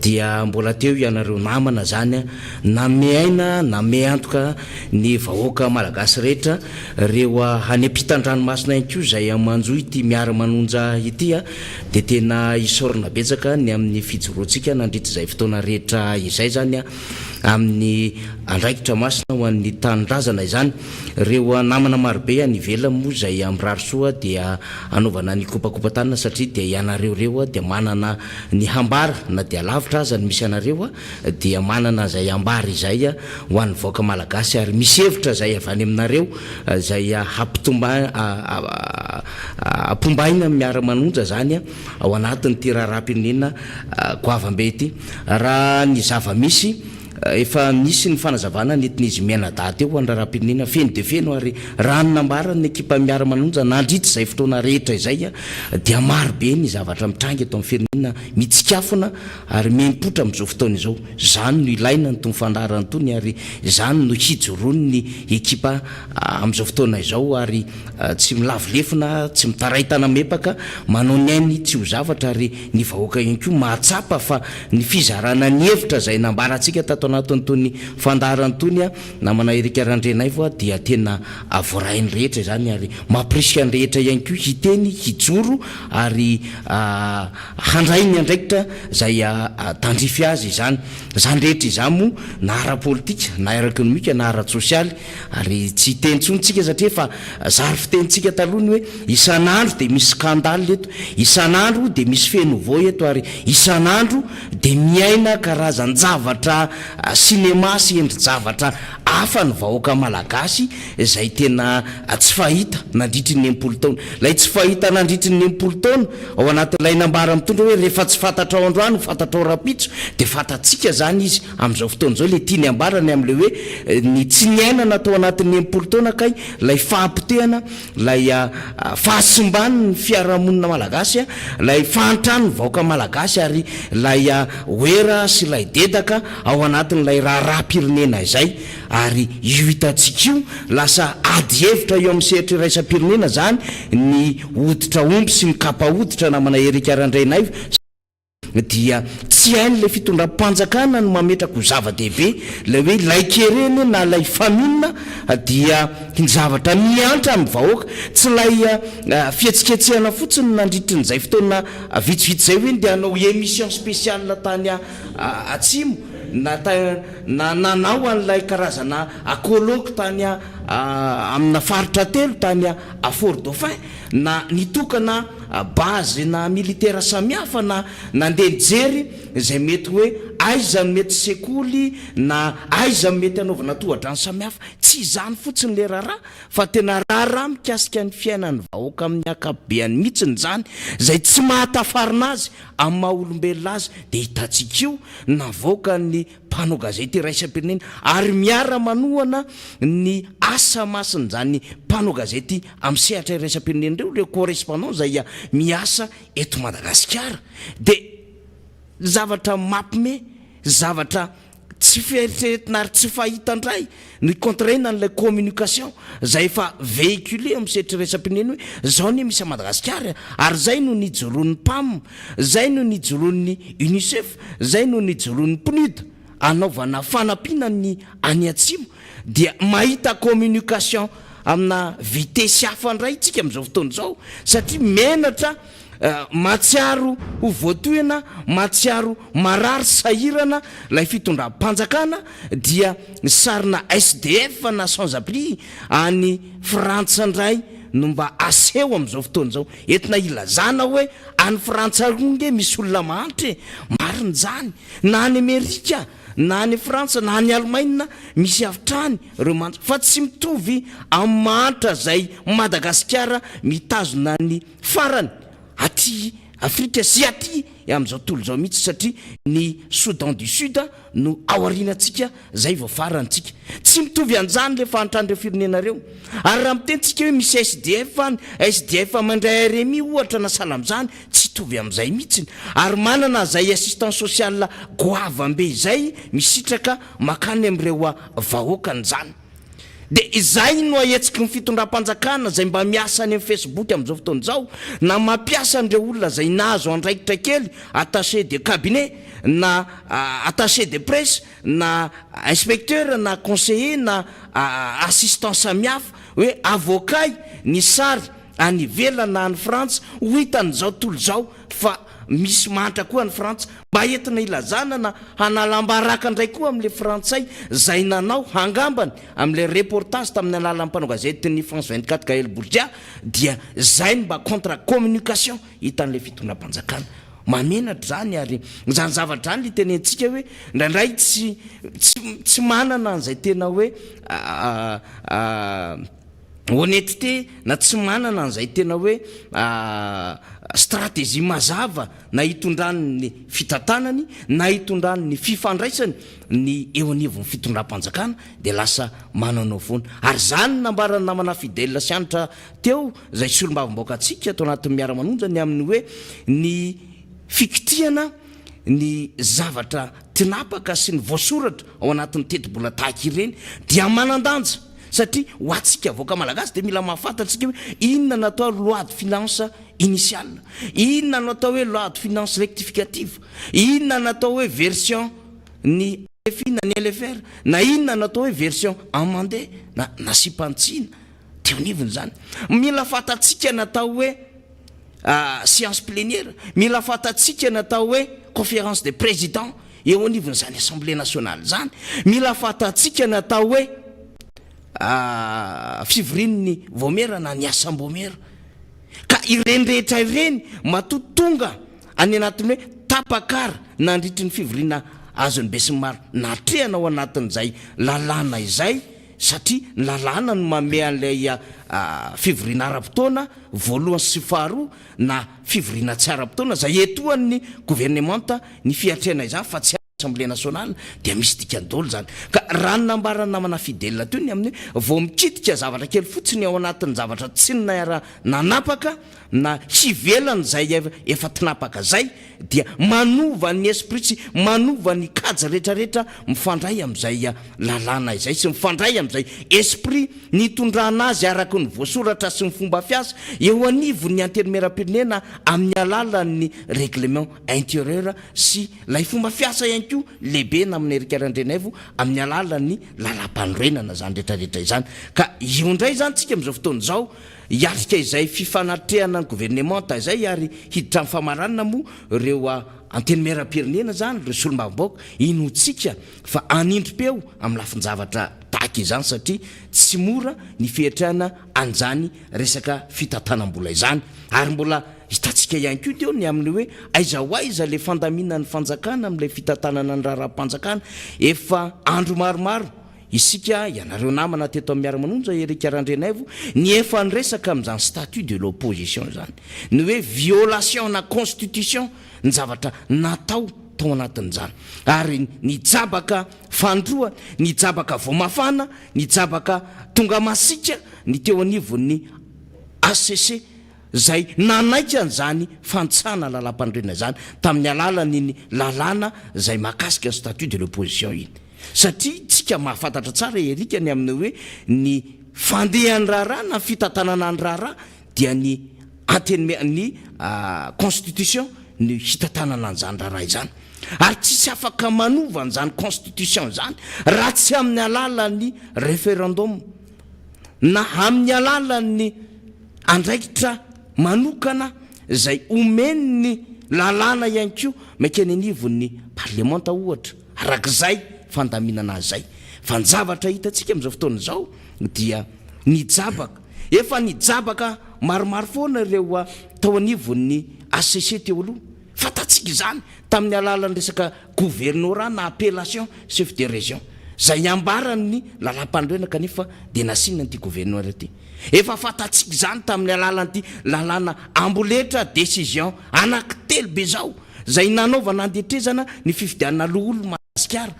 dia mbola teo ianareo namana zany na miaina na miantoka ny vahoaka malagasy rehetra reo any ampitan-dranomasina ihany koa zay manjo ity miara-manonja ity dia tena isaorana betsaka ny amin'ny fijoroantsika nandritra izay fotoana rehetra izay zany amin'ny andraikitra masina ho an'ny tanindrazana izany reo namana marobe any vela moa zay amirarosoa dia anaovana ny kopakopatanina satria dia ianareo reo dia manana ny hambara na dia lavitra aza ny misy anareo dia manana zay ambara izay ho an'ny voaka malagasy ary misy hevitra zay avy any aminareo zay apombaina miara-manonja zany ao anatin'ny ty raharaham-pirenena goavambe ity raha ny zava-misy efa nisy ny fanazavana netinizy mianada teo andraraha-pirenena feno de feno ary ranonambara ny ekipa miara-manonja nandritra zay fotoana rehetra izay dia marobe ny zavatra mitrangy eto amin'ny firenena mitsikafona ary mempotra amin'izao fotoana izao zany no ilaina ny tony fandarany tony ary zany no hijorony ny ekipa amin'izao fotoana izao ary tsy milavolefona tsy mitaraitana mepaka manao ny ainy tsy ho zavatra ary ny vahoaka ihany koa mahatsapa fa ny fizarana ny hevitra zay nambarantsika tato anatin'ny tony fandarany tony namana Erika Randrenaivo dia tena avorainy rehetra zany ary mampirisika ny rehetra ihany koa hiteny hijoro ary handray ny andraikitra zay tandrify azy zany rehetra izany moa na ara-politika na ara-ekonomika na ara-sosialy ary tsy tentsontsika satria fa zary fitentsika talohany hoe isan'andro de misy skandaly eto isan'andro de misy fenouveau eto ary isan'andro de miaina karazan-javatra sinema sy endri-javatra hafa ny vahoaka malagasy zay tena tsy fahita nandritry ny 80 taona lay tsy fahita nandritry ny 80 taona ao anatin'ilay nambara mitondra hoe rehefa tsy fantatra ao androany fantatra ao rapitso de fantatsika zany izy amin'izao fotoana zao le tiany ambarany am'le hoe ny tsy niainana tao anatin'ny 80 taona kay lay fahampotehana lay fahasimbany ny fiarahamonina malagasy lay fahantrano ny vahoaka malagasy ary lay oera sy lay dedaka ao anatin'lay raha-pirenena izay ary io hitantsika io lasa ady hevitra eo amin'ny sehatry raisam-pirenena zany ny hoditra omby sy ny kapa hoditra namana Erika Randrenaivo dia tsy hain'le fitondram-panjakana no mametraka ho zava-dehibe le hoe laikereny na lay faminina dia ny zavatra miantra amin'ny vahoaka tsy lay fihetsiketsehana fotsiny nandritry n'izay fotoana vitsivitsy zay hoe dia hanao émission spéciale tany atsimo na nanao an'ilay karazana akoloko tany amina faritra telo tany a Fort Dauphin na nitokana base na militaire samihafa na nandeha nijery zay mety hoe aiza mety sekoly na aiza mety anaovana tohadrano samihafa tsy zany fotsiny le raharaha fa tena raharaha mikasika ny fiainany vahoaka amin'ny akabeany mihitsiny zany zay tsy mahatafarina azy amin'ny maha-olombelona azy de hitantsika io navoaka ny mpanao gazety raisam-pirenena ary miara manohana ny asa masiny zany mpanao gazety amin'ny sehatra raisam-pirenena reo correspondant zay miasa eto Madagasikara de zavatra mampime zavatra tsy fieritreretina ary tsy fahitandray ny contraina n'ilay communication zay efa véhiculé amin'ny sehatra raisam-pirenena hoe zao ny misy a Madagasikara ary zay no nijoroan'ny PAM zay no nijoroan'ny UNICEF zay no nijoroan'ny PNUD anaovana fanampiana ny any atsimo dia mahita communication amina vitesy hafandray tsika amin'izao fotoana zao satria menatra matsiaro ho voatohana matsiaro marary sahirana lay fitondram-panjakana dia sarina SDF na sans abri any Frantsa ndray no mba aseho amin'izao fotoana zao entina ilazana hoe any Frantsa ronge misy olona mahantra mariny zany na any Amerika na any Frantsa na any Allemagne misy avitrany reo mantsy fa tsy mitovy amin'ny mahantra zay Madagasikara mitazona ny farany aty Afrika sy aty amin'izao tontolo zao mihitsy satria ny Soudan du Sud no aorinantsika zay vao farantsika tsy mitovy an'izany le fahantrandreo firenenareo ary raha mitentsika hoe misy SDF mandray RMI ohatra na sahala amin'izany tsy mitovy amin'izay mihitsiny ary manana zay assistance sociale goavambe izay misitraka makany amin'ireo vahoakany zany de izay no ahetsika ny fitondram-panjakana zay mba miasa any amin'ny Facebook amin'izao fotoana zao na mampiasa an'ireo olona zay nahazo andraikitra kely attaché de cabinet na attaché de presse na inspecteur na conseiller na assistant samihafa hoe avocat ny sary any ivelany na any Frantsa ho hitan'izao tontolo zao fa misy mahantra koa ny Frantsa mba entina ilazana na hanalambaraka ndray koa amin'le frantsay zay nanao hangambany amin'le reportage tamin'ny alalan'ny mpanao gazety ny France 24 Gaël Bourdia dia zay mba contre communication hitan'le fitondram-panjakana mamenatra zany ary zany zavatra zany litenentsika hoe ndraindray tsy manana an'izay tena hoe honnêteté na tsy manana an'izay tena hoe stratégie mazava na hitondrany ny fitantanany na hitondrany ny fifandraisany ny eo anivon'ny fitondram-panjakana dia lasa mananao foana ary zany nambarany namana fidèle sianitra teo zay solombavam-baoaka atsika atao anatin'ny miara-manonjany amin'ny hoe ny fikitiana ny zavatra tinapaka sy ny voasoratra ao anatin'ny teti-bola tahaka ireny dia manandanja satria ho atsika voaka malagasy dia mila mahafantatsika hoe inona natao loi de finance initiale, inona natao hoe loi de finance rectificative, inona natao hoe version ny LFI na ny LFR, na inona natao hoe version amendé na sipantsina teo anivony zany. Mila fantatsika natao hoe séance plénière, mila fantatsika natao hoe conférence des présidents eo anivony zany assemblée nationale zany, mila fantatsika natao hoe fivorin'ny vomera na ny asambomera ka ireny rehetra ireny matoto tonga any anatin'ny hoe tapakara nandritry ny fivorina azony be sy maro natrehana ao anatin'izay lalàna izay satria ny lalàna no mame an'ilay fivorina ara-potoana voalohany sy faharoa na fivorina tsy ara-potoana zay etoan'ny gouvernementa ny fiatrehana izany fa tsy assemblée nationale dia misy dikandolo zany ka raha nambarana namana fidèle teo ny amin'ny vao mikitika zavatra kely fotsiny ao anatin'ny zavatra tsy nara nanapaka na hivelany zay efa tinapaka zay dia manova ny esprit sy manova ny kaja rehetrarehetra mifandray amin'izay lalàna izay sy mifandray amin'izay esprit nitondrana azy araka ny voasoratra sy ny fomba fiasa eo anivon'ny antenimera-pirenena amin'ny alalan'ny règlement intérieur sy lay fomba fiasa ihany ko lehibe na amin'ny erikaran-drenaivo amin'ny alalan'ny lalam-panorenana zany rehetrarehetra izany ka io ndray zany tsika amin'izao fotoana izao hiatrika izay fifanatrehana ny gouvernementa izay ary hiditra amin'ny famaranana moa reo antenimera-pirenena zany reo solombavam-baoaka inotsika fa anindrom-peo amin'ny lafin-javatra tahaka izany satria tsy mora ny fiatrehana an'izany resaka fitantanam-bola izany ary mbola hitatsika ihany koa teo ny amin'ny hoe aiza ho aiza le fandamina ny fanjakana amin'ilay fitantanana ny raharaha-panjakana efa andro maromaro isika ianareo namana teto amin'ny miara-manonja erikaran-drenaivo ny efa nyresaka amin'izany statut de l'opposition zany ny hoe violation na constitution ny zavatra natao tao anatin'izany ary ny jabaka fandroa ny jabaka voamafana ny jabaka tonga masika ny teo anivon'ny ACC zay nanaika an'izany fantsana lalam-pandrena zany tamin'ny alalany lalàna zay mahakasika statut de l'opposition iny satria tsika mahafantatra tsara erika ny amin'ny hoe ny fandehan'ny raharaha na fitantanana ny raharaha dia ny ny constitution ny hitantanana an'izany raharaha izany ary tsisy afaka manova an'izany constitution zany raha tsy amin'ny alalan'ny référendum na amin'ny alalan'ny andraikitra manokana zay omen'ny lalàna ihany ko mankeny anivon'ny parlementa ohatra arak'izay fandaminana azy zay fa ny zavatra hitantsika amin'izao fotoana izao dia nijabaka efa nijabaka maromaro foana ireo tao anivon'ny ACC teo aloha fantatsika izany tamin'ny alalan'ny resaka gouvernorat na appellation chef de région zay ambarany lalam-pandroena kanefa dia nasinana an'ity gouvernorat ity efa fantatsika izany tamin'ny alalan'ity lalàna amboletra décision anankitelo be zao zay nanaovana andetrezana ny fifidianana loolo Madagasikara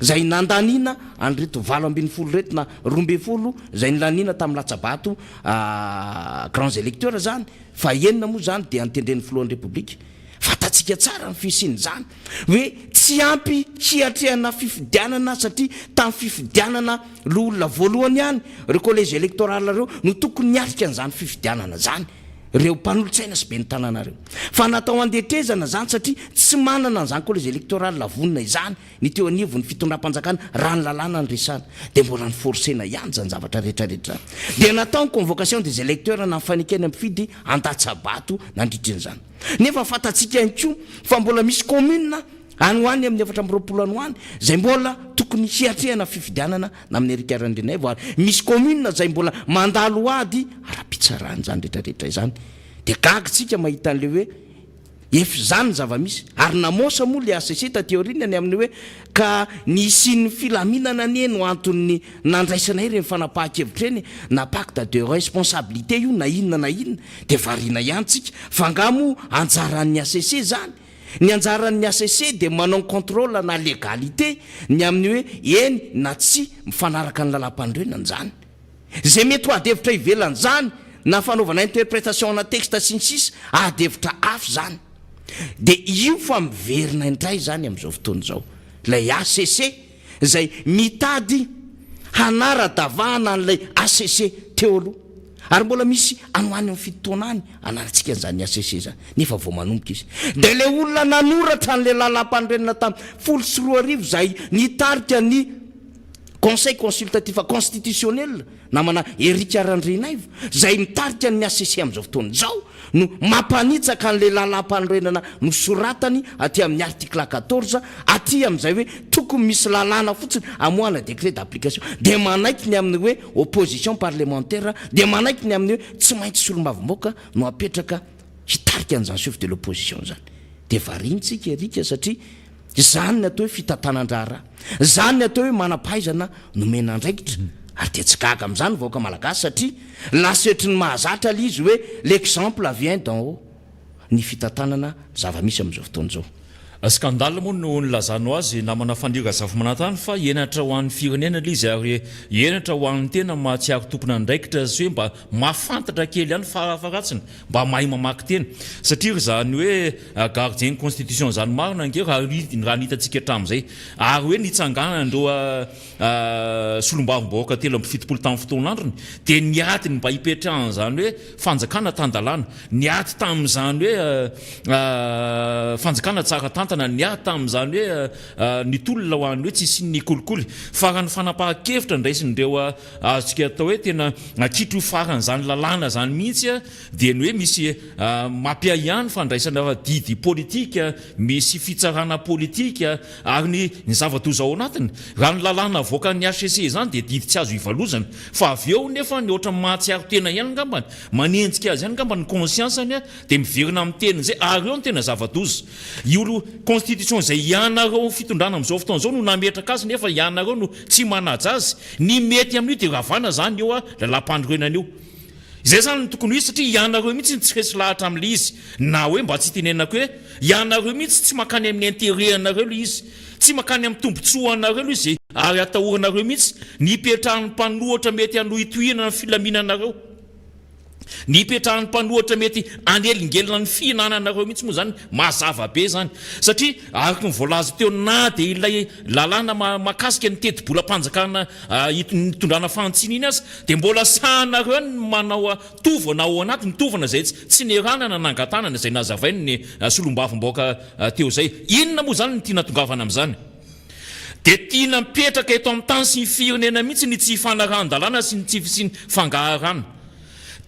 zay nandanina andreto 20 reto na 12 zay nilanina tamin'ny latsabato grands électeurs zany fa enina moa zany dia antendren'ny filohan'ny république fantatsika tsara ny fisiny zany hoe tsy ampy hiatrehana fifidianana satria tamin'ny fifidianana loolona voalohany ihany reo collège électoral reo no tokony niatrika an'izany fifidianana zany reo mpanolotsaina sy be ny tanànareo fa natao andetrezana zany satria tsy manana an'izany collège électoral lavonina izany ny teo anivon'ny fitondram-panjakana raha ny lalàna ny resana dia mbola ny forsena ihany zany zavatra rehetrarehetra dia natao ny convocation des électeurs na mifanekeny ampifidy andatsabato nandritrin'izany nefa fantatsika ihany koa fa mbola misy commune any hoany amin'ny 420 any hoany zay mbola tokony hiatrehana fifidianana na amin'ny erikaran-drenaivo ary misy commune zay mbola mandalo ady ara-pitsarany zany rehetrarehetra izany dia gagitsika mahita an'le hoe zany zava-misy ary namosa moa le ACC tateorinany amin'ny hoe ka nisiny filaminana ny no antony nandraisanay reny fanapahan-kevitra eny na pacte de responsabilité io na inona de varina ihany tsika fa ngamo anjaran'ny ACC zany ny anjaran'ny ACC de manao contrôle na légalité ny amin'ny hoe eny na tsy mifanaraka ny lalam-pandrenany zany zay mety adevitra ivelany zany na fanaovana interprétation na texte sinsisy adevitra afo zany de io fa miverina indray zany am'izao fotoana zao lay ACC zay mitady hanara-davahana an'ilay ACC teo aloha ary mbola misy anoany amin'ny fitotonany anarantsika an'izany ACC zany nefa vao manomboka izy de le olona nanoratra an'le lalam-pandrenana tamin'ny 14 zay nitarika ny conseil consultatif constitutionnel namana Erika Randrinaivo zay mitarika ny ACC am'izao fotoana zao no mampanitsaka an'le lalam-pandrenana no soratany aty amin'ny article 14 aty amin'izay hoe tokony misy lalàna fotsiny amoana décret d'application de manaiky ny amin'ny hoe opposition parlementaire de manaiky ny amin'ny hoe tsy maintsy solombavom-baoaka no apetraka hitarika an'izany chef de l'opposition zany de varintsika Erika satria zany ny atao hoe fitantanan-draharaha zany ny atao hoe manam-pahaizana nomena andraikitra ary de tsy gaga am'izany vaoaka malagasy satria lasetry ny mahazatra le izy hoe l'exemple vient d'en haut ny fitantanana zava-misy am'izao fotoana zao skandale moa no nilazanao azy namana fandiga zafy manantany fa enatra ho an'ny firenena le izy ary enatra ho an'ny tena mahatsiaro tompona andraikitra sy hoe mba mahafantatra kely ihany farafaratsiny mba mahay mamaky tena satria zany hoe gardien constitution zany marina ange raha nitantsika hatramin'izay ary hoe nitsangana andreo solombavom-baoaka telo amby fitopolo tamin'ny fotoan'androny de niatiny mba hipetrahana zany hoe fanjakana tandalana niaty tamin'izany hoe fanjakana tsara niaty tamin'izany hoe nitolona ho any hoe tsisy ny kolikoly fa raha ny fanapahan-kevitra ndraisindreo azontsika atao hoe tena kitro faran'izany lalàna zany mihitsy dia ny hoe misy mampia ihany fandraisana didy politika misy fitsarana politika ary ny zava-toza ao anatiny raha ny lalàna voaka ny ACC zany dia didy tsy azo ivalozana fa avy eo nefa ny oatra mahatsiaro tena ihany ngambany manenjika azy ihany ngambany conscience-ny dia miverina amin'ny teniny zay ary eo ny tena zava-toza iolo constitution zay ianareo fitondrana am'izao fotoana zao no nametraka azy nefa ianareo no tsy manaja azy ny mety amin'io de ravana zany eo lalam-pandroenana io zay zany tokony izy satria ianareo mihitsy tsy resy lahatra am'le izy na hoe mba tsy tenenako hoe ianareo mihitsy tsy makany amin'ny intérêt anareo le izy tsy makany amin'ny tombontsoa anareo le izy ary atahoranareo mihitsy nipetrahan'ny mpanohatra mety anohitohinana ny filaminanareo nipetrahan'ny mpanohatra mety anelingelina ny fihinananareo mihitsy moa zany mazava be zany satria araka ny voalaza teo na de ilay lalàna makasika ny teti-bolam-panjakana nitondrana fantsina iny azy de mbola sahanareo ny manao tovana ao anatiny tovana zay tsy neranana nangatanana zay nazavainy ny solombavom-baoaka teo zay inona moa zany ny tia natongavana am'izany de tia mipetraka eto amin'ny tany sy ny firenena mihitsy ny tsy fanarahan-dalàna sy ny fangaharana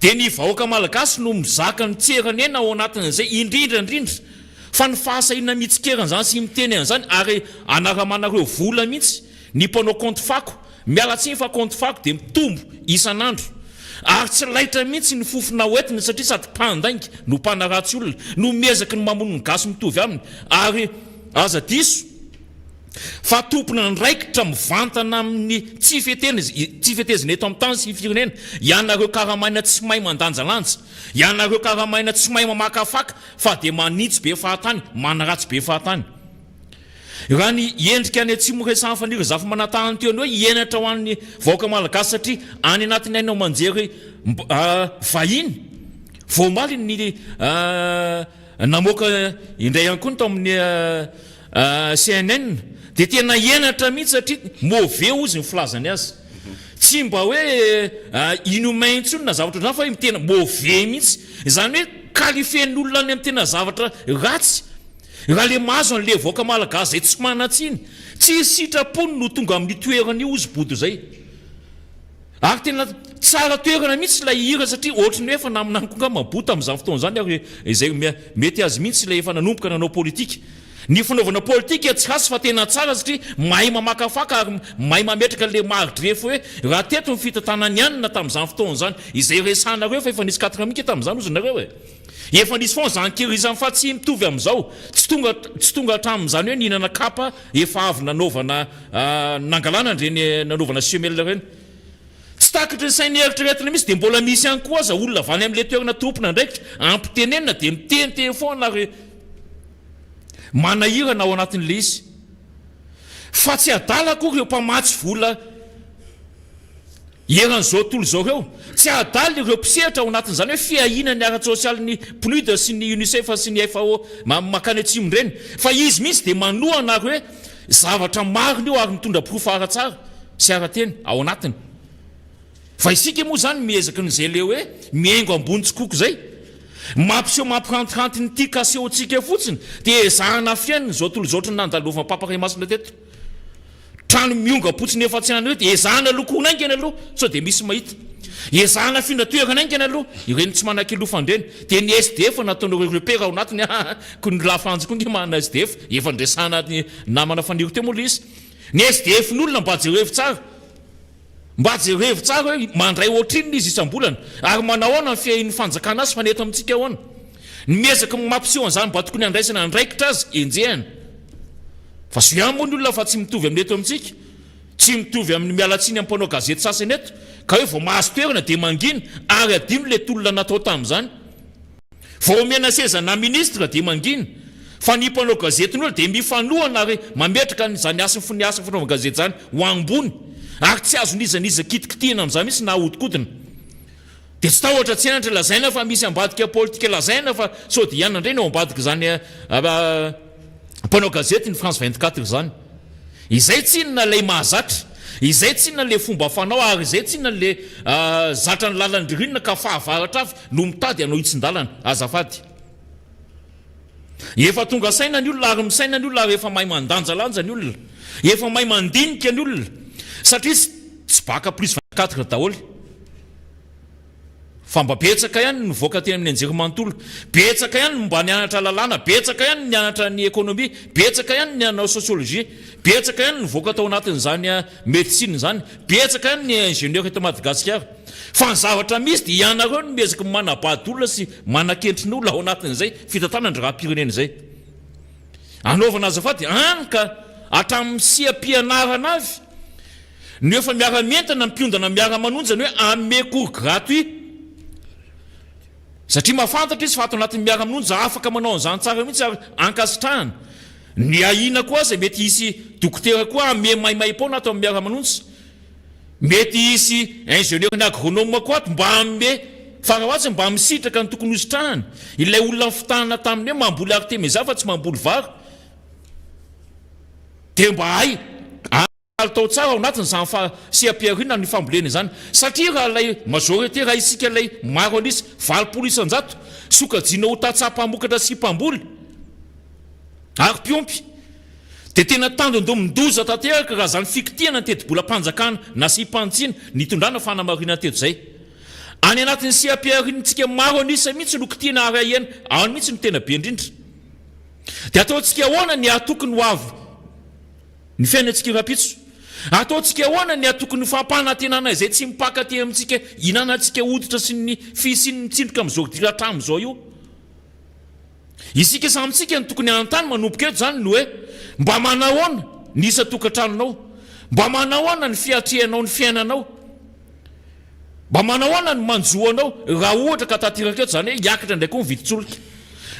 de ny vahoaka malagasy no mizaka ny tseranena ao anatin'izay indrindra fa ny fahasahiana mihitsikeran zany sy miteny an'izany ary anaramanareo vola mihitsy ny mpanao compte fako mialatsiny fa compte fako de mitombo isan'andro ary tsy laitra mihitsy ny fofona hoentiny satria sady mpandainga no mpanaratsy olona no miezaka ny mamono ny gasy mitovy aminy ary aza diso fa tompona ndraikitra mivantana amin'ny tsy fetezina eto amin'ny tany sy firenena ianareo karamaina tsy mahay mandanjalanja ianareo karamaina tsy mahay mamakafaka fa de manitsy be fahatany manaratsy be fahatany raha ny endrika any atsimo resan'ny fanira zafy manatahany teo ny hoe ienatra ho an'ny vahoaka malagasy satria any anatiny ainao manjery vahiny voamaly ny namoaka indray ihany koa ny tao amin'ny CNN de tena ienatra mihitsy satria mauvais ozy ny filazany azy tsy mba hoe inhumain intsony na zavatra zany fa tena mauvais mihitsy zany hoe kalifen'ny olona any amin'ny tena zavatra ratsy raha le mahazo an'le vahoaka malagasy zay tsy manatsiny tsy sitrapony no tonga amin'ny toerany io ozy bodo zay ary tena tsara toerana mihitsy lay hira satria ohatrany hoe efa naminankonga mabota amin'izany fotoana zany ary izay mety azy mihitsy lay efa nanomboka nanao politika ny fanaovana politika tsy hasy fa tena tsara satria mahay mamakafaka ary mahay mametraka le maridrefo hoe raha teto ny fitantanany anina tamin'izany fotoana zany izay resanareo fa efa nisy 4 mika tamin'izany ozy nareo e efa nisy foana zankirizany fa tsy mitovy amin'izao tsy tonga hatramin'izany hoe nihinana kapa efa avy nanaovana nangalana reny nanaovana semel reny tsy takatra ny sainy eritreretina misy dia mbola misy ihany koa aza olona vany amin'le toerana tompona ndraikitra ampitenenina dia miteniteny foana ary manahirana ao anatin'le izy fa tsy adala koa ireo mpamatsy vola eran'izao tolo zao reo tsy adala ireo mpisehatra ao anatin'izany hoe fiahina ny ara-tsosialy ny PNUD sy ny UNICEF sy ny FAO makany atsimony reny fa izy mihitsy dia manohana ary hoe zavatra mariny io ary mitondra profara tsara sy ara-teny ao anatiny fa isika moa zany miezaka n'izay le hoe miaingo ambony tsikoko zay mampiseho mampirantiranty ny tia kasehotsika fotsiny dia ezahana fiainana zao tolo zaotra nandalovana paparay masina teto trano mionga potsiny efa tsy anareo dia ezahana lokona aingana aloha sao dia misy mahita ezahana findra toerana aingana aloha ireny tsy manan-kiloha fandreny dia ny SDF nataonareo repera ao anatiny ko ny lafranjy koa nge manana SDF efa ndresana namana faniro teo moa izy ny SDF n'olona mba jerevo tsara mba jerevo tsara hoe mandray ohatrininy izy isam-bolana ary manao ahoana ny fiahin'ny fanjakana azy fa neto amintsika ahoana ny miezaka mampiseho an'izany mba tokony andraisana andraikitra azy enjehana fa so ihany moa ny olona fa tsy mitovy amin'ny eto amintsika tsy mitovy amin'ny mialatsiny amin'ny mpanao gazety sasany eto ka hoe vao mahazo toerana dia mangina ary adino le tolona natao tamin'izany vao omena seza na ministra dia mangina fa ny mpanao gazety n'olona dia mifanohana ary mametraka zany asany fanaovana gazety zany ho ambony ary tsy azon'izaniza kitikitihana amin'izany mihitsy na ahodikodina dia tsy tahotra tsy enatra lazaina fa misy ambadika politika lazaina fa sao dia ihany indray no ambadika zany mpanao gazety ny France 24 zany izay tsy inona lay mahazatra izay tsy inona le fomba fanao ary izay tsy inona le zatra ny lalandririnina ka fahavaratra avy no mitady anao hitsin-dalana azafady efa tonga saina ny olona ary misaina ny olona ary efa mahay mandanjalanja ny olona efa mahay mandinika ny olona satria tsy baka plus 24 daholo fa mba betsaka ihany ny voaka teny amin'ny anjery manontolo betsaka ihany mba nianatra lalàna betsaka ihany nianatra ny ekonomia betsaka ihany nianao sosiologia betsaka ihany ny voaka tao anatin'izany médecine zany betsaka ihany ny ingénieur eto Madagasikara fa ny zavatra misy dia ianareo no miezaka manabady olona sy manakentry ny olona ao anatin'izay fitantanany raha-pirenena izay anaovana azafady any ka hatramin'ny siam-pianarana avy ny efa miara-mentana mpiondana miara-manonjany hoe ame cours gratuit satria mahafantatra izy fa ato anatin'ny miara-manonja afaka manao an'izany tsara mihitsy ary ankasitrahana ny ahina koa aza mety hisy dokotera koa ame maimay pona ato amin'ny miara-manonja mety hisy ingénieur ny agronome koa ato mba ame farahoatsy mba misitraka ny tokony hositrahana ilay olona fitahana taminy hoe mamboly artemisa fa tsy mamboly vary dia mba hay tao tsara ao anatin' zany fa siam-piarina ny fambolena zany satria raha lay majorité raha isika lay maro anisy 20 isan-jato sokajina ho tatsapamokatra sy mpamboly ary mpiompy dia tena tandondom mindoza tanteraka raha zany fikitihana ny teti-bola-panjakana na sy mpantsina nitondrana fanamarina teto zay any anatin'ny siam-piarinantsika maro anisa mihitsy no kitihana ary ahena ao mihitsy no tena be indrindra dia ataontsika ahoana ny atokony ho avy ny fiainantsika rapitso ataontsika ahoana ny atokony fampanantenana izay tsy mipaka ty amintsika inanantsika hoditra sy ny fisiny mitsindroka amin'izao diratra amin'izao io isika samitsika ny tokony an-tany manomboka eto zany no hoe mba manahoana ny isa tokantranonao mba manahoana ny fiatrehanao ny fiainanao mba manahoana ny manjoanao raha ohatra ka tatiraka eto zany hoe hiakatra ndraiky ho mividitsoloka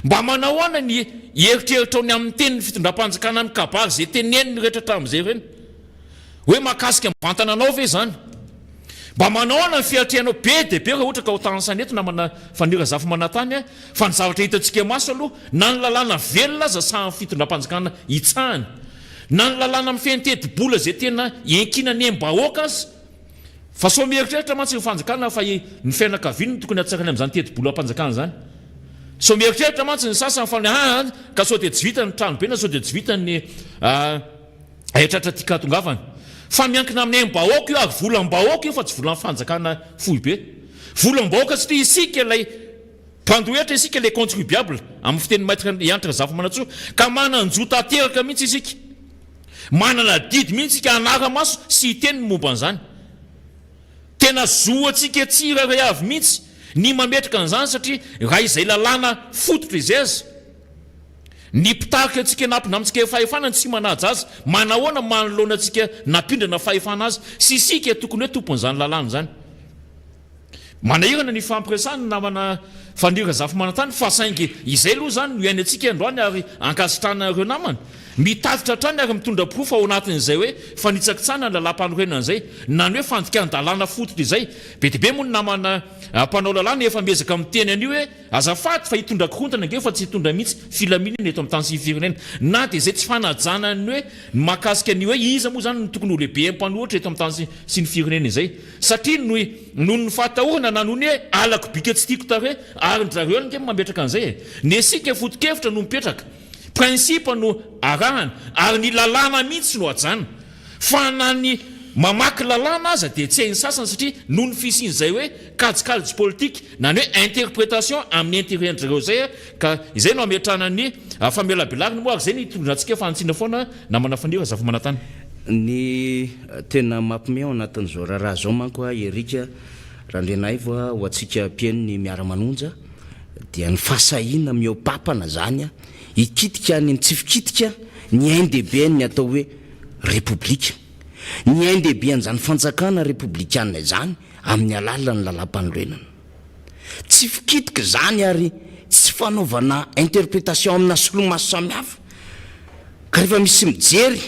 mba manahoana ny eritreritrao ny amin'ny tenin'ny fitondram-panjakana ny kabary zay teneniny rehetra tamin'izay reny hoe mahakasika mivantana anao ve zany mba manahoana ny fiatrehanao be dia be raha ohatra ka ho tansaneto namana fanira zafy manatany fa ny zavatra hitantsika maso aloha na ny lalàna velona aza sahan'ny fitondram-panjakana hitsahany na ny lalàna amin'ny fiaintety-bola zay tena enkina ny mbahoaka azy fa so mieritreritra mantsy ny fanjakana fa ny fianakaviany tokony atsakany amin'izany tety-bola-panjakana zany so mieritreritra mantsy ny sasany fa ka sao dia tsy vita ny trano be na sao dia tsy vita ny ahitratra tika tongavana fa miankina amin'ny mbahoaka io ary volam-bahoaka io fa tsy volan'ny fanjakana fohy be volam-bahoaka satria isika ilay mpandohetra isika le contribuable amin'ny fiteny maître iantra zafy manatsoa ka mananjota teraka mihitsy isika manana didy mihitsy ka anara-maso sy hiteny momba an'izany tena zoatsika tsiraray avy mihitsy ny mametraka an'izany satria raha izay lalàna fototra izay azy ny mpitarika antsika nampina amintsika fahefana tsy manaja azy manahoana manoloana antsika nampindrana fahefana azy sy isika tokony hoe tompon'izany lalàna zany manahirana ny fampiresany namana fanira zafy manantany fa saingy izay aloha zany no iainy antsika androany ary ankasitrana ireo namana mitatitra trany ary mitondra profa ao anatin'izay hoe fanitsakitsana ny lalam-panorenana izay nany hoe fandika-dalàna fototra izay be dia be moa ny namana mpanao lalàna efa miezaka miteny an'io hoe azafady fa hitondra korontana nge fa tsy hitondra mihitsy filaminana eto amin'ny tany sy firenena na dia izay tsy fanajana ny hoe mahakasika ny hoe iza moa zany no tokony ho lehibe mpanohatra eto amin'ny tany sy ny firenena izay satria noho ny fahatahorana na noho ny hoe alako bika tsy tiako tare ary ndrareo nge mametraka an'izay ny asika fotokevitra no mipetraka principe no arahana ary ny lalàna mihitsy no ajana fa na ny mamaky lalàna aza dia tsy hainy sasany satria noho ny fisin'izay hoe kajikajy politique na ny hoe interprétation amin'ny intérêt-ndrareo zay ka izay no ametrana ny famelabelariny moa ary zay ny tondrantsika fanantsiana foana namana fanira zafy manatany ny tena mampime ao anatin'izao raharaha zao manko a erika raha ndrenaivo a ho atsika mpieny ny miara-manonja dia ny fahasahina miopapana zany a hikitika ny tsy fikitika ny ain-dehibe ny atao hoe république ny ain-dehibe an'izany fanjakana républicaine zany amin'ny alalany lalam-panorenana tsy fikitika zany ary tsy fanaovana interprétation amina solomaso samihafa ka rehefa misy mijery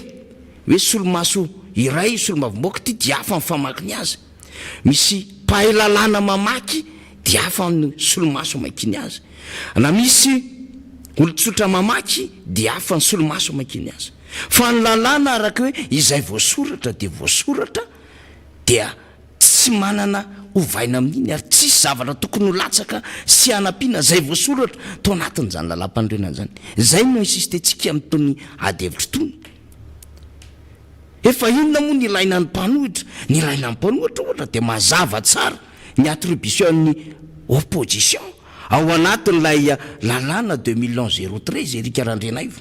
hoe solomaso iray solomavomboaka ty dia hafa amin'ny famakiny azy misy pahay lalàna mamaky dia hafa amin'ny solomaso makiny azy na misy olotsotra mamaky dia hafa ny solomaso makiny azy fa ny lalàna araka hoe izay voasoratra dia voasoratra dia tsy manana ovaina amin'iny ary tsisy zavatra tokony ho latsaka sy anampiana zay voasoratra to anatin'izany lalam-panorenana zany zay no insistetsika amin'tony ady hevitra tony efa inona moa ny ilaina ny mpanohitra ny ilaina ny mpanohitra ohatra dia mazava tsara ny attribution-ny opposition ao anatin'ilay lalàna 2011-03 erika randrenaivo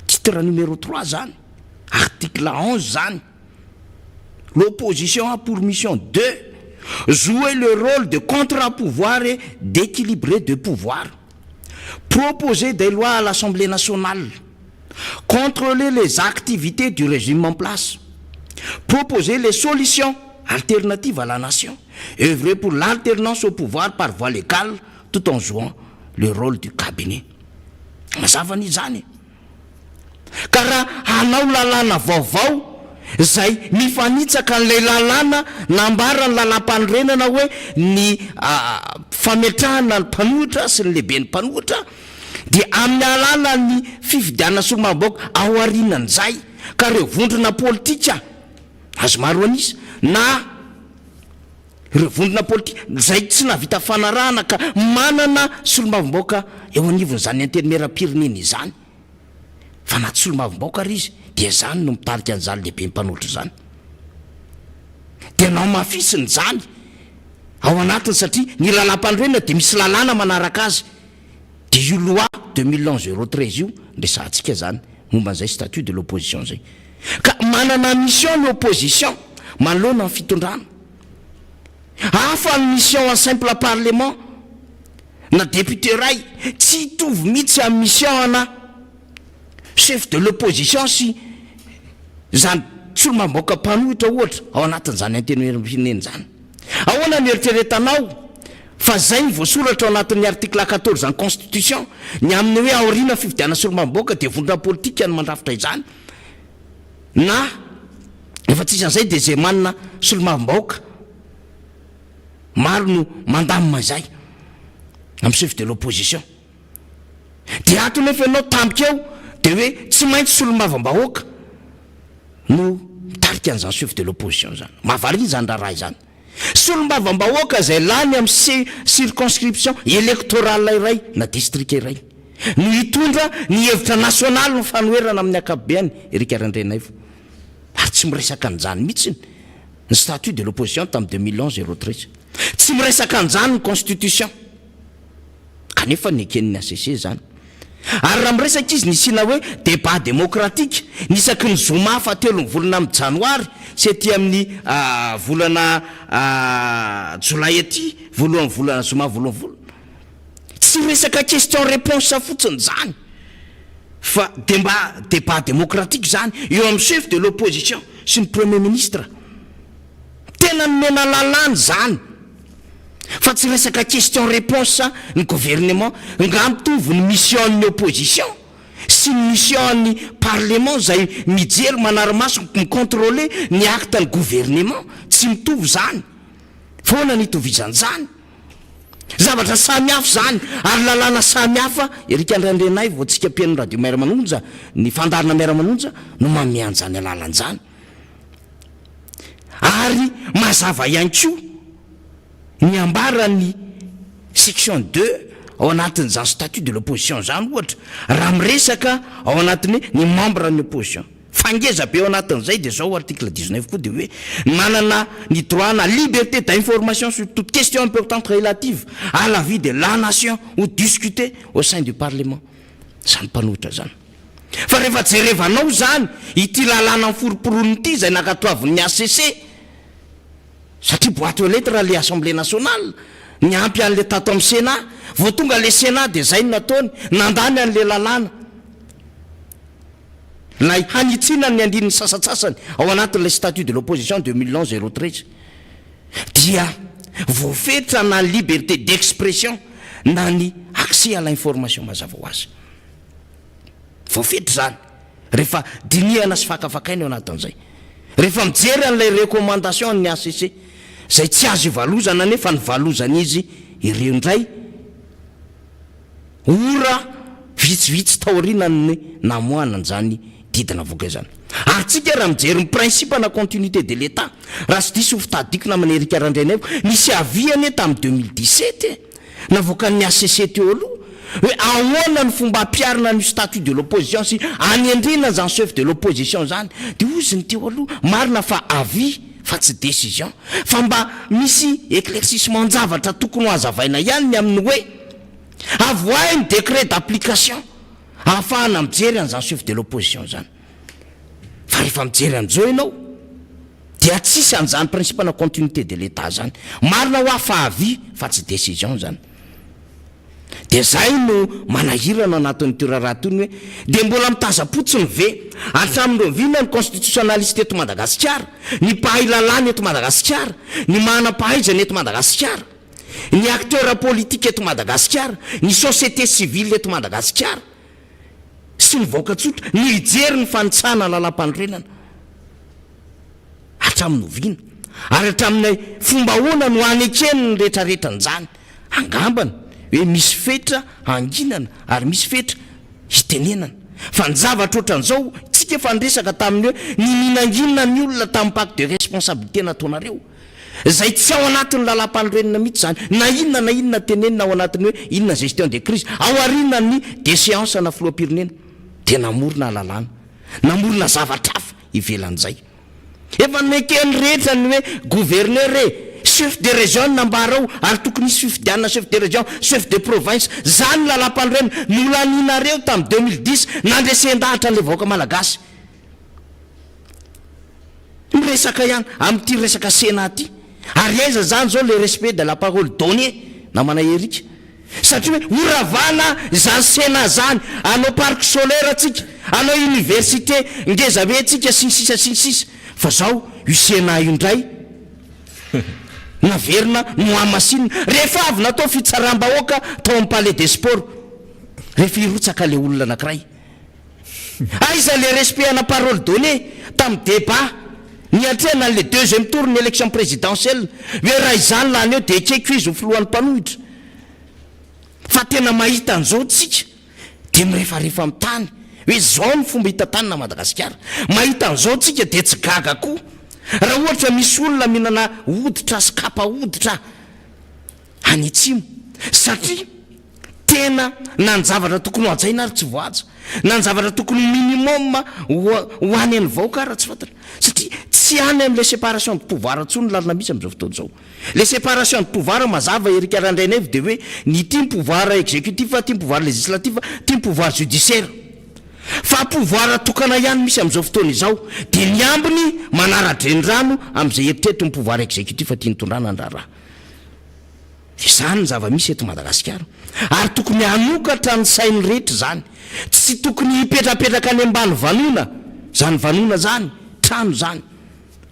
titre numéro 3 zany article 11 zany l'opposition a pour mission de jouer le rôle de contre-pouvoir et d'équilibrer de pouvoir, proposer des lois à l'Assemblée nationale, contrôler les activités du régime en place, proposer les solutions alternatives à la nation, œuvrer pour l'alternance au pouvoir par voie légale tout en jouant le rôle du cabinet. Mazava ny zany ka raha hanao lalàna vaovao zay mifanitsaka n'ilay lalàna nambarany lalam-panorenana hoe ny fametrahana ny mpanohitra sy ny lehibe ny mpanohitra dia amin'ny alalany fifidianana solomam-baoaka ao arinan'izay ka reo vondrona politika azo maro anisa na reo vondrona politika zay tsy navita fanarahana ka manana solomam-baoaka eo anivon'izany antenimera-pirenena izany fa naty solomam-baoaka ary izy dia zany no mitarika an'izany lehibe mpanohitra zany dia nao mafisiny zany ao anatiny satria ny lalam-panorenana dia misy lalàna manaraka azy dia io loi 2011-03 io nresantsika zany momba an'izay statut de l'opposition zay ka manana mission ny opposition manoloana ny fitondrana hafa ny mission en simple parlement na député ray tsy hitovy mihitsy amin'ny mission ana chef de l'opposition sy zany solomam-baoaka mpanohitra ohatra ao anatin'izany antenimera-pirenena zany ahoana ny eritreretanao fa zay ny voasoratra ao anatin'ny article 14 ny constitution ny amin'ny hoe aorina fifidiana solomam-baoaka dia vondrona politika ny mandrafitra izany na efa tsisy an'izay dia zay manana solomam-baoaka maro no mandamina izay amin'ny chef de l'opposition dia atony efa ianao tampoka eo dia hoe tsy maintsy solomam-baoaka no mitarika an'izany chef de l'opposition zany mahavary zany raha izany solomam-baoaka zay lany amin'ny circonscription électorale iray na district iray no hitondra ny hevitra national ny fanoherana amin'ny akapobeany erika randrenaivo ary tsy miresaka an'izany mihitsiny ny statut de l'opposition tamin'ny 2011-03 tsy miresaka an'izany ny constitution kanefa ny eken'ny ACC zany. Ary raha miresaka izy nisina hoe débat démocratique nisaky ny zoma fa 3 volana amin'ny janoary sy aty amin'ny volana jolay aty voalohany volana zoma voalohany. Tsy resaka question réponse fotsiny zany fa débat démocratique zany eo amin'ny chef de l'opposition sy ny premier ministre. Tena nomena lalàna zany fa tsy resaka question réponse ny gouvernement nga mitovy ny mission ny opposition sy ny mission ny parlement zay mijery manaramaso micontrôler ny acte ny gouvernement tsy mitovy zany foana nitovizany zany zavatra samihafa zany ary lalàna samihafa erika andrendrenay vao tsika mpiaino radio Maira Manonja ny fandarina Maira Manonja no mamiany zany alalan'izany ary mazava ihany koa ny ambarany section 2 ao anatin'izany statut de l'opposition zany ohatra raha miresaka ao anatin'ny ny membre ny opposition fangeza be ao anatin'izay de zao article 19 koa de hoe manana ny droit na liberté d'information sur toute question importante relative à la vie de la nation ou discuter au sein du parlement zany mpanohitra zany fa rehefa jerevanao zany ity lalàna miforoporony ity zay nakatoavin'ny ACC satria boîte aux lettres le Assemblée nationale ny ampy an'le tato amin'ny Sénat vao tonga le Sénat de zay nataony nandany an'le lalàna la hanitsina ny andin'ny sasatsasany ao anatin'le statut de l'opposition 2011-013 dia voafetra na liberté d'expression na ny accès à l'information mazava ho azy voafetra zany rehefa dinihana sy fakafakaina ao anatin'izay rehefa mijery an'ilay recommandation ny ACC zay tsy azo ivalozana nefa ny valozan'izy ireo indray ora vitsivitsy taorina ny namoanany zany didina voka zany. Ary tsika raha mijery ny principe na continuité de l'État raha sy diso fitadikina manerika randrenay nisy aviany tamin'ny 2017 navoakan'ny ACC teo aloha hoe ahoana ny fomba ampiarina ny statut de l'opposition sy anendrina zany chef de l'opposition zany de oziny teo aloha marina fa avis fa tsy décision fa mba misy éclaircissement zavatra tokony ho azavaina ihany ny amin'ny hoe avoiny décret d'application ahafahana mijery an'izany chef de l'opposition zany fa rehefa mijery an'izao ianao dia tsisy an'izany principe na continuité de l'État zany marina ho afa avis fa tsy décision zany de zay no manahirana anatin'ny toeraraha tony hoe de mbola mitazapotsiny ve hatramin'ireo vina ny constitutionnaliste eto Madagasikara ny mpahay lalàna eto Madagasikara ny manam-pahaizana eto Madagasikara ny acteur politique eto Madagasikara ny société civile eto Madagasikara sy ny vaoka-tsotra ny hijery ny fanitsana lalam-pandrenana hatramin'ny oviana ary hatramin'ny fomba hoana no anekeny ny rehetrarehetran'izany angambana hoe misy fetra anginana ary misy fetra hitenenana fa ny zavatra ohatran'izao tsika efa nresaka tamin'ny hoe ny minanginana ny olona tamin'ny pacte de responsabilité nataonareo zay tsy ao anatin'ny lalam-pandrenana mihitsy zany na inona tenenina ao anatin'ny hoe inona gestion de crise ao aoriana ny déchéance na filoham-pirenena de namorona lalàna namorona zavatra hafa ivelan'izay efa nekeny rehetra ny hoe gouverneur chef de région nambarao ary tokony misy fifidianana chef de région chef de province zany lalam-pandrenana nolaninareo tamin'ny 2010 nandresen-dahatra an'le vahoaka malagasy miresaka ihany amin'ity resaka Sénat ty ary aiza zany zao le respect de la parole donnée na manahirika satria hoe oravana zany Sénat zany anao parc solaire atsika anao université ngezabe atsika sinsisa fa zao io Sénat io ndray naverina moamasina rehefa avy natao fitsaram-bahoaka tao amin'ny palais des sports rehefa irotsaka le olona anankiray aiza le respect na parole donnée tamin'ny débat ny atrena le deuxième tour ny élection présidentielle hoe raha izany lany eo de ekeko izy ho filohan'ny mpanohitra fa tena mahita an'izao tsika de mirefarefa amin'ny tany hoe zao ny fomba hita tany na Madagasikara mahita an'izao tsika de tsy gaga koa raha ohatra misy olona mihinana hoditra sy kapa hoditra any atsimo satria tena na ny zavatra tokony ho ajaina ary tsy voaja, na ny zavatra tokony minimum ho any any vahoaka raha tsy fantatra, satria tsy any amin'le séparation de pouvoir ntsony ny lalina misy amin'izao fotoana izao. Le séparation de pouvoir mazava Erika Randrainaivo dia hoe ny ity ny pouvoir exécutif, ty ny pouvoir législatif, ty ny pouvoir judiciaire. Fa pouvoir tokana ihany misy amin'izao fotoana izao dia ny ambiny manara-drenirano amin'izay eritreritry ny pouvoir exécutif tia nitondrana ny raharaha. Izany ny zava-misy eto Madagasikara, ary tokony hanokatra ny sainy rehetra zany, tsy tokony hipetrapetraka any ambany vanona, zany vanona zany, trano zany,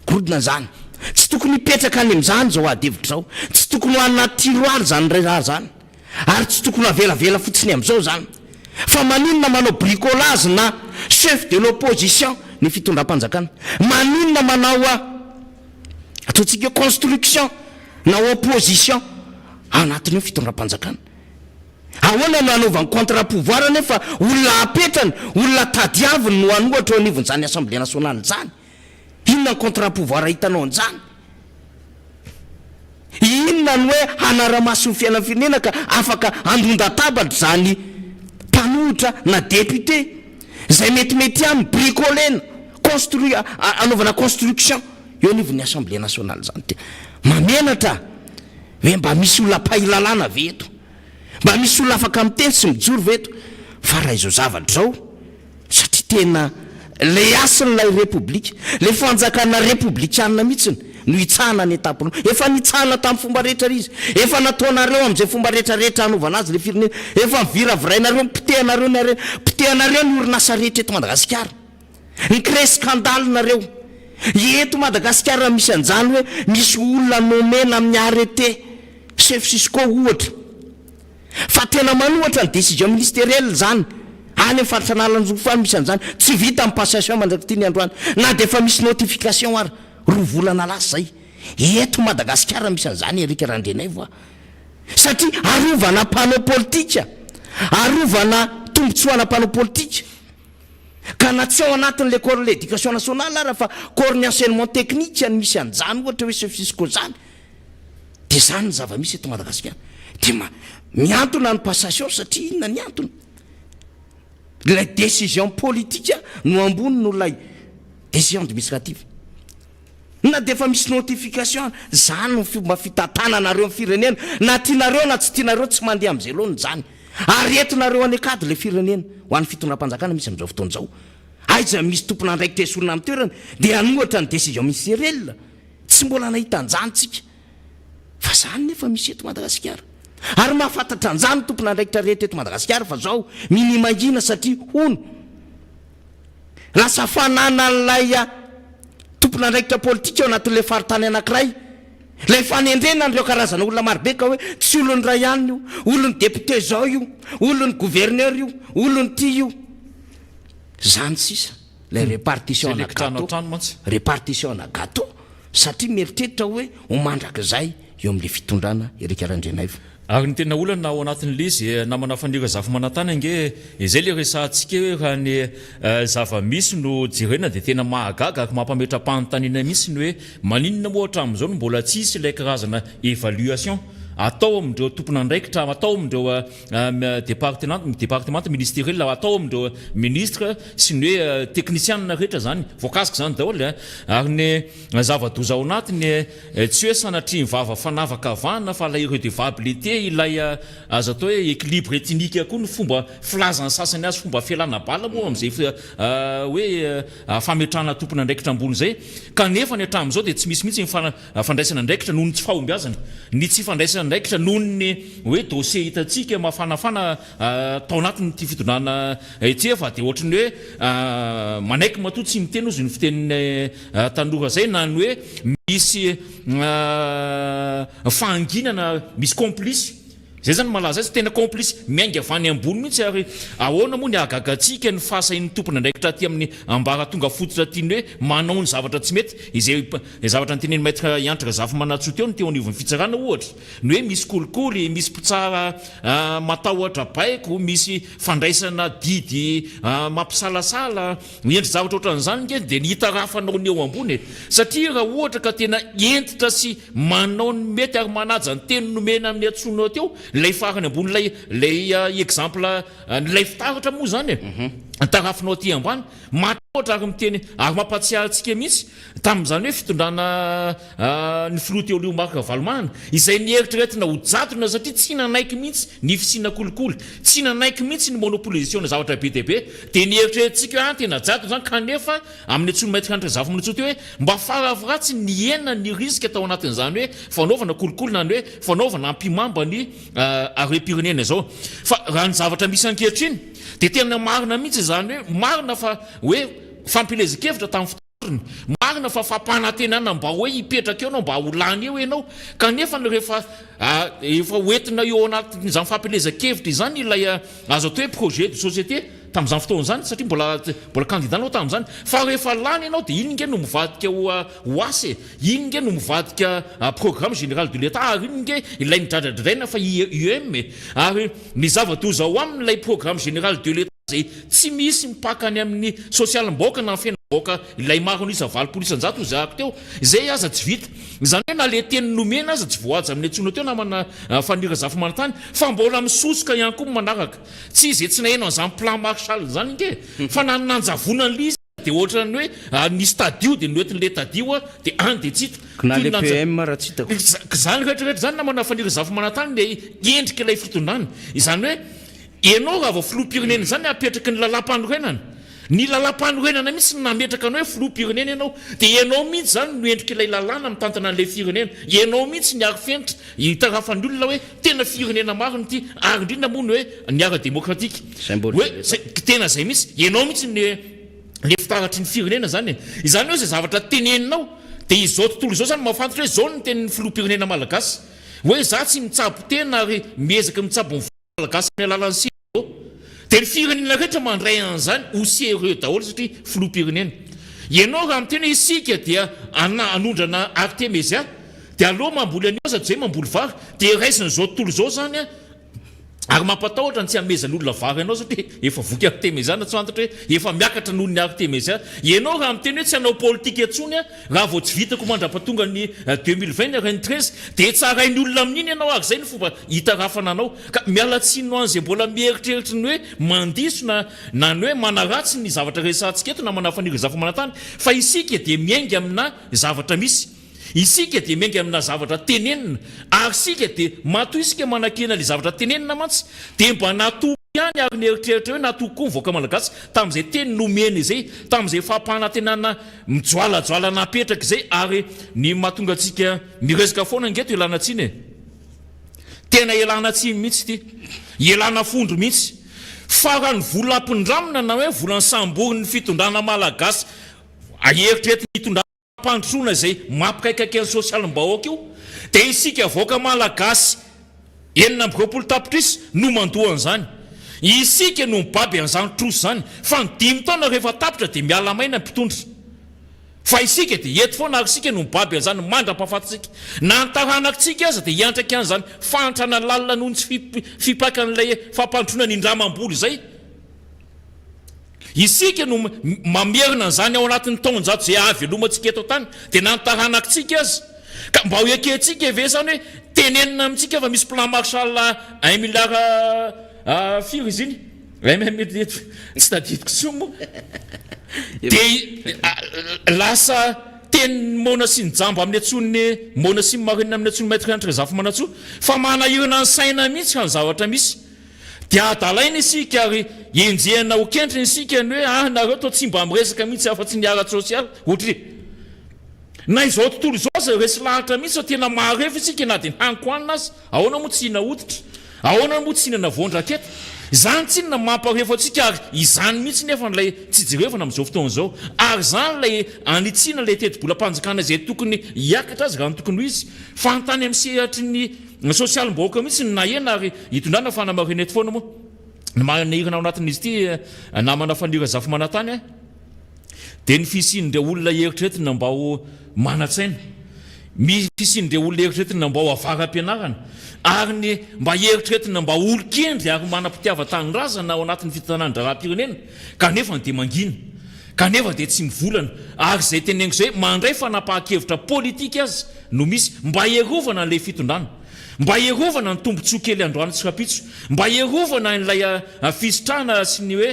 gorodona zany, tsy tokony hipetraka any amin'izany zao adevitra zao, tsy tokony ho anaty tiroary zany raha zany, ary tsy tokony havelavela fotsiny amin'izao zany. Fa maninona manao bricolage na chef de l'opposition ny fitondram-panjakana, maninona manao ataontsika construction na opposition anatin'io fitondram-panjakana. Ahoana no anaovany contre-pouvoir nefa olona apetrany, olona tadiaviny no anohatra eo anivon'izany assemblée nationale zany. Inona ny contre-pouvoir hitanao an'izany? Inona ny hoe hanara-maso ny fiainan'ny firenena ka afaka andondatabatra zany mpanohitra na député zay metimety aminy bricolena anaovana construction eo anivon'ny assemblée nationale zany. Mamenatra hoe mba misy olona pahilalana ve eto, mba misy olona afaka miteny sy mijoro ve eto. Fa raha izao zavatra zao, satria tena le asin'ilay république, le fanjakana républicaine mihitsiny no hitsahana ny etapony, efa nitsahana tamin'ny fomba rehetra izy, efa nataonareo amin'izay fomba rehetrarehetra anaovana azy le firenena, efa miviravirainareo, pitehanareo ny orinasa rehetra eto Madagasikara, nicrée scandale nareo. Eto Madagasikara misy an'izany hoe misy olona nomena amin'ny arrêté chef Cisco ohatra, fa tena manohatra ny décision ministérielle zany any amin'ny faritra analan'Zofany misy an'izany, tsy vita amin'ny passation mandraky ny androany, na dia efa misy notification ary 2 volana lasa zay. Eto Madagasikara misy an'izany Erika Randrainaivo, satria arovana panneau politika, arovana tombotsoana panneau politika, ka na tsy ao anatin'le corps l'éducation nationale ara fa corps ny enseignement technique any misy an'izany ohatra hoe chef Cisco zany. Dia zany ny zava-misy eto Madagasikara. Dia miantona ny passation satria inona ny antony? La décision politique no ambony no lay décision administrative. Na dia efa misy notification zany ny fomba fitantananareo amin'ny firenena, na tianareo na tsy tianareo tsy mandeha amin'izay loany zany. Aretinareo any akady le firenena ho an'ny fitondram-panjakana misy amin'izao fotoana izao. Aiza misy tompona andraikitra esolona amin'ny toerana dia anohatra ny décision ministérielle, tsy mbola nahita an'izany tsika. Fa zany nefa misy eto Madagasikara. Ary mahafantatra an'izany tompona andraikitra rehetra eto Madagasikara fa zao minimangina satria hono lasa fanana n'lay tompona andraikitra politika ao anatin'le faritany anankiray, lay fanendrena an'ireo karazana olona marobe ka hoe tsy olony ray ihany io, olony député zao io, olony gouverneur io, olony ty io. Zany sisa lay répartition na gâteau, répartition na gâteau, satria mieritreritra hoe ho mandrakizay eo amin'le fitondrana Erika Randrainaivo. Ary ny tena olana ao anatin'le izy namana fanira zava manantany ange izay le resahantsika hoe raha ny zava-misy no jerena dia tena mahagaga ary mampametra-panontaniana mihitsy ny hoe maninona moa hatramin'izao no mbola tsisy ilay karazana évaluation atao amindreo tompona andraikitra, atao amindreo département ministériel, atao amindreo ministre sy ny hoe technicienne rehetra zany, voakasika zany daholo. Ary ny zava-doza ao anatiny tsy hoe sanatria mivava fanavaka avana fa ilay redevabilité, ilay azo atao hoe équilibre ethnique koa ny fomba filazany sasany azy, fomba fialana bala moa amin'izay hoe fametrahana tompona andraikitra ambony zay. Kanefa ny hatramin'izao dia tsy misy mihitsy ny fandraisana andraikitra noho ny tsy fahombiazana, ny tsy fandraisana andraikitra noho ny hoe dossier hitantsika mafanafana tao anatin'ny ty fitondrana ety fa dia ohatrany hoe manaiky matoa tsy miteny ozy ny fitenin'ny tanora zay, na ny hoe misy fahanginana, misy complice. Zay zany malaza azy, tena complice miainga avany ambony mihitsy. Ary ahoana moa ny agagatsika ny fahasain'ny tompona andraikitra aty amin'ny ambara tonga fototra tiany hoe manao ny zavatra tsy mety, izay zavatra nyteneny maître Iantra Zafy Manatso teo ny teo anivon'ny fitsarana ohatra, ny hoe misy kolikoly, misy mpitsara matahotra baiko, misy fandraisana didy mampisalasala, endry zavatra ohatran'izany nge dia ny hitarafanao ny eo ambony. Satria raha ohatra ka tena entitra sy manao ny mety ary manaja ny teny nomena amin'ny antsonao teo lay farany ambony lay exemple lay fitaratra moa zany tarafinao aty ambany mataotra ary miteny ary mampatsiahy antsika mihitsy tamin'izany hoe fitondrana ny filoha teo Marc Valomahana izay nieritrretina ho jatona satria tsy nanaiky mihitsy ny fisina kolikoly tsy nanaiky mihitsy ny monopolization na zavatra be dia be dia nieritreretintsika tena jato zany kanefa amin'ny antsony maître André Zafy hoe mba faraviratsy ny ena ny risque tao anatin'izany hoe fanaovana kolikoly na ny hoe fanaovana ampimamba ny arem-pirenena zao fa raha ny zavatra misy ankehitriny dia tena marina mihitsy zany hoe marina fa hoe fampilezan-kevitra tamin'ny fotoana marina fa fampanantenana mba hoe hipetraka eo anao mba ho lany eo ianao kanefa rehefa efa hoentina eo anatin'izany fampilezan-kevitra izany ilay azo atao hoe projet de société tamin'izany fotoana zany satria mbola candidat anao tamin'izany fa rehefa lany ianao dia iny nge no mivadika ho asy iny nge no mivadika programme général de l'état ary iny nge ilay midradradraina fa UM ary ny zava-doza ao amin'ilay programme général de l'état zay tsy misy mipakany amin'ny sosialim-baoaka na fiainam-baoaka ilay maro an'isa valopolo isan-jato zahako teo zay aza tsy vita izany hoe na le teny nomena aza tsy voaja amin'ny antsoina teo namana Fanira Zafimanantany fa mbola misosoka ihany koa manaraka tsy izay tsy naheno an'izany plan Marshall zany nge fa nanjavona ny dia ohatrany hoe ny stadio dia noetin'le tadio dia any dia tsita na le PM raha tsy hitako zany rehetrarehetra zany namana Fanira Zafimanantany le endrika ilay fitondrana izany hoe ianao raha vao filoha-pirenena zany apetraky ny lalam-panorenana ny lalam-panorenana mihitsy nametraka anao hoe filoha-pirenena ianao dia ianao mihitsy zany no endrika ilay lalàna mitantana an'ilay firenena ianao mihitsy ny ary fenitra hitarafan'ny olona hoe tena firenena mariny ity ary indrindra moa ny hoe ny ara démocratique hoe tena zay mihitsy ianao mihitsy le fitaratry ny firenena zany izany hoe zay zavatra teneninao dia izao tontolo izao zany mahafantatra hoe zao ny tenin'ny filoha-pirenena malagasy hoe za tsy mitsabo tena ary miezaka mitsabo malagasy amin'ny alalan'ny siro dia ny firenena rehetra mandray an'izany ho sérieux daholo satria filoha-pirenena ianao raha miteny hoe isika dia anondrana Artemisia dia aloha mamboly anio sady zay mamboly vary dia raisiny zao tontolo izao zany ary mampatahotra ny tsy hamezan'olona vary ianao satria efa voky Artemisia na tsy fantatra hoe efa miakatra noho ny Artemisia ianao raha miteny hoe tsy hanao politika intsony raha vao tsy vitako mandrapatonga ny 2020 2013 dia tsarainy olona amin'iny ianao ary zay ny fomba hitarafana anao ka miala tsiny no an'izay mbola mieritreritra ny hoe mandiso na ny hoe manaratsy ny zavatra resantsika eto na manafanira Zafimanantany fa isika dia miainga amina zavatra misy isika dia miainga amina zavatra tenenina ary isika dia matoa isika manakena le zavatra tenenina mantsy dia mba natoky ihany ary nieritreritra hoe natoky koa mivoaka malagasy tamin'izay teny nomena izay tamin'izay fampanantenana mijoalajoala napetraka izay ary ny mahatonga antsika miresaka foana ngeto ilana tsiny tena ilana tsiny mihitsy ity ilana fondro mihitsy fa raha ny vola ampindramina na hoe vola ny samboriny fitondrana malagasy aeritrerety mitondrana mpandrosoana zay mampikaikaiky ny sosialim-bahoaka io dia isika voaka malagasy 9 tapitrisa no mandohan'izany isika no mibaby an'izany troso zany fa ny 5 taona rehefa tapitra dia miala maina mpitondra fa isika dia eto foana ary isika no mibaby an'izany mandra-pahafatsika na ntaranakitsika aza dia hiantraky an'izany fantrana lalina noho ny tsy fipakan'ilay fampandrona ny indramam-boly zay isika no mamerina an'izany ao anatin'ny taonjato zay avy alomantsika eto tany dia nantaranakitsika azy ka mba ho ekentsika ve zany hoe tenenina amintsika fa misy plan Marshall 1 milliard firy izy iny tsy tadidiko somo dia lasa teny mona sy ny jambo amin'ny antsony mona sy marinina amin'ny antsony maître André Zafimanantsoa fa manahirana ny saina mihitsy ny zavatra misy dia adalaina isika ary enjehana ho kentriny isika ny hoe nareo to tsy mba miresaka mihitsy afa-tsy ny ara sosialy ohatra na izao tontolo izao zay resy lahatra mihitsy tena maharefa isika na dia hanikoanina azy ahoana moa tsy hina hoditra ahoana moa tsy hinana voandraketa izany tsinona mamparefa atsika ary izany mihitsy nefa nilay tsy jerevana amin'izao fotoana izao ary zany lay anitsiana lay teti-bolam-panjakana zay tokony hiakatra azy raha ny tokony ho izy fantany amin'ny sehatry ny sosialim-bahoaka mihitsy ny nahena ary hitondrana fanamarinay eto foana moa ny manahirana ao anatin'izy ity namana Fanira Zafimanantany dia ny fisian'ireo olona eritreretina mba ho manatsaina fisian'ireo olona eritreretina mba ho avara-pianarana ary ny mba eritreretina mba olo-kendry ary manam-pitiava-tany razana ao anatin'ny fitanànan-dra-pirenena kanefa dia mangina kanefa dia tsy mivolana ary zay teneniko zay mandray fanapahan-kevitra politika azy no misy mba iarovana an'ilay fitondrana mba erovana ny tombontsoa kely androany tsy kapitso mba erovana nylay fisitrahana sy ny hoe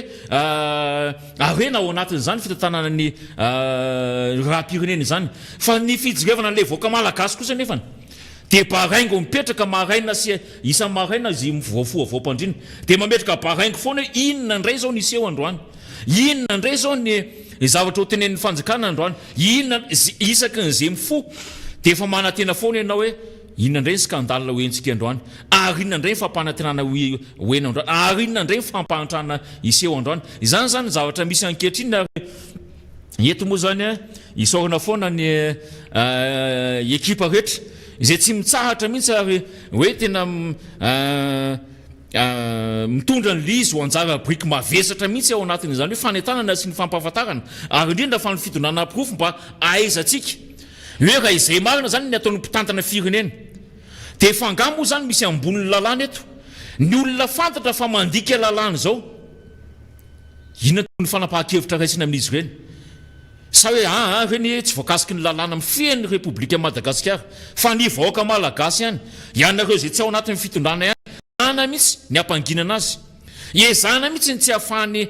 arena ao anatin'izany fitantanana ny raha-pirenena zany fa ny fijerevana le voaka malagasy kosa nefany de baraingo mipetraka maraina sy isan'ny maraina izy mivoafoavaopandrina de mametraka baraingo foana hoe inona ndray zao nisy eo androany inona ndray zao ny zavatra ho tenen'ny fanjakana androany inona isaky n'izay mifo de efa manatena foana ianao hoe inona ndray ny skandale hoentsika androany ary inona ndray ny fampanantenana hoena androany ary inona ndray ny fampahantrana iseho androany izany zany zavatra misy ankehitriny ary eto moa zany isorana foana ny ekipa rehetra izay tsy mitsahatra mihitsy ary hoe tena mitondra ny lizy ho anjara briky mavesatra mihitsy ao anatin'izany hoe fanentanana sy ny fampahafantarana ary indrindra fa ny fidonana pirofo mba aizantsika hoe raha izay marina zany ny ataon'ny mpitantana firenena de fanga moa zany misy amboniny lalàna eto ny olona fantatra fa mandika lalàna zao inona ny fanapahan-kevitra raisina amin'izy ireny sa hoe reny tsy voakasiky ny lalàna amin'ny fien'ny repoblika Madagasikara fa ny vahoaka malagasy ihany ianareo zay tsy ao anatin'ny fitondrana ihany ana mihitsy ny ampanginana azy ezana mihitsy ny tsy ahafahany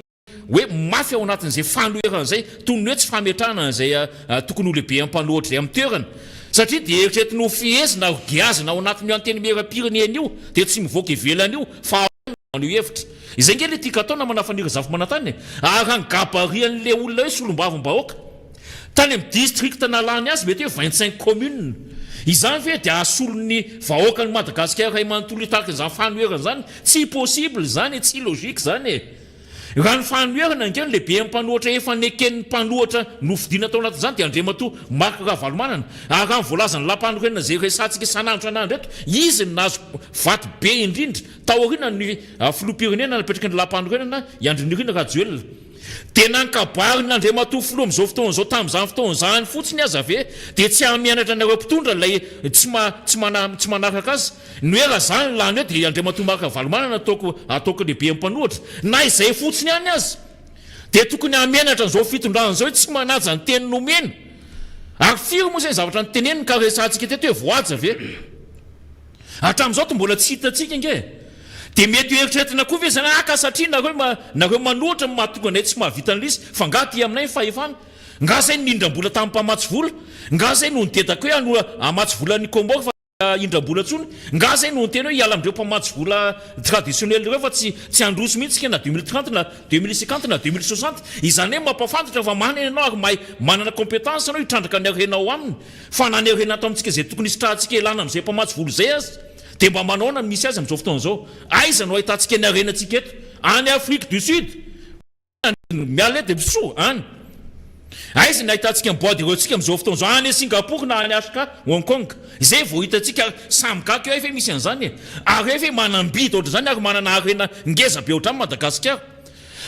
hoe mafy ao anatin'izay fanoeran'izay toy ny hoe tsy fametrahana n'izay tokony olehibe ampanohatra zay amin'ny toerana satria de eritreretiny ho fiezina giazina ao anatin'io anteny meram-pirenena io de tsy mivoaka ivelany io fa an'io hevitra izay nge le tika ataona manafaniry zafy manatany ary angabarian'le olona hoe solom-bavim-bahoaka tany amin'ny district nalany azy mety hoe 25 commune izany ve de asolon'ny vahoaka ny Madagasikara ray manontolo tahaka izany fanoerana zany tsy possible zany tsy logique zany raha ny fanoerana angeny lehibe mpanohatra efa neken'ny mpanohatra nofidina tao anatin'izany de andrematoa marka ravalomanana ary raha nyvoalazany lampanorenana zay resantsika isan'andro anandro eto izy nazo vaty be indrindra taoriana ny filoham-pirenena napetraky ny lampanorenana iandrinirina rajoelona de nankabary n'Andriamatoa filoha am'izao fotoana zao tamin'izany fotoana zany fotsiny aza ave de tsy amianatra anareo mpitondra lay tsy manaraka azy ny hoe raha zany lany hoe de Andriamatoa marka valomanana ataoko lehibe mpanohatra na izay fotsiny ihany azy de tokony amianatra an'izao fitondrana zao hoe tsy manaja ny teny nomena ary firy moa zay zavatra ny teneniny ka resantsika teto hoe voaja ave hatramin'izao to mbola tsy hitatsika nge de mety eritreretina koa ve zany aka satria nareo manohatra mahatonga anay tsy mahavita an'lisy fa nga ty aminay fahefana nga zay nindram-bola tamin'ny mpamatsy vola nga zay no nidetaka hoe ano amatsy vola ny komboka fa indram-bola tsony nga zay no nteny hoe hiala amindreo mpamatsy vola traditionnel reo fa tsy androso mihitsy na 2030 na 2050 na 2060 izany hoe mampafantatra fa manana ianao ary mahay manana compétence anao hitrandraka ny arenao aminy fa na ny arena atao amintsika zay tokony histrahantsika ilana am'izay mpamatsy vola zay azy de mba manaona misy azy am'izao fotoana zao aiza no ahitantsika ny arenantsika eto any Afrique du Sud miala de biso any aiza ny ahitantsika ny bois de rotsika am'izao fotoana zao any Singapour na any Afrika Hong Kong zay vao hitantsika samy gaka eo efe misy an'izany ary efe manambidy ohatry zany ary manana arena ngeza be ohatrany Madagasikara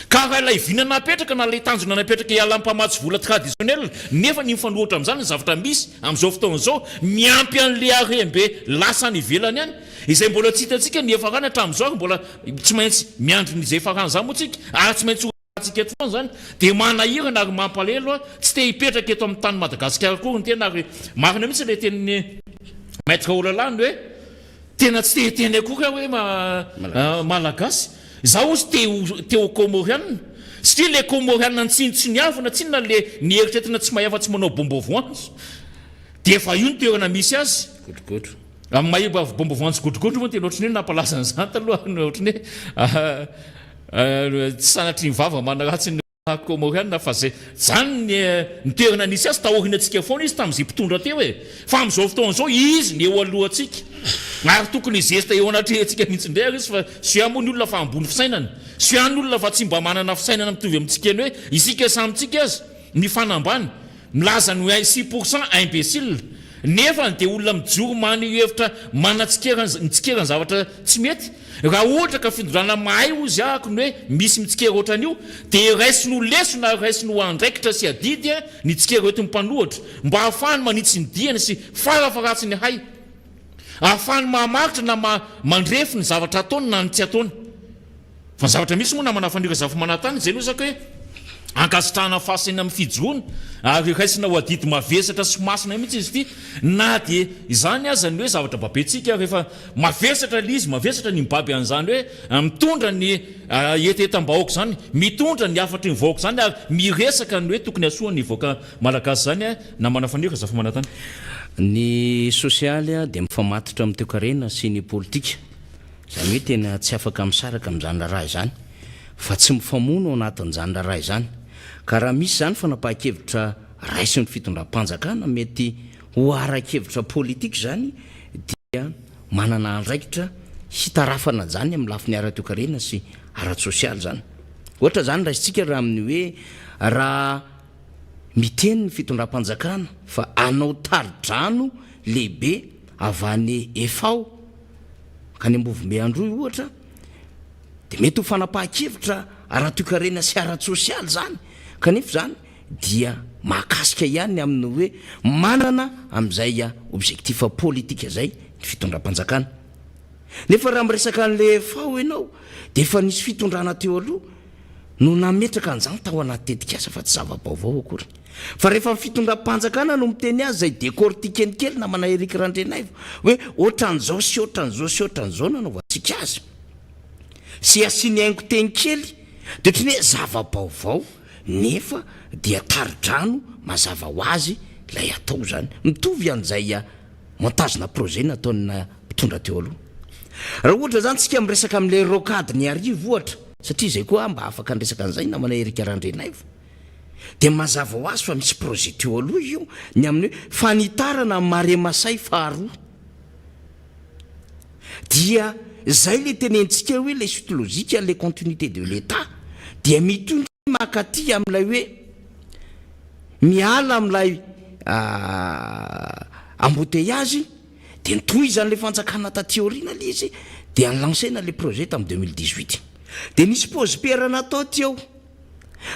ka raha ilay vinana napetraka na lay tanjona napetraka iala mpamatsy vola traditionnel nefa ny mifanohatra am'izany ny zavatra misy am'izao fotoana zao miampy an'le arembe lasa ny ivelany any izay mbola tsy hitantsika ny efarany hatramin'izao ary mbola tsy maintsy miandry n'izay efarany zany moa tsika ary tsy maintsy tsika eto foana zany de manahirana ary mampalelo tsy te hipetraka eto amin'ny tany Madagasikara koa ny tena ary marina mihitsy le tenin'ny maître Olalany hoe tena tsy te hiteny akory hoe malagasy zaho ozy teo Comoriana satria le Comoriana ntsiniavana tsinona le ny eritreretina tsy mahay afa-tsy manao bombo voanjo de efa io ny toerana misy azy godrogodro amin'ny mahiba bombo voanjo godrogodro moa tena ohatrany hoe nampalazany zany taloha ohatrany hoe tsy sanatry ny vava manaratsy ny Comoriana fa zay zany ny toerana nisy azy tahorinantsika foana izy tamin'izay mpitondra teo fa am'izao fotoana zao izy ny eo alohantsika ary tokony zesta eo anatrehantsika mihitsy ndray izy fa syamo ny olona fa ambony fisainana syany olona fa tsy mba manana fisainana mitovy amintsika ny hoe isika samytsika azy ny fanambany milaza ny 6% imbécile nefa de olona mijoro many hevitra mitsikeran zavatra tsy mety raha ohatra ka findorana mahay ozy ahako ny hoe misy mitsikera ohatran'io de raisiny leso na raisiny andraikitra sy adidy ny tsikera oety mpanohatra mba ahafahany manitsy ny diany sy farafaratsy ny hay ahafahany mahamaritra na mandrefy ny zavatra ataony na ny tsy ataony fa zavatra misy moa na manafanira zafy manatany zay losaka hoe ankasitrahana fasina amin'ny fijoana ary kaisina ho adito mavesatra sy masina mihitsy izy ity na dia izany azany hoe zavatra babetsika rehefa mavesatra le izy mavesatra ny mibaby an'izany hoe mitondra ny etetam-bahoaka zany mitondra ny afatry ny vahoaka zany ary miresaka ny hoe tokony asoany voaka malagasy zany na manafanira za famanatany ny sosialy a dia mifamatotra amin'ny toekarena sy ny politika zany hoe tena tsy afaka misaraka amin'izany raha izany fa tsy mifamono ao anatin'izany raha izany ka raha misy zany fanapahan-kevitra raisy ny fitondram-panjakana mety ho aran-kevitra politika zany dia manana andraikitra hitarafana zany amin'ny lafiny ara-toekarena sy ara-tsosialy zany ohatra zany raisitsika raha amin'ny hoe raha miteny ny fitondram-panjakana fa anao taridrano lehibe avany efao ka ny ambovombe androy ohatra dia mety ho fanapahan-kevitra ara-toekarena sy ara-tsosialy zany kanefa zany dia mahakasika ihany amin'ny hoe manana amin'izay objectif politika zay ny fitondram-panjakana nefa raha miresaka an'le fao ianao dia efa nisy fitondrana teo aloha no nametraka an'izany tao anaty tetikasa fa tsy zava-baovao akory fa rehefa fitondram-panjakana no miteny azy zay décortiquenikely na mana Eric Randrenaivo hoe ohatran'izao sy ohatran'izao sy ohatran'izao nanaovantsika azy sy asiany haingo teny kely dia ohatrany hoe zava-baovao nefa dia taridrano mazava ho azy lay atao zany mitovy an'izay montagena projet nataona mpitondra teo aloha raha ohatra zany tsika miresaka amin'le rocade ny arivo ohatra satria zay koa mba afaka nresaka an'izay na mana Eric Randrenaivo dia mazava ho azy fa misy projet teo aloha io ny amin'ny hoe fanitarana Maremasay faharoa dia zay le tenentsika hoe les suites logiques les continuités de l'état dia mitondra makaty amin'ilay hoe miala amin'ilay embouteillage dia nitoy zany le fanjakana tateorina le izy dia nlancena le projet tamin'ny 2018 dia nisy pose-pierre natao teo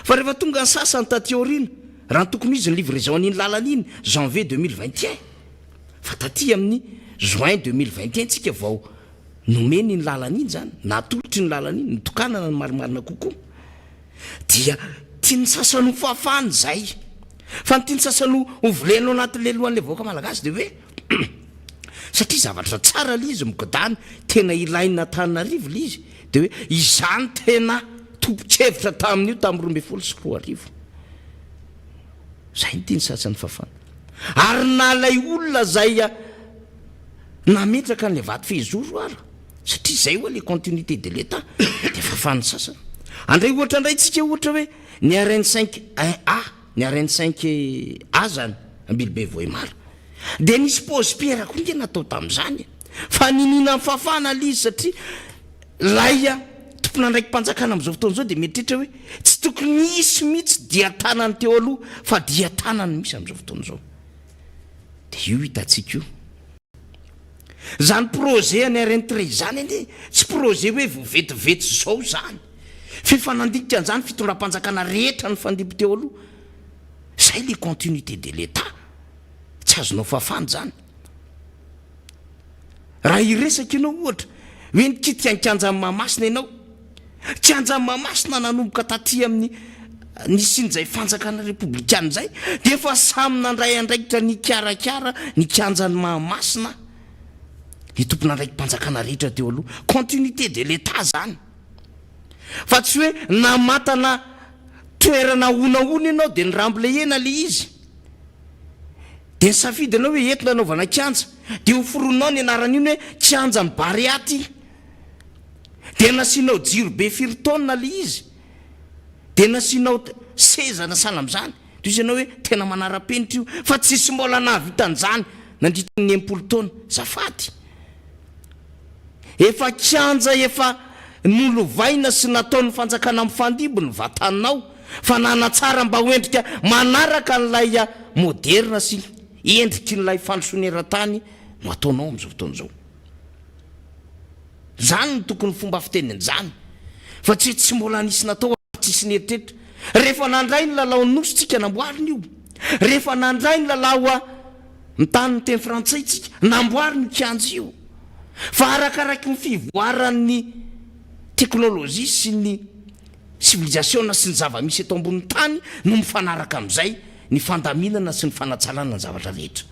fa rehefa tonga ny sasany tateorina raha tokony izy ny livraison an'iny lalana iny janvier 2021 fa taty amin'ny juin 2021 tsika vao nomeny ny lalana iny zany natolotry ny lalana iny nitokanana ny marimarina kokoa dia tia ny sasany ho fafany zay fa ny tia ny sasany ho volenao anatin'le lohan'le vahoaka malagasy dia hoe satria zavatra tsara le izy mikodany tena ilaina Antananarivo le izy dia hoe izany tena tompo-kevitra tamin'io tamin'ny 12 sy 13 zay ny tia ny sasany fafany ary nalay olona zay nametraka an'le vaty fehizoro ara satria zay hoe le continuité de l'état dia fafany sasany andray ohatra ndray tsika ohatra hoe ny RN5 1A ny RN5 A zany ambilibe voimara dia nisy pose-pierre koa nge natao tamin'izany fa ninina ny fafana le izy satria lay tompona ndraiky mpanjakana amin'izao fotoana izao dia mieritritra hoe tsy tokony misy mihitsy dia tanany teo aloha fa dia tanany misy amin'izao fotoana izao dia io hitantsika io zany projet ny RN3 zany anie tsy projet hoe vovetivety zao zany fifanandikika an'izany fitondram-panjakana rehetra ny fandimby teo aloha zay le continuité de l'état tsy azonao fafany zany raha iresaka ianao ohatra hoe nikitika nikanja amin'ny Mahamasina ianao kianja amin'ny Mahamasina nanomboka taty amin'ny nisin'izay fanjakana republikana zay dia efa samy nandray andraikitra ny karakara ny kianja ny Mahamasina ny tompona andraiky mpanjakana rehetra teo aloha continuité de l'état zany fa tsy hoe namatana toerana onaona ianao dia nyrambole ena le izy dia nisafidy anao hoe entina anaovana kianja dia ho foronao ny anaran'iny hoe kianja ny Bariaty dia nasianao jiro be firy-taonina le izy dia nasianao sezana sana amin'izany dia izy ianao hoe tena manara-penitra io fa tsisy mbola nahavitan'izany nandritra ny 80 taona zafady efa kianja efa nolovaina sy nataon'ny fanjakana amin'ny fandimbo ny vatanao fa nanatsara mba hoendrika manaraka n'lay moderna sy endriky n'lay fandrosoneran-tany no ataonao amin'izao fotoana izao zany ny tokony fomba fitenen'izany fa tsy mbola nisy natao tsisy nyeritreritra rehefa nandray ny lalao nositsika namboariny io rehefa nandray ny lalao mitany ny teny frantsay tsika namboariny kianja io fa arakaraky ny fivoaran'ny teknôlôjia sy ny civilisation sy ny zava-misy eto ambonin'ny tany no mifanaraka amin'izay ny fandaminana sy ny fanatsalana ny zavatra rehetra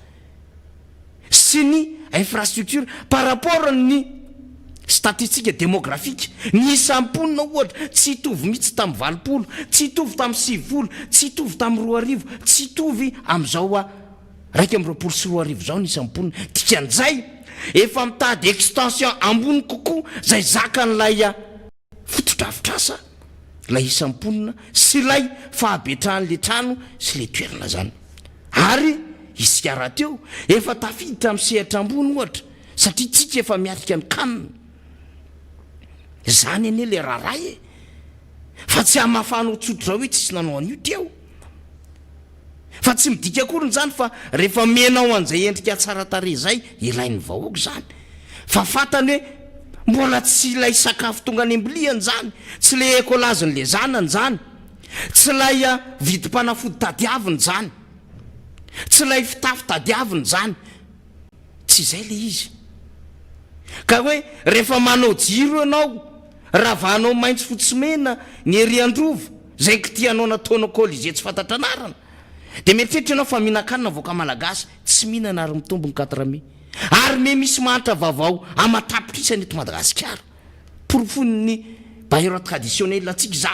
sy ny infrastructure par rapport ny statistique démographique ny isamponina ohatra tsy hitovy mihitsy tamin'ny 20 tsy hitovy tamin'ny 70 tsy hitovy tamin'ny 1000 tsy hitovy amin'izao a 1 sy 1000 zao ny isamponina dikan'izay efa mitady extension ambony kokoa zay zaka n'lay fotodrafitrasa lay isamponina sy lay fahabetrahan'le trano sy le toerana zany ary isika raha teo efa tafiditra amin'ny sehatra ambony ohatra satria tsika efa miatrika ny kanina zany anie le raharay e fa tsy hamafanao tsotro zao hoe tsisy nanao an'io teo fa tsy midika akoriny zany fa rehefa menao an'izay endrika tsara tare zay ilain'ny vahoaka zany fa fantany hoe mbola tsy ilay sakafo tonga any ambiliany zany tsy le ekolaziny le zanany zany tsy lay vidim-panafody tadiaviny zany tsy lay fitafy tadiaviny zany tsy izay le izy ka hoe rehefa manao jiro ianao ravanao maintso fotsimena ny eriandrovo zay kitianao nataonao kolize tsy fantatra anarana de mieritreritra ianao fa mihinan-kanina voaka malagasy tsy mihinana ary mitombony 4 ary me misy mahantra vaovao amatapitrisany eto Madagasikara porofony bahero traditionnel atsika za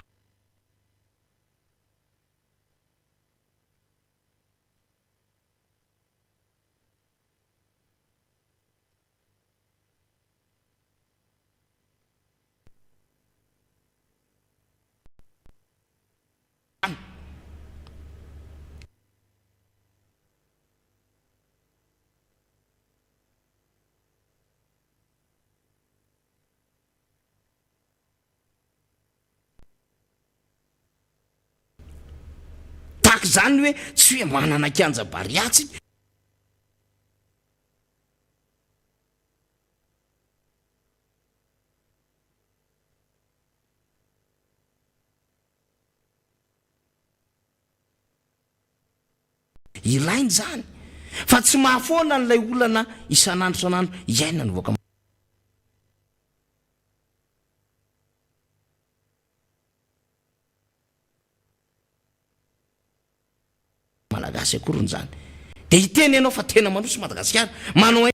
zany hoe tsy hoe manana kianja bariatsy ilainy zany fa tsy mahafoana n'lay olana isan'andro san'andro iaina ny voaka malagasy akoriny zany de hiteny ianao fa tena manosy Madagasikara manao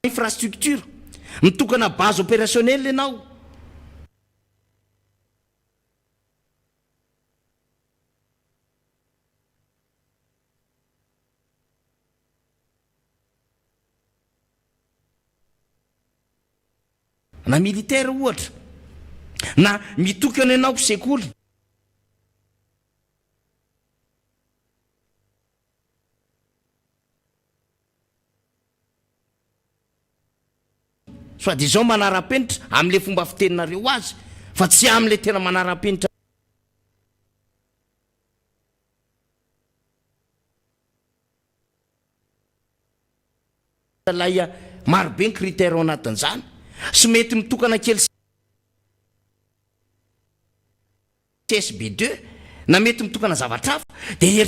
infrastructure mitokana base opérationnelle ianao na militaire ohatra na mitokana ianao sekoly soit de zao manara-penitra amin'le fomba fiteninareo azy fa tsy amin'le tena manara-penitra lay marobe ny critère ao anatin'izany sy mety mitokana kely CSB2 na mety mitokana zavatra hafa de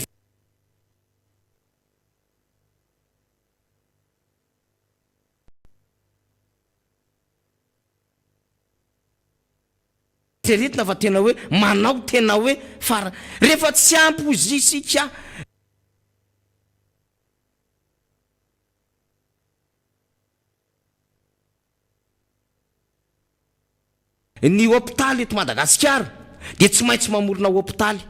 eritna fa tena hoe manao tena hoe fara rehefa tsy ampy ozy isika ny hôpitaly eto Madagasikara de tsy maintsy mamorona hôpitaly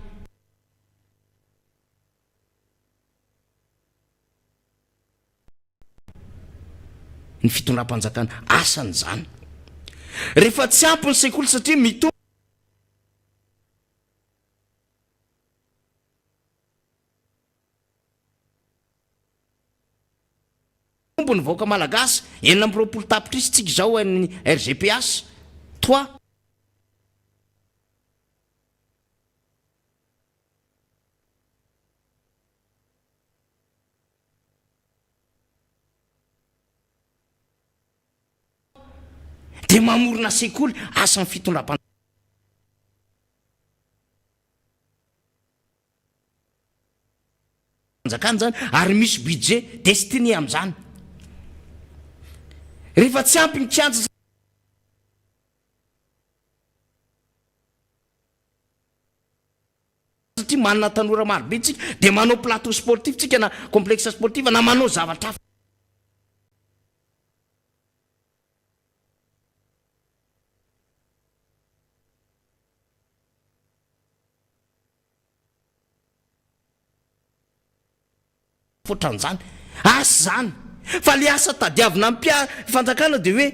ny fitondram-panjakana asany zany rehefa tsy ampy ny sekoly satria mitombony vahoaka malagasy 9 tapitrisy tsika zao ny RGPS 3 de mamorona sekoly asa ny fitondram-panjakana zany ary misy budget destiné am'zany rehefa tsy ampy ny kianja satria manana tanora marobe tsika dia manao plateau sportif tsika na complexe sportif na manao zavatra hafa fotran'izany asa zany fa le asa tadiavina fanjakana dia hoe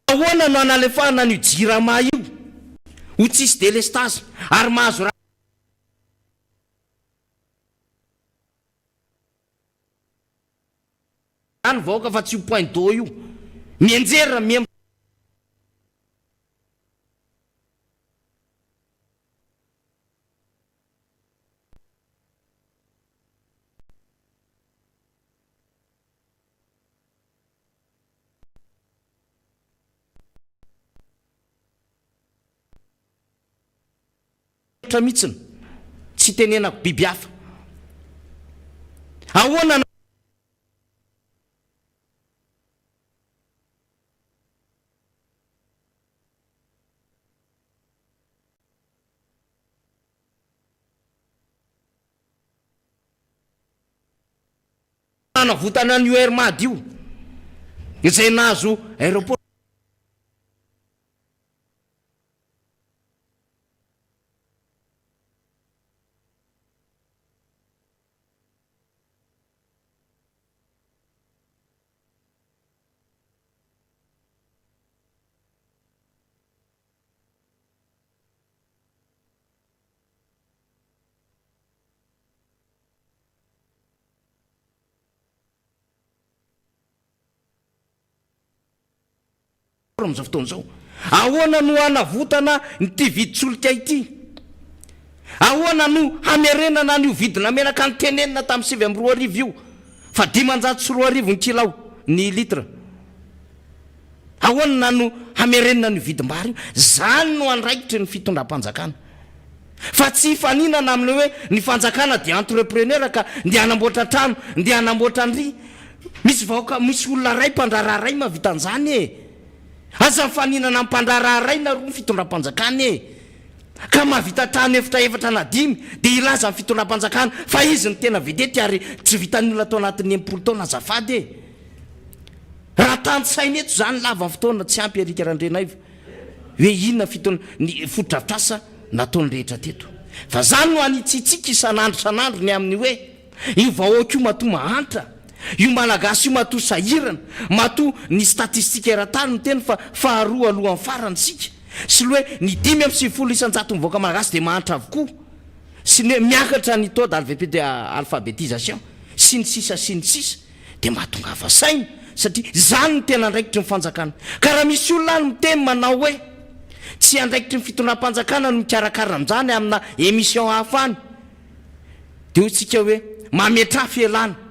ahoana no analefahana ny jirama io ho tsisy délestage ary mahazo any vaoaka fa tsy io point d'eau io mienjera mihitsiny tsy tenenako biby hafa ahoana nanavotana ny URMAD io izay nahazo aéroport am'izao fotoana zao ahoana no hanavotana ny ty viditsoloka ity ahoana no hamerenana ny vidina menaka ny tenenina tamin'ny 7 io fa 504 ny kilao ny litre ahoana no hamerenana ny vidim-bary zany no andraikitry ny fitondram-panjakana fa tsy faninana amile hoe ny fanjakana dia entrepreneur ka ndia hanamboatra trano ndia hanamboatra ndry misy vaoka misy olona ray mpandraraha ray mahavitan'izany e aza faninana mpandraraha ray na roa ny fitondram-panjakana e ka mahavita trano efatra na 5 dia ilaza ny fitondram-panjakana fa izy ny tena vedety ary tsy vitan'ny olona tao anatin'ny 80 taona azafady e raha tanysaina eto zany lava ny fotoana tsy ampy Erika Randrenaivo hoe inona ny fotodrafitrasa nataony rehetra teto fa zany no anitsitsika isan'andro ny amin'ny hoe io vahoaka io matoa mahantra io malagasy io matoa sahirana matoa ny statistika eratany no teny fa faharoa alohan'ny farany sika sy le hoe ny 5 isan-jato mivoaka malagasy dia mahantra avokoa sy ny hoe miakatra ny taux d'alphabétisation sy ny sisa dia mahatonga avasaina satria zany ny tena andraikitry ny fanjakana ka raha misy olona any miteny manao hoe tsy andraikitry ny fitondram-panjakana no mikarakara amin'izany amina émission hafa any dia ho tsika hoe mametrafy elana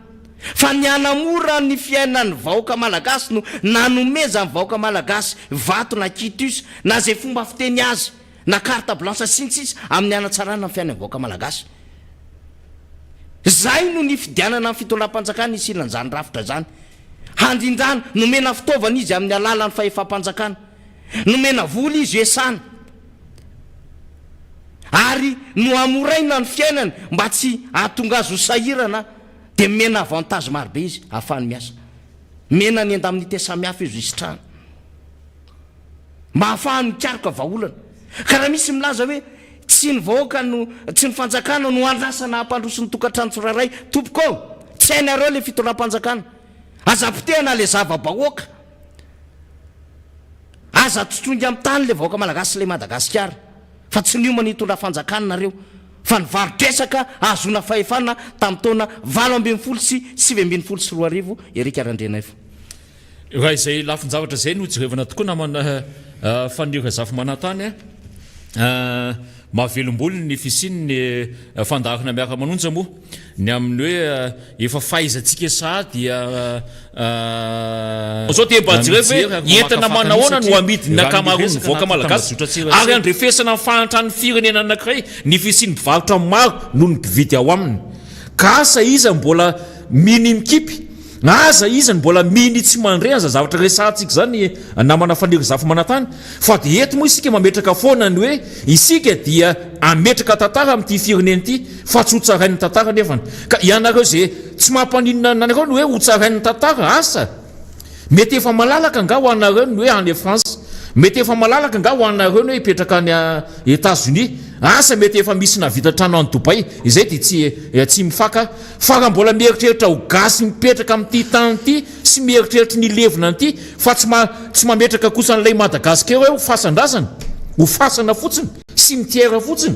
fa ny anamora ny fiainan'ny vahoaka malagasy no nanomeza ny vahoaka malagasy vato na kitus na zay fomba fiteny azy na carte blanche sintsisa amin'ny anatsarana ny fiainan'ny vahoaka malagasy zay no ny fidianana ny fitondram-panjakana isilan'izany rafitra zany handrindrana nomena fitaovana izy amin'ny alalan'ny fahefam-panjakana nomena voly izy esana ary no amoraina ny fiainany mba tsy ahatonga azy ho sahirana dia mena avantage marobe izy ahafahany miasa mena ny andamin'ity samihafa izy isitrahana mba ahafahany mikaroka vahaolana ka raha misy milaza hoe tsy ny vahoaka no tsy ny fanjakana no andrasana hampandroso ny tokantrano tsirairay tompoko tsy hainareo le fitondram-panjakana aza potehana le zava-bahoaka aza totrongy amin'ny tany le vahoaka malagasy le Madagasikara fa tsy ny omany hitondra fanjakana nareo fa ny varodresaka azona fahefana tamin'ny taona 20 sy 7 Erika Randrenaivo raha izay lafiny zavatra zay no jerevana tokoa namana faniraka zafy manatany mahavelom-bolony ny fisiny ny fandarana miaraka manonja moa ny amin'ny hoe efa fahaizantsika sa dia zao teba jereva entana manahoana no amidiny akamaroany voaka malagasy ary andrefesana ny fahantrany firenena anankiray ny fisiny mpivarotra maro noho ny mpividy ao aminy ka asa iza mbola miny mikipy aza izy ny mbola miny tsy mandre za zavatra resantsika zany namana faniry zafy manatany fa dia eto moa isika mametraka foana ny hoe isika dia ametraka tantara amin'ity firenena ity fa tsy hotsarain'ny tantara nefany ka ianareo zay tsy mampaninona anareo ny hoe hotsarain'ny tantara asa mety efa malalaka nga ho anareo ny hoe any France mety efa malalaka nga ho anareo ny hoe hipetraka any États-Unis asa mety efa misy navita trano any Dubai izay dia tsy mifaka fa raha mbola mieritreritra ho gasy mipetraka amin'ity tany ity sy mieritreritra ny levina an'ity fa tsy mametraka kosa n'ilay Madagasikara hoe ho fasan-drazana ho fasana fotsiny sy mitiera fotsiny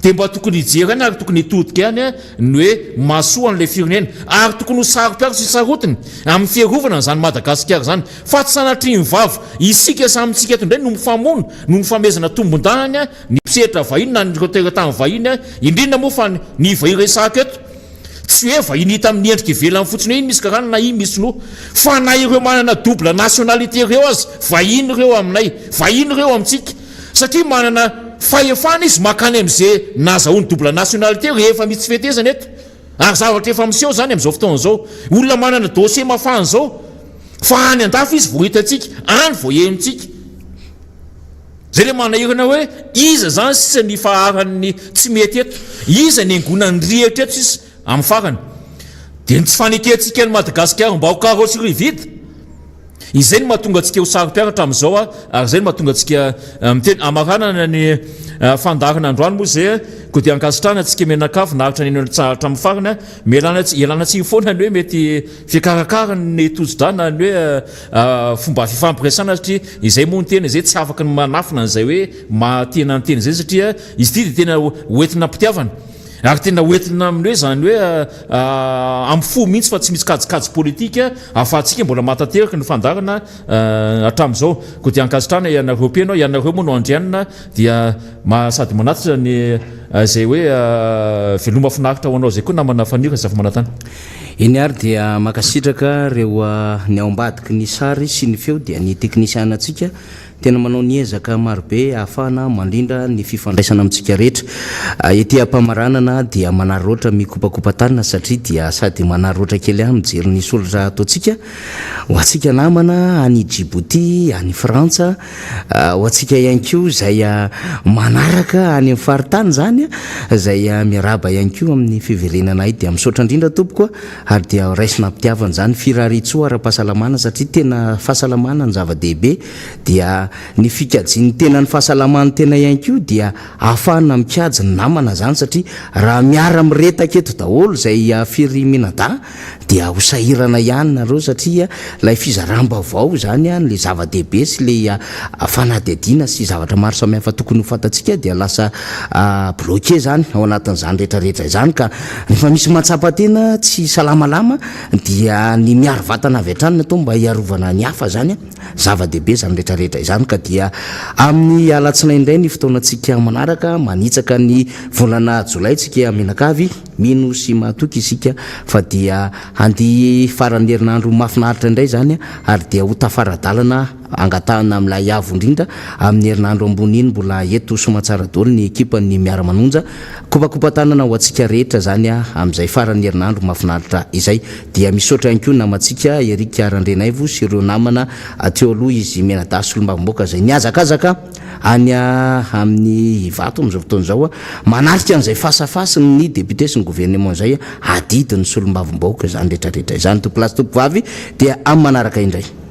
dia mba tokony hijery any ary tokony hitodika any ny hoe mahasoa an'ilay firenena ary tokony ho saro-piaro sy sarotiny amin'ny fiarovana zany Madagasikara zany fa tsy sanatry ny vavy isika samyntsika eto indray no mifamono no mifamezana tombon-danany ny mpisetra vahiny na ny teratany vahiny indrindra moa fa ny vahiresaka eto tsy hoe vahiny hita amin'ny endrika ivelany fotsiny hoe iny misy karana na iny misy no fa na ireo manana double nationalité ireo azy vahiny ireo aminay vahiny ireo amintsika satria manana fahefana izy makany am'izay nazahoany double nationalité rehefa misy fetezana eto ary zavatra efa miseho zany am'izao fotoana zao olona manana dossier mafana zao fa any andafy izy vohitatsika any voahenintsika zay le manahirana hoe iza zany sisa ny faharan'ny tsy mety eto iza ny angonany rihatra eto sisa amin'ny farany dia ny tsy fanekentsika ny Madagasikara mba ho carrosserie vide izay no mahatonga antsika ho saro-piaratra amin'izao ary zay no mahatonga antsika miteny amaranana ny fandarana androany moa zay ko dia ankasitrana antsika menakafo naritra ny tsaratra amin'ny farany ialana tsiny foana ny hoe mety fikarakarany ny tojo-drana ny hoe fomba fifampiresana satria izay moa ny tena izay tsy afaka ny manafina an'izay hoe mahatena ny tena izay satria izy ity dia tena hoentina mpitiavana ary tena hoentina amin'ny hoe zany hoe amin'ny fo mihitsy fa tsy misy kajikajy politika ahafahantsika mbola matateraka ny fandarana hatramin'izao ko dia ankasitrana ianareo mpianao ianareo moa no andrianina dia sady manatitra ny zay hoe veloma finaritra ho anao zay koa namana fanira zafy manatany iny ary dia makasitraka reo ny ao ambadiky ny sary sy ny feo dia ny teknisiana atsika tena manao ny ezaka marobe ahafahana mandrindra ny fifandraisana amintsika rehetra ety ampamaranana dia manaroatra mikopakopatanina satria dia sady manaroatra kely any mijery ny solatra ataotsika ho atsika namana any Djibouti any Frantsa ho atsika ihany koa zay manaraka any amin'ny faritany zany zay miaraba ihany koa amin'ny fiverenana dia misaotra indrindra tompokoa ary dia raisina mpitiavana zany firaritsoa ara-pahasalamana satria tena fahasalamana ny zava-dehibe dia ny fikajiny tena ny fahasalamany tena ihany koa dia ahafahana mikajy ny namana zany satria raha miara miretaka eto daholo zay firy-minada dia ho sahirana ihany nareo satria lay fizaramba-vao zany le zava-dehibe sy le fanadihadiana sy zavatra maro samihafa tokony ho fantatsika dia lasa bloqué zany ao anatin'izany rehetrarehetra izany ka rehefa misy mahatsapa tena tsy salamalama dia ny miaro vatana avy hatrany atao mba hiarovana ny hafa zany zava-dehibe zany rehetrarehetra izany ka dia amin'ny alatsinainy indray ny fotoanantsika manaraka manitsaka ny volana jolay tsika menakavy mino sy mahatoky isika fa dia handi farany herinandro mahafinaritra indray zany ary dia ho tafaradalana angatahana amin'ilay avo indrindra amin'ny herinandro ambony iny mbola eto somatsara daholo ny ekipa ny miara-manonja kopakopatanana ho atsika rehetra zany amin'izay farany herinandro mahafinaritra izay dia misaotra ihany koa namatsika Erika Randrenaivo sy ireo namana teo aloha izy Menadasy Olombavomboaka zay niazakazaka any amin'ny Ivato amin'izao fotoana izao manarika an'izay fasafasy ny député sy ny gouvernement zay adidiny sy Olombavomboaka zany rehetrarehetra izany tompo lasy tompo vavy dia amin'ny manaraka indray